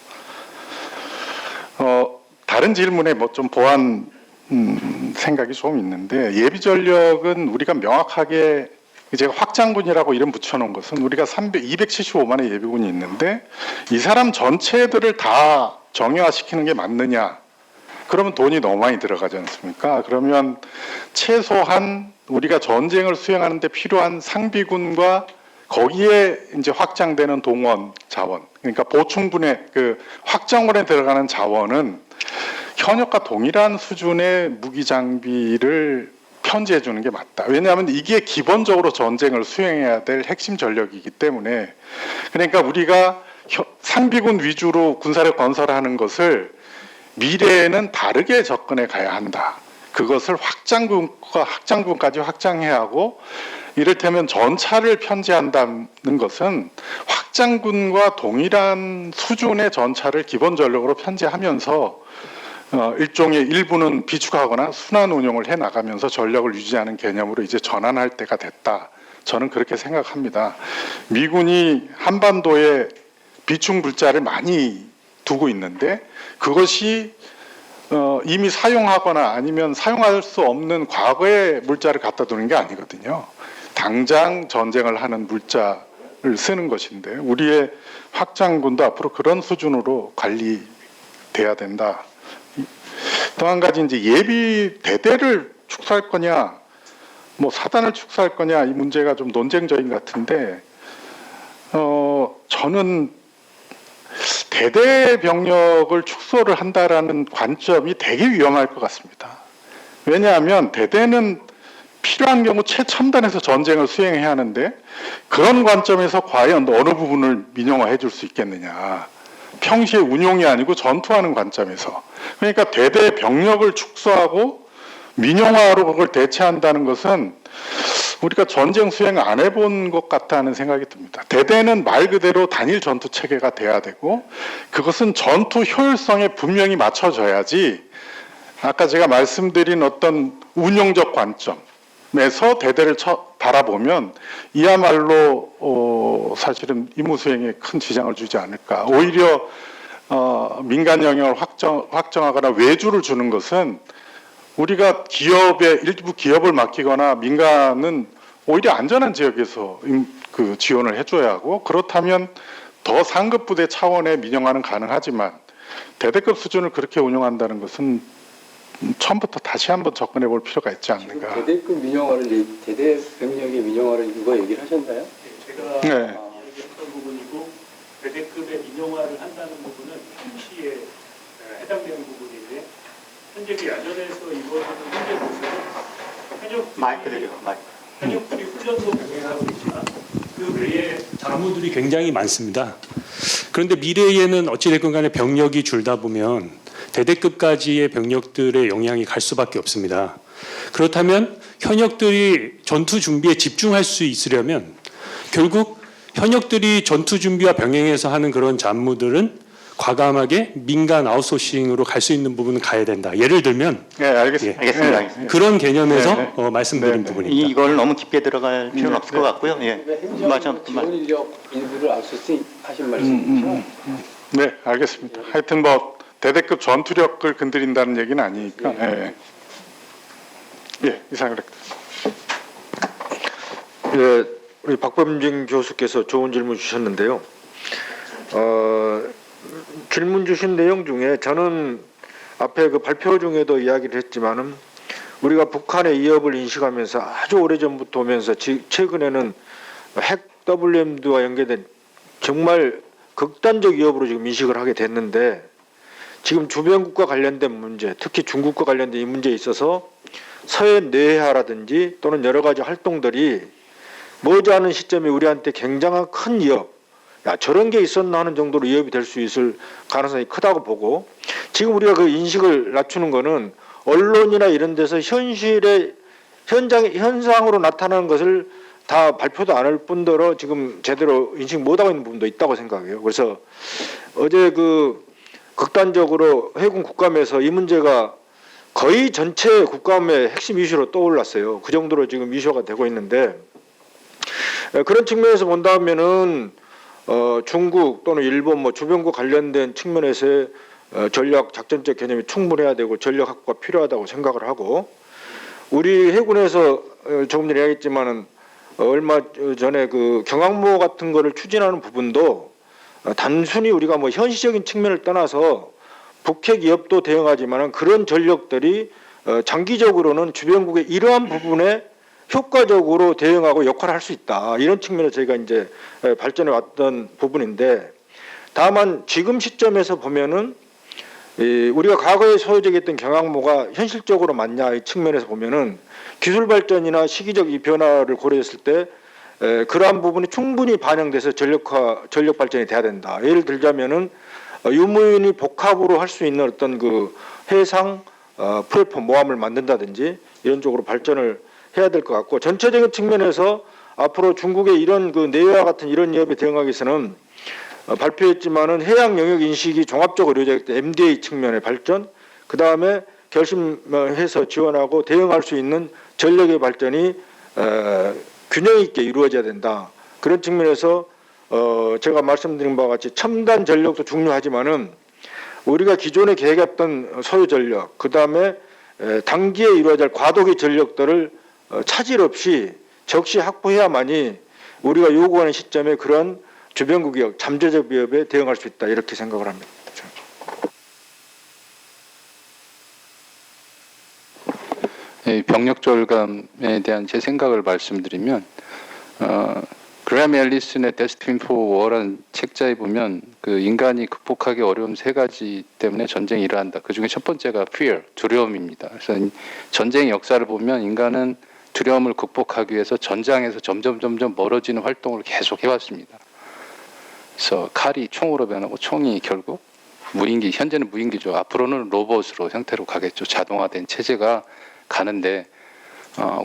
C: 다른 질문에 좀 보완 생각이 좀 있는데, 예비 전력은 우리가 명확하게 제가 확장군이라고 이름 붙여놓은 것은 우리가 275만의 예비군이 있는데 이 사람 전체들을 다 정예화시키는 게 맞느냐? 그러면 돈이 너무 많이 들어가지 않습니까? 그러면 최소한 우리가 전쟁을 수행하는 데 필요한 상비군과 거기에 이제 확장되는 동원 자원, 그러니까 보충군의 확장군에 들어가는 자원은 현역과 동일한 수준의 무기 장비를 편지해 주는 게 맞다. 왜냐하면 이게 기본적으로 전쟁을 수행해야 될 핵심 전력이기 때문에. 그러니까 우리가 상비군 위주로 군사력 건설하는 것을 미래에는 다르게 접근해 가야 한다. 그것을 확장군까지 확장해야 하고, 이를테면 전차를 편지한다는 것은 확장군과 동일한 수준의 전차를 기본 전력으로 편지하면서 일종의 일부는 비축하거나 순환 운용을 해 나가면서 전력을 유지하는 개념으로 이제 전환할 때가 됐다. 저는 그렇게 생각합니다. 미군이 한반도에 비축 물자를 많이 두고 있는데 그것이 이미 사용하거나 아니면 사용할 수 없는 과거의 물자를 갖다 두는 게 아니거든요. 당장 전쟁을 하는 물자를 쓰는 것인데, 우리의 확장군도 앞으로 그런 수준으로 관리돼야 된다. 또 한 가지, 이제 예비 대대를 축소할 거냐, 사단을 축소할 거냐, 이 문제가 좀 논쟁적인 것 같은데, 저는 대대 병력을 축소를 한다라는 관점이 되게 위험할 것 같습니다. 왜냐하면 대대는 필요한 경우 최첨단에서 전쟁을 수행해야 하는데, 그런 관점에서 과연 어느 부분을 민영화해 줄 수 있겠느냐. 평시에 운용이 아니고 전투하는 관점에서. 그러니까 대대 병력을 축소하고 민영화로 그걸 대체한다는 것은 우리가 전쟁 수행 안 해본 것 같다는 생각이 듭니다. 대대는 말 그대로 단일 전투 체계가 돼야 되고, 그것은 전투 효율성에 분명히 맞춰져야지, 아까 제가 말씀드린 어떤 운용적 관점에서 대대를 바라보면 이야말로 사실은 임무 수행에 큰 지장을 주지 않을까. 오히려 민간 영역을 확정하거나 외주를 주는 것은 우리가 일부 기업을 맡기거나 민간은 오히려 안전한 지역에서 지원을 해줘야 하고, 그렇다면 더 상급 부대 차원의 민영화는 가능하지만 대대급 수준을 그렇게 운영한다는 것은 처음부터 다시 한번 접근해 볼 필요가 있지 않는가.
B: 대대급 민영화를, 대대 병력의 민영화를 이거 얘기를 하셨나요?
J: 제가 얘기했던 부분이고, 대대급의 민영화를 한다는 부분은 평시에 해당되는 부분인데, 현재 야전에서 이루어지는 현재 모습은 현역들이 훈련도 병행하고 있지만 그 외에 작무들이 굉장히 많습니다. 그런데 미래에는 어찌됐건 간에 병력이 줄다 보면 대대급까지의 병력들의 영향이 갈 수밖에 없습니다. 그렇다면 현역들이 전투 준비에 집중할 수 있으려면 결국 현역들이 전투 준비와 병행해서 하는 그런 잡무들은 과감하게 민간 아웃소싱으로 갈 수 있는 부분은 가야 된다. 예를 들면,
A: 네, 알겠습니다. 알겠습니다.
J: 그런 개념에서 말씀드린 부분입니다.
A: 이걸 너무 깊게 들어갈 필요는 없을 것 같고요. 예,
B: 지원 인력 일부를 아웃소싱 하신 말씀이죠?
C: 네, 알겠습니다. 하여튼 대대급 전투력을 건드린다는 얘기는 아니니까. 이상입니다.
D: 예, 우리 박범진 교수께서 좋은 질문 주셨는데요. 질문 주신 내용 중에 저는 앞에 발표 중에도 이야기를 했지만은 우리가 북한의 위협을 인식하면서 아주 오래전부터 오면서 최근에는 핵 WMD와 연계된 정말 극단적 위협으로 지금 인식을 하게 됐는데, 지금 주변국과 관련된 문제, 특히 중국과 관련된 이 문제에 있어서 서해 내해하라든지 또는 여러 가지 활동들이 머지않은 시점에 우리한테 굉장한 큰 위협, 야 저런 게 있었나 하는 정도로 위협이 될 수 있을 가능성이 크다고 보고, 지금 우리가 그 인식을 낮추는 거는 언론이나 이런 데서 현실의 현상으로 나타나는 것을 다 발표도 안 할 뿐더러 지금 제대로 인식 못하고 있는 부분도 있다고 생각해요. 그래서 어제 그 극단적으로 해군 국감에서 이 문제가 거의 전체 국감의 핵심 이슈로 떠올랐어요. 그 정도로 지금 이슈가 되고 있는데, 그런 측면에서 본다면은 중국 또는 일본 뭐 주변과 관련된 측면에서의 전략 작전적 개념이 충분해야 되고 전력 확보가 필요하다고 생각을 하고, 우리 해군에서 조금 전에 이야기했지만은 얼마 전에 그 경항모 같은 거를 추진하는 부분도 단순히 우리가 뭐 현실적인 측면을 떠나서 북핵 위협도 대응하지만은 그런 전력들이 장기적으로는 주변국의 이러한 부분에 효과적으로 대응하고 역할을 할 수 있다. 이런 측면에서 저희가 이제 발전해 왔던 부분인데, 다만 지금 시점에서 보면은 우리가 과거에 소요적이었던 경항모가 현실적으로 맞냐 이 측면에서 보면은 기술 발전이나 시기적 이 변화를 고려했을 때 그러한 부분이 충분히 반영돼서 전력 발전이 돼야 된다. 예를 들자면은 유무인이 복합으로 할 수 있는 어떤 그 해상 플랫폼 모함을 만든다든지 이런 쪽으로 발전을 해야 될 것 같고, 전체적인 측면에서 앞으로 중국의 이런 그 내외와 같은 이런 위협에 대응하기 위해서는 발표했지만은 해양 영역 인식이 종합적으로 이루어질 때 MDA 측면의 발전, 그 다음에 결심해서 지원하고 대응할 수 있는 전력의 발전이 균형 있게 이루어져야 된다. 그런 측면에서 제가 말씀드린 바와 같이 첨단 전력도 중요하지만은 우리가 기존에 계획했던 소요 전력, 그 다음에 단기에 이루어질 과도기 전력들을 차질 없이 적시 확보해야만이 우리가 요구하는 시점에 그런 주변국 위협, 잠재적 위협에 대응할 수 있다. 이렇게 생각을 합니다.
E: 병력 절감에 대한 제 생각을 말씀드리면, 그래미 앨리슨의 데스티니 포 워라는 책자에 보면 그 인간이 극복하기 어려운 세 가지 때문에 전쟁이 일어난다. 그 중에 첫 번째가 fear, 두려움입니다. 그래서 전쟁의 역사를 보면 인간은 두려움을 극복하기 위해서 전장에서 점점 멀어지는 활동을 계속 해왔습니다. 그래서 칼이 총으로 변하고 총이 결국 무인기, 현재는 무인기죠. 앞으로는 로봇으로 형태로 가겠죠. 자동화된 체제가 가는데,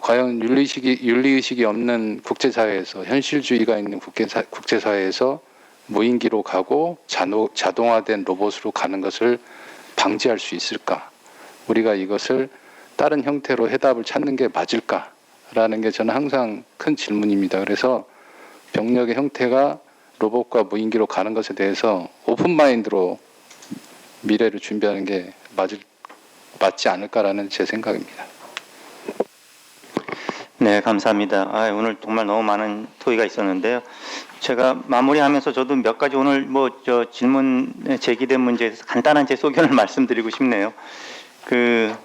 E: 과연 윤리의식이 없는 국제사회에서, 현실주의가 있는 국제사회에서 무인기로 가고 자동화된 로봇으로 가는 것을 방지할 수 있을까? 우리가 이것을 다른 형태로 해답을 찾는 게 맞을까라는 게 저는 항상 큰 질문입니다. 그래서 병력의 형태가 로봇과 무인기로 가는 것에 대해서 오픈마인드로 미래를 준비하는 게 맞지 않을까라는 제 생각입니다.
A: 네, 감사합니다. 오늘 정말 너무 많은 토의가 있었는데요. 제가 마무리하면서 저도 몇 가지 오늘 질문 제기된 문제에 대해서 간단한 제 소견을 말씀드리고 싶네요. 그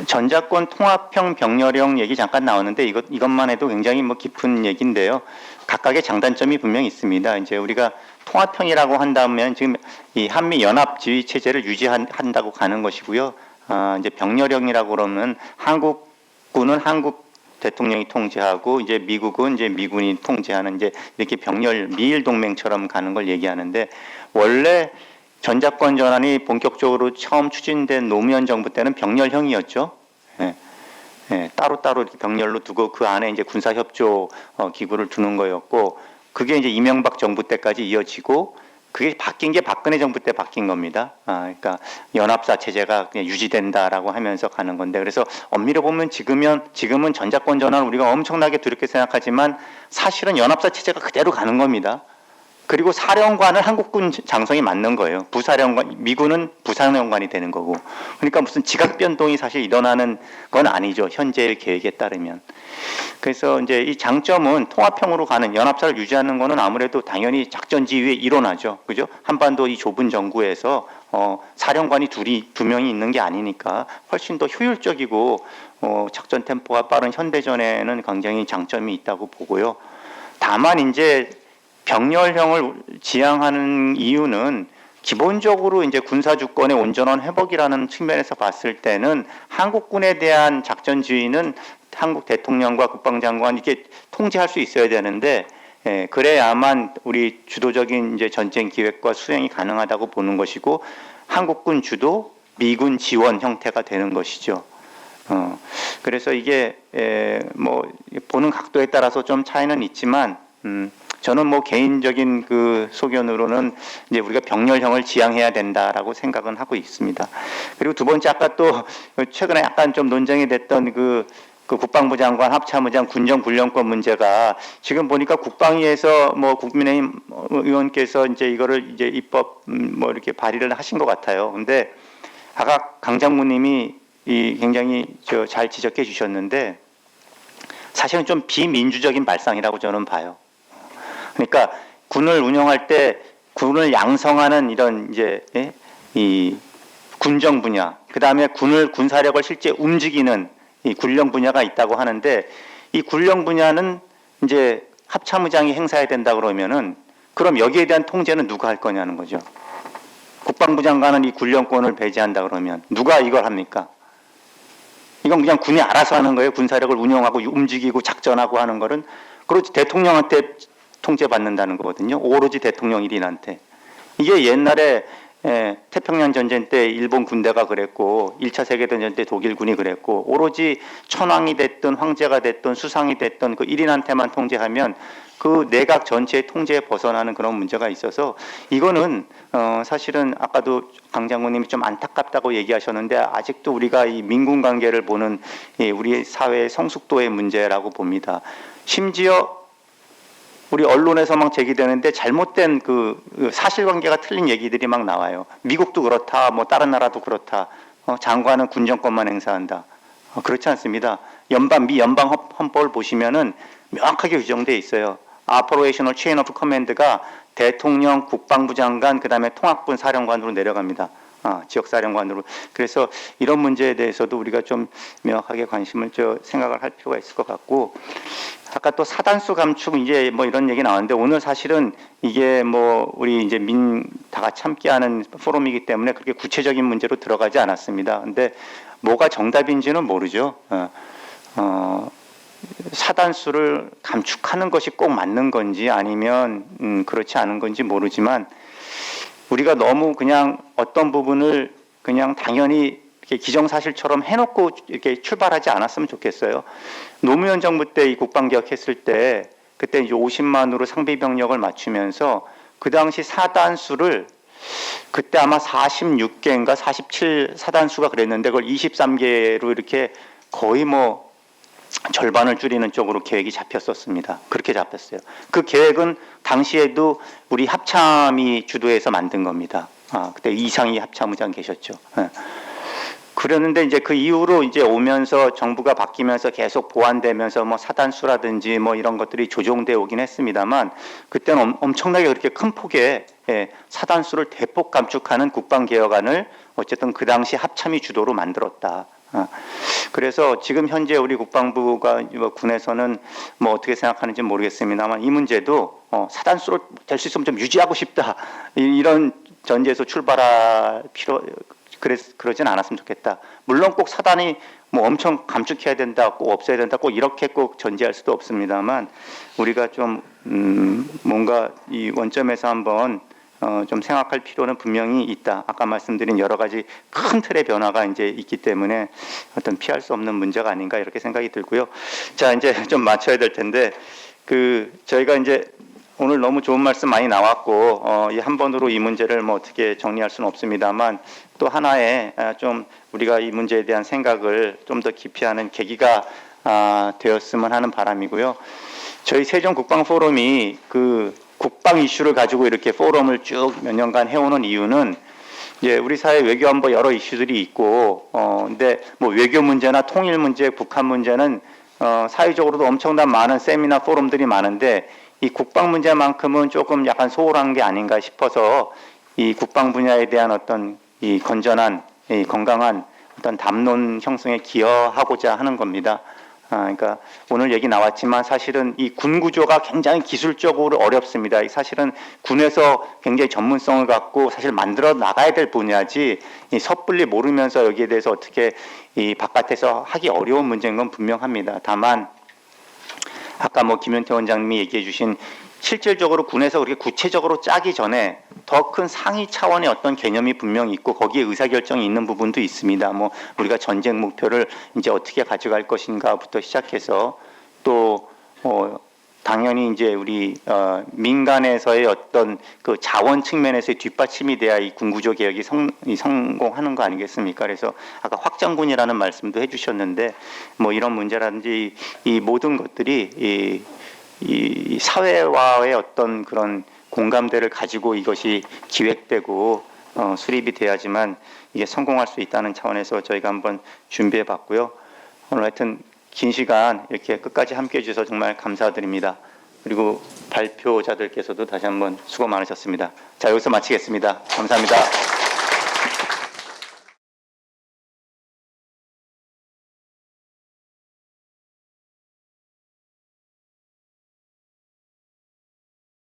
A: 전자권 통합형 병렬형 얘기 잠깐 나왔는데 이것만 해도 굉장히 깊은 얘기인데요. 각각의 장단점이 분명히 있습니다. 이제 우리가 통합형이라고 한다면 지금 이 한미 연합 지휘 체제를 유지한다고 가는 것이고요. 이제 병렬형이라고 그러면 한국군은 한국 대통령이 통제하고 이제 미국은 이제 미군이 통제하는 이제 이렇게 미일 동맹처럼 가는 걸 얘기하는데, 원래 전자권 전환이 본격적으로 처음 추진된 노무현 정부 때는 병렬형이었죠. 따로따로 이렇게 병렬로 두고 그 안에 이제 군사협조 기구를 두는 거였고, 그게 이제 이명박 정부 때까지 이어지고, 그게 바뀐 게 박근혜 정부 때 바뀐 겁니다. 그러니까 연합사 체제가 그냥 유지된다라고 하면서 가는 건데, 그래서 엄밀히 보면 지금은 전자권 전환을 우리가 엄청나게 두렵게 생각하지만 사실은 연합사 체제가 그대로 가는 겁니다. 그리고 사령관은 한국군 장성이 맞는 거예요. 부사령관, 미군은 부사령관이 되는 거고. 그러니까 무슨 지각 변동이 사실 일어나는 건 아니죠. 현재의 계획에 따르면. 그래서 이제 이 장점은 통합형으로 가는 연합사를 유지하는 거는 아무래도 당연히 작전 지휘의 일원하죠. 그죠? 한반도 이 좁은 정구에서 사령관이 두 명이 있는 게 아니니까 훨씬 더 효율적이고 작전 템포가 빠른 현대전에는 굉장히 장점이 있다고 보고요. 다만 이제 병렬형을 지향하는 이유는 기본적으로 이제 군사 주권의 온전한 회복이라는 측면에서 봤을 때는 한국군에 대한 작전 지휘는 한국 대통령과 국방장관 이렇게 통제할 수 있어야 되는데, 그래야만 우리 주도적인 이제 전쟁 기획과 수행이 가능하다고 보는 것이고, 한국군 주도, 미군 지원 형태가 되는 것이죠. 그래서 이게 뭐 보는 각도에 따라서 좀 차이는 있지만, 저는 뭐 개인적인 그 소견으로는 이제 우리가 병렬형을 지향해야 된다라고 생각은 하고 있습니다. 그리고 두 번째, 아까 또 최근에 약간 좀 논쟁이 됐던 그 국방부 장관, 합참의장 군정 군령권 문제가 지금 보니까 국방위에서 뭐 국민의힘 의원께서 이제 이거를 이제 입법 뭐 이렇게 발의를 하신 것 같아요. 근데 아까 강 장군님이 굉장히 잘 지적해 주셨는데, 사실은 좀 비민주적인 발상이라고 저는 봐요. 그러니까 군을 운영할 때 군을 양성하는 이런 이제 이 군정 분야, 그 다음에 군사력을 실제 움직이는 이 군령 분야가 있다고 하는데, 이 군령 분야는 이제 합참의장이 행사해야 된다 그러면은, 그럼 여기에 대한 통제는 누가 할 거냐는 거죠. 국방부 장관은 이 군령권을 배제한다 그러면 누가 이걸 합니까? 이건 그냥 군이 알아서 하는 거예요. 군사력을 운영하고 움직이고 작전하고 하는 거는. 그렇지, 대통령한테 통제받는다는 거거든요. 오로지 대통령 일인한테. 이게 옛날에 태평양 전쟁 때 일본 군대가 그랬고, 1차 세계대전 때 독일군이 그랬고, 오로지 천황이 됐든 황제가 됐든 수상이 됐든 그 1인한테만 통제하면 그 내각 전체의 통제에 벗어나는 그런 문제가 있어서, 이거는 사실은 아까도 강 장군님이 좀 안타깝다고 얘기하셨는데, 아직도 우리가 이 민군 관계를 보는 우리 사회의 성숙도의 문제라고 봅니다. 심지어 우리 언론에서 막 제기되는데 잘못된 그 사실관계가 틀린 얘기들이 막 나와요. 미국도 그렇다, 뭐 다른 나라도 그렇다. 장관은 군정권만 행사한다. 그렇지 않습니다. 미 연방 헌법을 보시면은 명확하게 규정돼 있어요. Operational Chain of Command가 대통령, 국방부 장관, 그 다음에 통합군 사령관으로 내려갑니다. 지역사령관으로. 그래서 이런 문제에 대해서도 우리가 좀 명확하게 관심을 생각을 할 필요가 있을 것 같고, 아까 또 사단수 감축 이제 뭐 이런 얘기 나왔는데, 오늘 사실은 이게 뭐 우리 이제 다 같이 함께하는 포럼이기 때문에 그렇게 구체적인 문제로 들어가지 않았습니다. 근데 뭐가 정답인지는 모르죠. 사단수를 감축하는 것이 꼭 맞는 건지 아니면 그렇지 않은 건지 모르지만, 우리가 너무 그냥 어떤 부분을 그냥 당연히 이렇게 기정사실처럼 해놓고 이렇게 출발하지 않았으면 좋겠어요. 노무현 정부 때 이 국방개혁했을 때, 그때 이제 50만으로 상비 병력을 맞추면서 그 당시 사단수를 그때 아마 46개인가 47 사단수가 그랬는데, 그걸 23개로 이렇게 거의 뭐 절반을 줄이는 쪽으로 계획이 잡혔었습니다. 그렇게 잡혔어요. 그 계획은 당시에도 우리 합참이 주도해서 만든 겁니다. 그때 이상희 합참의장 계셨죠. 그랬는데 이제 그 이후로 이제 오면서 정부가 바뀌면서 계속 보완되면서 뭐 사단수라든지 뭐 이런 것들이 조정되어 오긴 했습니다만, 그때는 엄청나게 그렇게 큰 폭의 사단수를 대폭 감축하는 국방개혁안을 어쨌든 그 당시 합참이 주도로 만들었다. 그래서 지금 현재 우리 국방부가 군에서는 뭐 어떻게 생각하는지 모르겠습니다만, 이 문제도 사단수를 될 수 있으면 좀 유지하고 싶다, 이런 전제에서 출발할 그러진 않았으면 좋겠다. 물론 꼭 사단이 뭐 엄청 감축해야 된다, 꼭 없애야 된다, 꼭 이렇게 꼭 전제할 수도 없습니다만, 우리가 좀 뭔가 이 원점에서 한번 좀 생각할 필요는 분명히 있다. 아까 말씀드린 여러 가지 큰 틀의 변화가 이제 있기 때문에 어떤 피할 수 없는 문제가 아닌가, 이렇게 생각이 들고요. 자, 이제 좀 맞춰야 될 텐데, 저희가 이제 오늘 너무 좋은 말씀 많이 나왔고, 이 한 번으로 이 문제를 뭐 어떻게 정리할 수는 없습니다만, 또 하나의 좀 우리가 이 문제에 대한 생각을 좀 더 깊이 하는 계기가 되었으면 하는 바람이고요. 저희 세종국방포럼이 국방 이슈를 가지고 이렇게 포럼을 쭉 몇 년간 해오는 이유는, 이제 우리 사회 외교안보 여러 이슈들이 있고, 근데 뭐 외교 문제나 통일 문제, 북한 문제는 사회적으로도 엄청난 많은 세미나 포럼들이 많은데, 이 국방 문제만큼은 조금 약간 소홀한 게 아닌가 싶어서 이 국방 분야에 대한 어떤 이 건전한, 이 건강한 어떤 담론 형성에 기여하고자 하는 겁니다. 그러니까 오늘 얘기 나왔지만 사실은 이 군 구조가 굉장히 기술적으로 어렵습니다. 사실은 군에서 굉장히 전문성을 갖고 사실 만들어 나가야 될 분야지 이 섣불리 모르면서 여기에 대해서 어떻게 이 바깥에서 하기 어려운 문제인 건 분명합니다. 다만 아까 뭐 김윤태 원장님이 얘기해 주신 실질적으로 군에서 그렇게 구체적으로 짜기 전에 더 큰 상위 차원의 어떤 개념이 분명히 있고 거기에 의사결정이 있는 부분도 있습니다. 뭐 우리가 전쟁 목표를 이제 어떻게 가져갈 것인가부터 시작해서 또 당연히 이제 우리 민간에서의 어떤 그 자원 측면에서의 뒷받침이 돼야 이 군구조 개혁이 성공하는 거 아니겠습니까? 그래서 아까 확장군이라는 말씀도 해주셨는데 뭐 이런 문제라든지 이 모든 것들이 이 사회와의 어떤 그런 공감대를 가지고 이것이 기획되고 수립이 돼야지만 이게 성공할 수 있다는 차원에서 저희가 한번 준비해 봤고요. 오늘 하여튼 긴 시간 이렇게 끝까지 함께 해주셔서 정말 감사드립니다. 그리고 발표자들께서도 다시 한번 수고 많으셨습니다. 자, 여기서 마치겠습니다. 감사합니다.